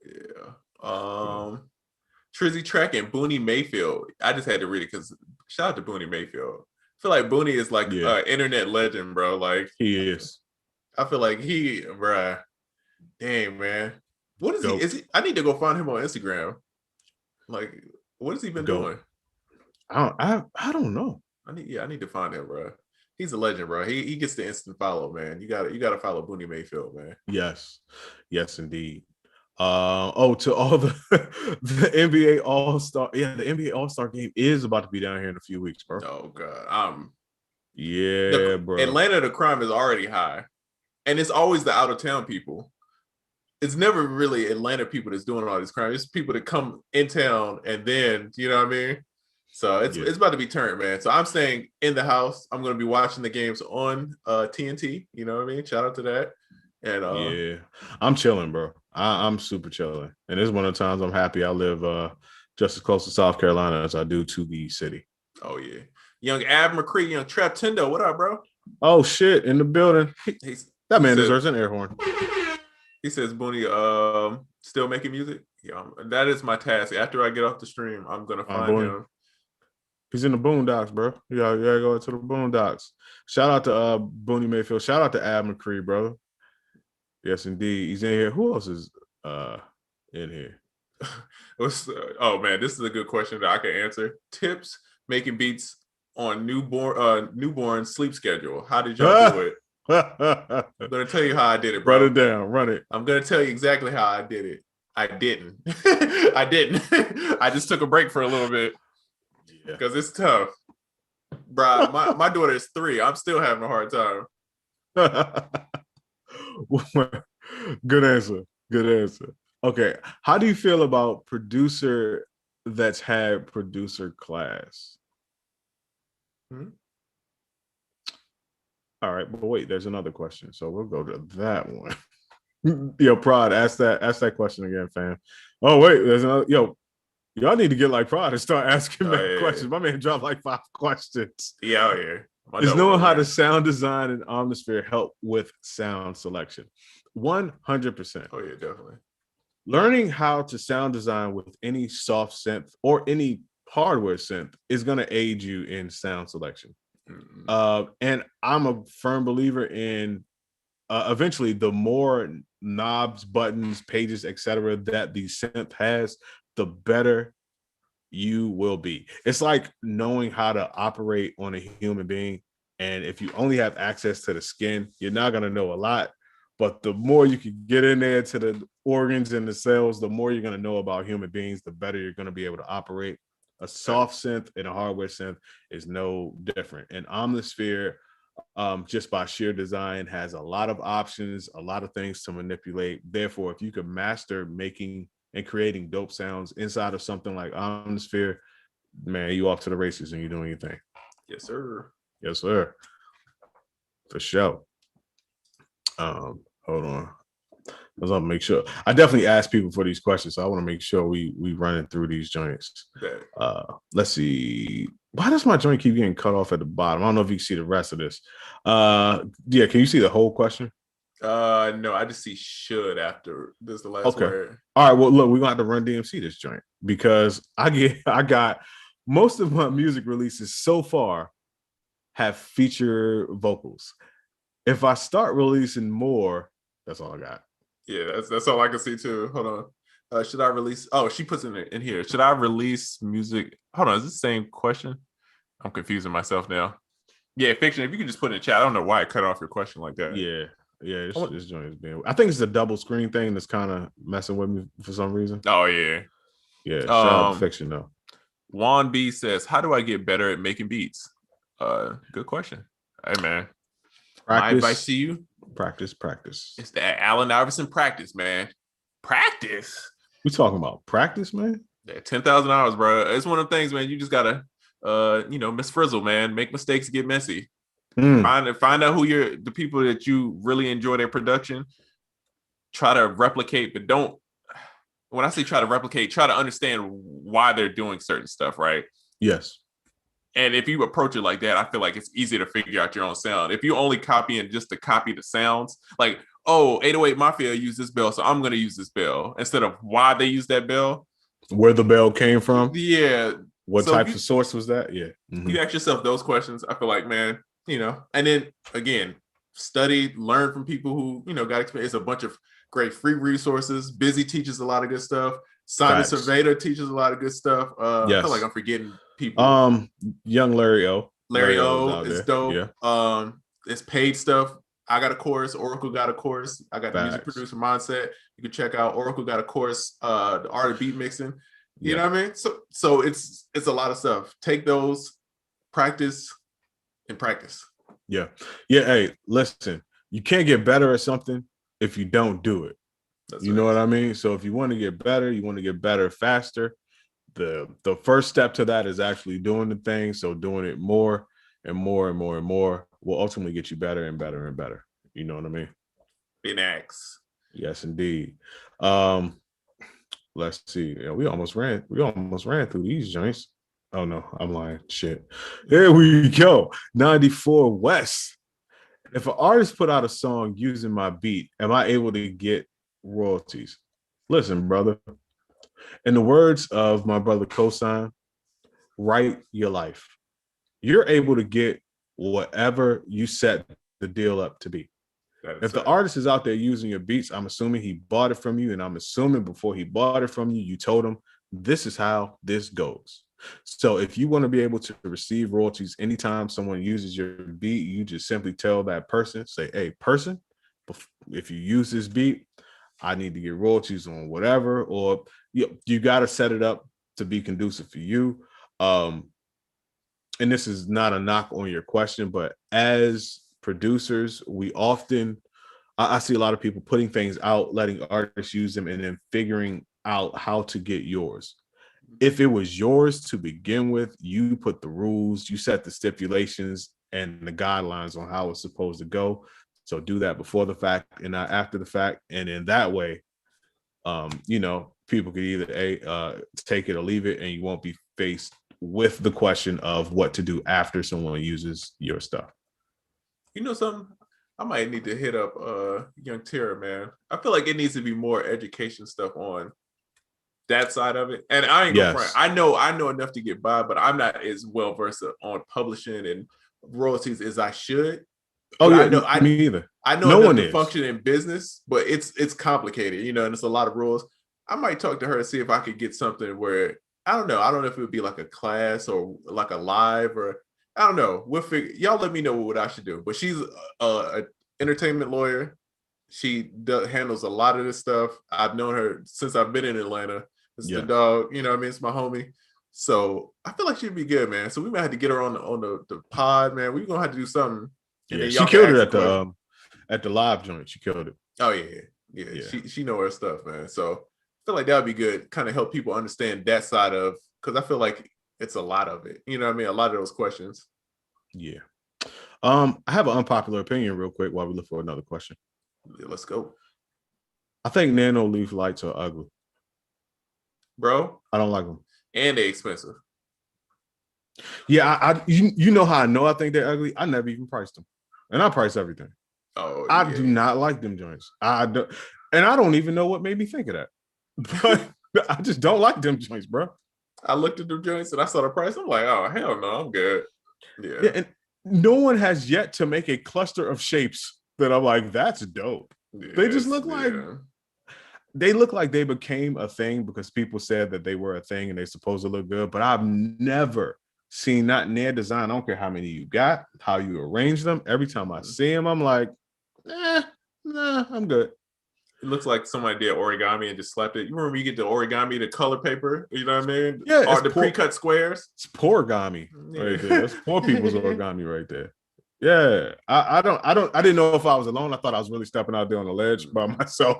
Speaker 1: Yeah. Trizzy Track and Booney Mayfield. I just had to read it because shout out to Booney Mayfield. I feel like Booney is like an internet legend, bro. Like
Speaker 2: he is.
Speaker 1: I feel like bruh. Dang, man. What is he? Is he? I need to go find him on Instagram. Like, what has he been doing?
Speaker 2: I don't know.
Speaker 1: I need to find him, bro. He's a legend, bro. He gets the instant follow, man. You gotta follow Booney Mayfield, man.
Speaker 2: Yes, indeed. To all the NBA All-Star. Yeah, the NBA All-Star game is about to be down here in a few weeks, bro.
Speaker 1: Oh God.
Speaker 2: Bro.
Speaker 1: Atlanta, the crime is already high. And it's always the out-of-town people. It's never really Atlanta people that's doing all this crime. It's people that come in town and then, you know what I mean? So it's about to be turned, man. So I'm staying in the house. I'm going to be watching the games on TNT. You know what I mean? Shout out to that. And
Speaker 2: I'm chilling, bro. I'm super chilling. And it's one of the times I'm happy I live just as close to South Carolina as I do to the city.
Speaker 1: Oh, yeah. Young Ab McCree, young Trap Tendo. What up, bro?
Speaker 2: Oh, shit. In the building. That man deserves an air horn.
Speaker 1: He says, Booney, still making music? Yeah, that is my task. After I get off the stream, I'm going to find him.
Speaker 2: He's in the boondocks, bro. You gotta go to the boondocks. Shout out to Booney Mayfield. Shout out to Ab McCree, brother. Yes, indeed. He's in here. Who else is in here?
Speaker 1: Oh man, this is a good question that I can answer. Tips making beats on newborn sleep schedule. How did y'all do it? I'm gonna tell you how I did it, bro.
Speaker 2: Run it down. Run it.
Speaker 1: I'm gonna tell you exactly how I did it. I didn't. I didn't. I just took a break for a little bit. Because it's tough. Bro, my daughter is 3. I'm still having a hard time.
Speaker 2: Good answer. Okay. How do you feel about producer that's had producer class? All right, but wait, there's another question. So we'll go to that one. Yo, Prod, ask that question again, fam. Oh, wait, there's another. Yo, y'all need to get like Prod and start asking questions. My man dropped like 5 questions.
Speaker 1: Yeah, out here.
Speaker 2: Is knowing how to sound design and Omnisphere help with sound selection? 100%.
Speaker 1: Oh, yeah, definitely.
Speaker 2: Learning how to sound design with any soft synth or any hardware synth is going to aid you in sound selection. And I'm a firm believer in eventually the more knobs, buttons, pages, etc. that the synth has, the better you will be. It's like knowing how to operate on a human being. And if you only have access to the skin, you're not going to know a lot. But the more you can get in there to the organs and the cells, the more you're going to know about human beings, the better you're going to be able to operate. A soft synth and a hardware synth is no different. And Omnisphere, just by sheer design, has a lot of options, a lot of things to manipulate. Therefore, if you could master making and creating dope sounds inside of something like Omnisphere, man, you off to the races and you're doing your thing.
Speaker 1: Yes, sir.
Speaker 2: Yes, sir. For sure. Hold on. I want to make sure. I definitely ask people for these questions, so I want to make sure we running through these joints.
Speaker 1: Okay.
Speaker 2: Let's see. Why does my joint keep getting cut off at the bottom? I don't know if you can see the rest of this. Yeah, can you see the whole question?
Speaker 1: No, I just see should after this is the last word.
Speaker 2: All right, well, look, we're gonna have to run DMC this joint because I got most of my music releases so far have feature vocals. If I start releasing more, that's all I got.
Speaker 1: Yeah, that's all I can see too. Hold on. Should I release? Oh, she puts in here. Should I release music? Hold on, is this the same question? I'm confusing myself now. Yeah, fiction. If you could just put in the chat. I don't know why it cut off your question like that.
Speaker 2: Yeah. This joint is being. I think it's the double screen thing that's kind of messing with me for some reason.
Speaker 1: Oh yeah.
Speaker 2: Shout out to fiction though.
Speaker 1: Juan B says, "How do I get better at making beats?" Good question. Hey man,
Speaker 2: Practice.
Speaker 1: My advice to you:
Speaker 2: practice.
Speaker 1: It's the Allen Iverson practice, man. Practice.
Speaker 2: We talking about practice, man.
Speaker 1: Yeah, 10,000 hours, bro. It's one of the things, man. You just gotta, Miss Frizzle, man. Make mistakes, get messy. Find out who the people that you really enjoy their production. Try to replicate, but don't. When I say try to replicate, try to understand why they're doing certain stuff, right?
Speaker 2: Yes.
Speaker 1: And if you approach it like that, I feel like it's easy to figure out your own sound. If you only copying just to copy the sounds, like, oh, 808 Mafia used this bell, so I'm going to use this bell instead of why they use that bell.
Speaker 2: Where the bell came from.
Speaker 1: Yeah.
Speaker 2: What type of source was that? Yeah.
Speaker 1: Mm-hmm. You ask yourself those questions. I feel like, man, and then again, study, learn from people who, got experience. It's a bunch of great free resources. Busy teaches a lot of good stuff. Simon Cerveda teaches a lot of good stuff. Yes. I feel like I'm forgetting people.
Speaker 2: Young Larry O.
Speaker 1: Larry O is dope. Yeah. It's paid stuff. I got a course. Oracle got a course. I got the music producer mindset. You can check out. Oracle got a course. The art of beat mixing. You know what I mean? So it's a lot of stuff. Take those, practice, and practice.
Speaker 2: Yeah. Hey, listen. You can't get better at something if you don't do it. You know what I mean? So if you want to get better, you want to get better faster. The first step to that is actually doing the thing. So doing it more and more and more and more will ultimately get you better and better and better. You know what I mean?
Speaker 1: In X.
Speaker 2: Yes, indeed. Let's see. Yeah, we almost ran through these joints. Oh no, I'm lying. Shit. Here we go. 94 West. If an artist put out a song using my beat, am I able to get royalties? Listen, brother. In the words of my brother Cosign, write your life. You're able to get whatever you set the deal up to be. If the artist is out there using your beats, I'm assuming he bought it from you, and I'm assuming before he bought it from you, you told him, this is how this goes. So if you want to be able to receive royalties anytime someone uses your beat, you just simply tell that person, say, hey, person, if you use this beat, I need to get royalties on whatever, or you got to set it up to be conducive for you. And this is not a knock on your question, but as producers, we often, I see a lot of people putting things out, letting artists use them, and then figuring out how to get yours. If it was yours to begin with, you put the rules, you set the stipulations and the guidelines on how it's supposed to go. So do that before the fact and not after the fact. And in that way, people could either take it or leave it, and you won't be faced with the question of what to do after someone uses your stuff.
Speaker 1: You know something? I might need to hit up Young Tara, man. I feel like it needs to be more education stuff on that side of it. And I ain't gonna front. I know enough to get by, but I'm not as well versed on publishing and royalties as I should.
Speaker 2: Oh
Speaker 1: But
Speaker 2: yeah, me either.
Speaker 1: I know
Speaker 2: No
Speaker 1: enough
Speaker 2: one
Speaker 1: to
Speaker 2: is.
Speaker 1: function in business, but it's complicated, you know, and it's a lot of rules. I might talk to her and see if I could get something where I don't know. I don't know if it would be like a class or like a live or I don't know. We'll figure. Y'all let me know what I should do. But she's a entertainment lawyer. She handles a lot of this stuff. I've known her since I've been in Atlanta. It's the dog, you know what I mean? It's my homie. So I feel like she'd be good, man. So we might have to get her on the pod, man. We're gonna have to do something. And
Speaker 2: Yeah,
Speaker 1: then
Speaker 2: she
Speaker 1: y'all can
Speaker 2: killed it
Speaker 1: ask
Speaker 2: at the live joint. She killed it.
Speaker 1: Oh yeah. She know her stuff, man. So I feel like that would be good. Kind of help people understand that side of because I feel like it's a lot of it. You know what I mean? A lot of those questions.
Speaker 2: Yeah. I have an unpopular opinion real quick while we look for another question.
Speaker 1: Yeah, let's go.
Speaker 2: I think nano leaf lights are ugly.
Speaker 1: Bro.
Speaker 2: I don't like them.
Speaker 1: And they're expensive.
Speaker 2: Yeah, you know how I know I think they're ugly? I never even priced them. And I price everything.
Speaker 1: Oh,
Speaker 2: I do not like them joints. I don't even know what made me think of that. But I just don't like them joints, bro.
Speaker 1: I looked at the joints and I saw the price. I'm like, oh hell no, I'm good.
Speaker 2: Yeah, and no one has yet to make a cluster of shapes that I'm like, that's dope. Yeah, they just look like they look like they became a thing because people said that they were a thing and they supposed to look good. But I've never seen not in their design. I don't care how many you got, how you arrange them. Every time I see them, I'm like, nah, I'm good.
Speaker 1: It looks like somebody did origami and just slapped it. You remember you get the origami, the color paper, you know what I mean?
Speaker 2: Yeah,
Speaker 1: or the pre-cut squares.
Speaker 2: It's poorigami right there. That's poor people's origami right there. Yeah, I didn't know if I was alone. I thought I was really stepping out there on the ledge by myself.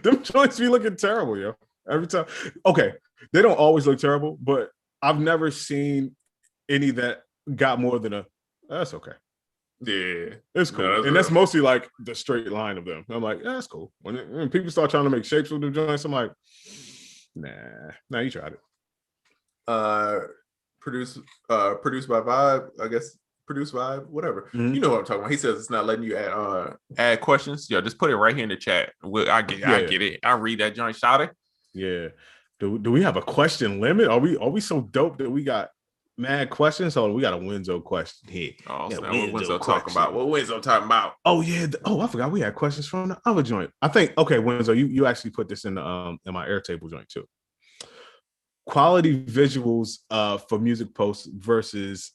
Speaker 2: Them joints be looking terrible, yo. Every time. Okay, they don't always look terrible, but I've never seen any that got more than a. That's okay.
Speaker 1: Yeah,
Speaker 2: it's cool, and that's mostly like the straight line of them. I'm like, yeah, that's cool. When people start trying to make shapes with the joints, I'm like, nah, you tried
Speaker 1: it. Produced by Vibe, I guess. Produced Vibe, whatever. Mm-hmm. You know what I'm talking about. He says it's not letting you add questions. Yo, just put it right here in the chat. I get it. I read that joint, shouty.
Speaker 2: Yeah. Do we have a question limit? Are we so dope that we got mad questions? Or we got a Winzo question here?
Speaker 1: Oh, what Winzo talking about? What Winzo talking about?
Speaker 2: Oh yeah. I forgot we had questions from the other joint. I think Winzo, you actually put this in the in my Airtable joint too. Quality visuals for music posts versus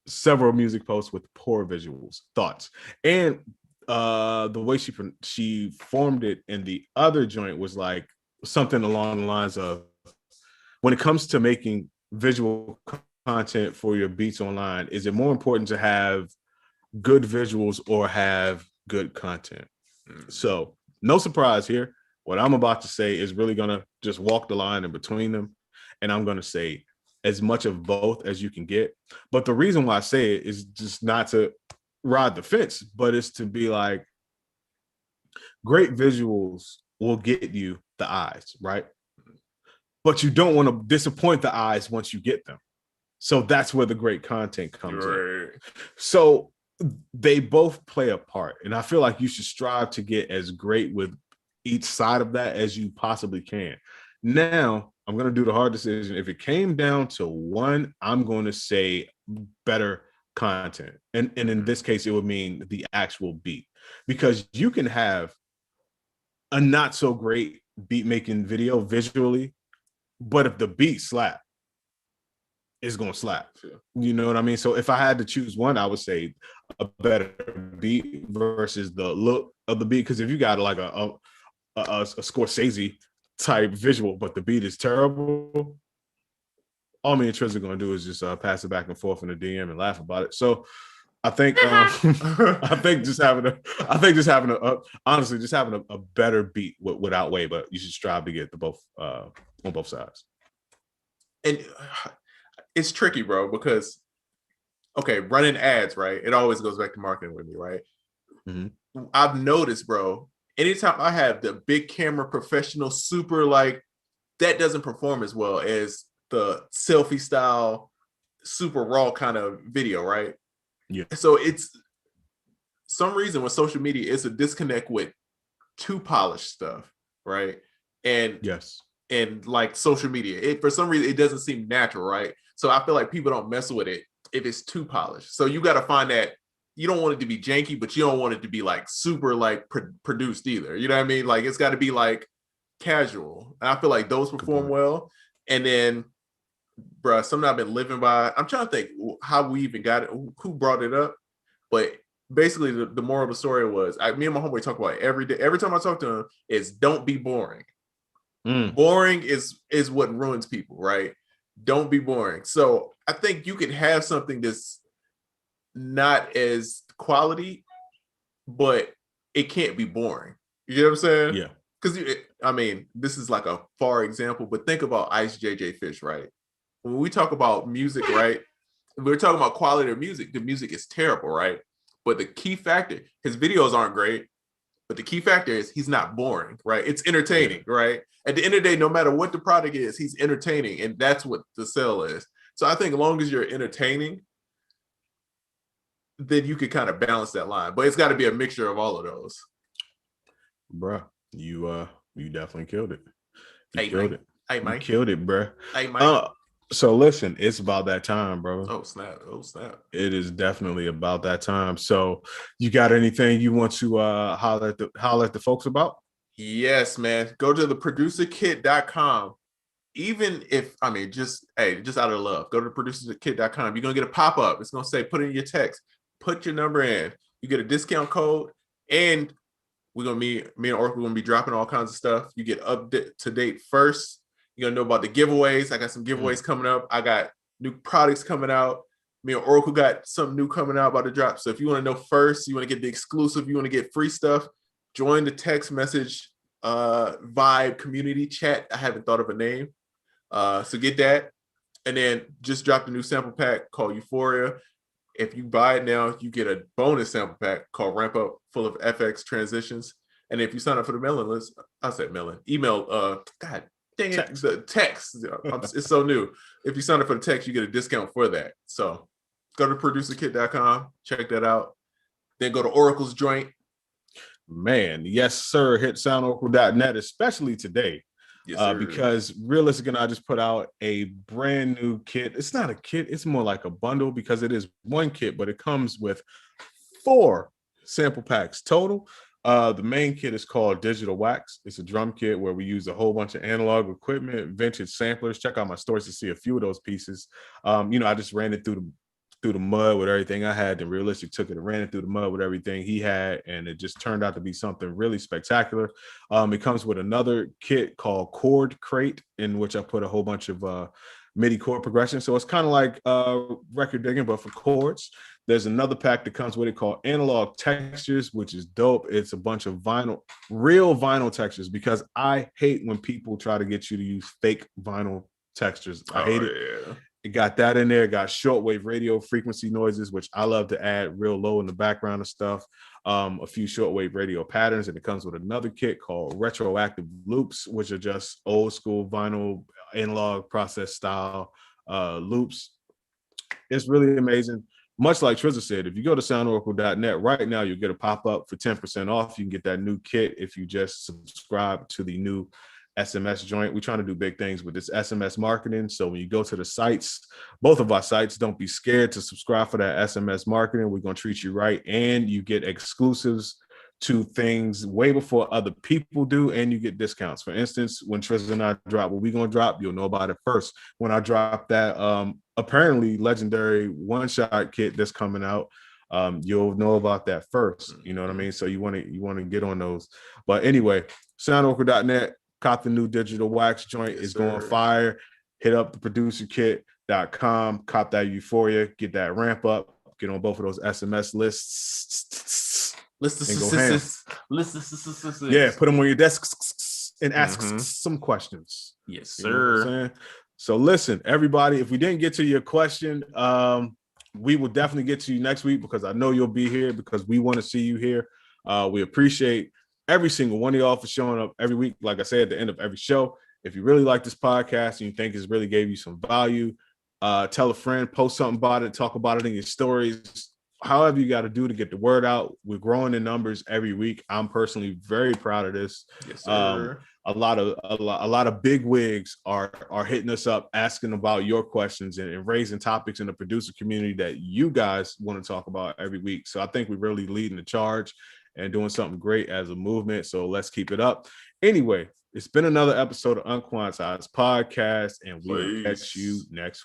Speaker 2: several music posts with poor visuals. Thoughts? And the way she formed it in the other joint was like something along the lines of, when it comes to making visual content for your beats online, is it more important to have good visuals or have good content? So no surprise here. What I'm about to say is really going to just walk the line in between them. And I'm going to say as much of both as you can get. But the reason why I say it is just not to ride the fence, but it's to be like, great visuals will get you the eyes, right? But you don't want to disappoint the eyes once you get them. So that's where the great content comes in. So they both play a part. And I feel like you should strive to get as great with each side of that as you possibly can. Now, I'm going to do the hard decision. If it came down to one, I'm going to say better content. And in this case, it would mean the actual beat. Because you can have a not so great beat making video visually, but if the beat slap, it's going to slap. You know what I mean? So if I had to choose one, I would say a better beat versus the look of the beat. Because if you got like a Scorsese type visual, but the beat is terrible, all me and Triz are going to do is just pass it back and forth in the DM and laugh about it. So I think just having a better beat would outweigh, but you should strive to get the both on both sides.
Speaker 1: And it's tricky, bro, because running ads, right? It always goes back to marketing with me, right? Mm-hmm. I've noticed, bro, anytime I have the big camera professional, super like, that doesn't perform as well as the selfie style, super raw kind of video, right?
Speaker 2: Yeah.
Speaker 1: So it's some reason with social media, it's a disconnect with too polished stuff, right? And
Speaker 2: yes,
Speaker 1: and like social media, for some reason it doesn't seem natural, right? So I feel like people don't mess with it if it's too polished. So you got to find that you don't want it to be janky, but you don't want it to be like super like produced either. You know what I mean? Like it's got to be like casual. And I feel like those perform well. And then, bruh, something I've been living by. I'm trying to think how we even got it, who brought it up, but basically the moral of the story was, me and my homeboy talk about it every day. Every time I talk to him, is don't be boring. Boring is what ruins people, right? Don't be boring. So I think you can have something that's not as quality, but it can't be boring. You know what I'm saying?
Speaker 2: Yeah.
Speaker 1: Because I mean, this is like a far example, but think about Ice JJ Fish, right? When we talk about music, right? We're talking about quality of music. The music is terrible, right? But the key factor, his videos aren't great, but the key factor is he's not boring, right? It's entertaining, right? At the end of the day, no matter what the product is, he's entertaining, and that's what the sell is. So I think as long as you're entertaining, then you could kind of balance that line. But it's got to be a mixture of all of those.
Speaker 2: Bruh, you definitely killed it. You
Speaker 1: killed
Speaker 2: it, bruh.
Speaker 1: Hey, Mike.
Speaker 2: So listen, it's about that time, bro.
Speaker 1: Oh, snap.
Speaker 2: It is definitely about that time. So you got anything you want to holler at the folks about?
Speaker 1: Yes, man. Go to theproducerkit.com. Even if, I mean, just out of love, go to theproducerkit.com. You're going to get a pop-up. It's going to say, put in your text, put your number in. You get a discount code, and me and Oracle are going to be dropping all kinds of stuff. You get up to date first. You're going to know about the giveaways. I got some giveaways coming up. I got new products coming out. Me and Oracle got something new coming out about to drop. So if you want to know first, you want to get the exclusive, you want to get free stuff, join the text message vibe community chat. I haven't thought of a name. So get that. And then just dropped a new sample pack called Euphoria. If you buy it now, you get a bonus sample pack called Ramp Up, full of FX transitions. And if you sign up for the mailing list, I said mailing, email, God dang it, the text. It's so new. If you sign up for the text, you get a discount for that. So go to producerkit.com, check that out. Then go to Oracle's joint.
Speaker 2: Man, yes, sir. Hit soundoracle.net, especially today. Yes, because Realistic and I just put out a brand new kit. It's not a kit, it's more like a bundle because it is one kit, but it comes with 4 sample packs total. The main kit is called Digital Wax. It's a drum kit where we use a whole bunch of analog equipment, vintage samplers. Check out my stores to see a few of those pieces. I just ran it through the mud with everything I had, and Realistic took it and ran it through the mud with everything he had, and it just turned out to be something really spectacular. It comes with another kit called Chord Crate, in which I put a whole bunch of MIDI chord progression. So it's kind of like record digging, but for chords. There's another pack that comes with it called Analog Textures, which is dope. It's a bunch of real vinyl textures, because I hate when people try to get you to use fake vinyl textures. I hate it. Yeah. It got that in there. It got shortwave radio frequency noises, which I love to add real low in the background of stuff. A few shortwave radio patterns, and it comes with another kit called Retroactive Loops, which are just old school vinyl analog process style loops. It's really amazing. Much like Trizza said, if you go to soundoracle.net right now, you'll get a pop-up for 10% off. You can get that new kit if you just subscribe to the new SMS joint. We're trying to do big things with this SMS marketing. So when you go to the sites, both of our sites, don't be scared to subscribe for that SMS marketing. We're going to treat you right, and you get exclusives to things way before other people do, and you get discounts. For instance, when Tristan and I drop what we're going to drop, you'll know about it first. When I drop that apparently legendary one-shot kit that's coming out, you'll know about that first. You know what I mean? So you want to get on those. But anyway, soundoracle.net, cop the new Digital Wax joint. Is going fire. Hit up the producerkit.com, cop that Euphoria, get that ramp up, get on both of those SMS lists. And go ham. Yeah, put them on your desk and ask some questions.
Speaker 1: Yes, sir.
Speaker 2: You know so listen, everybody, if we didn't get to your question, we will definitely get to you next week, because I know you'll be here, because we want to see you here. We appreciate every single one of y'all for showing up every week. Like I said, at the end of every show, if you really like this podcast and you think it's really gave you some value, tell a friend, post something about it, talk about it in your stories. however you got to do to get the word out. We're growing in numbers every week. I'm personally very proud of this.
Speaker 1: Yes, sir.
Speaker 2: A lot of big wigs are hitting us up, asking about your questions and raising topics in the producer community that you guys want to talk about every week. So I think we're really leading the charge and doing something great as a movement. So let's keep it up. Anyway, it's been another episode of Unquantized Podcast, and we'll catch you next week.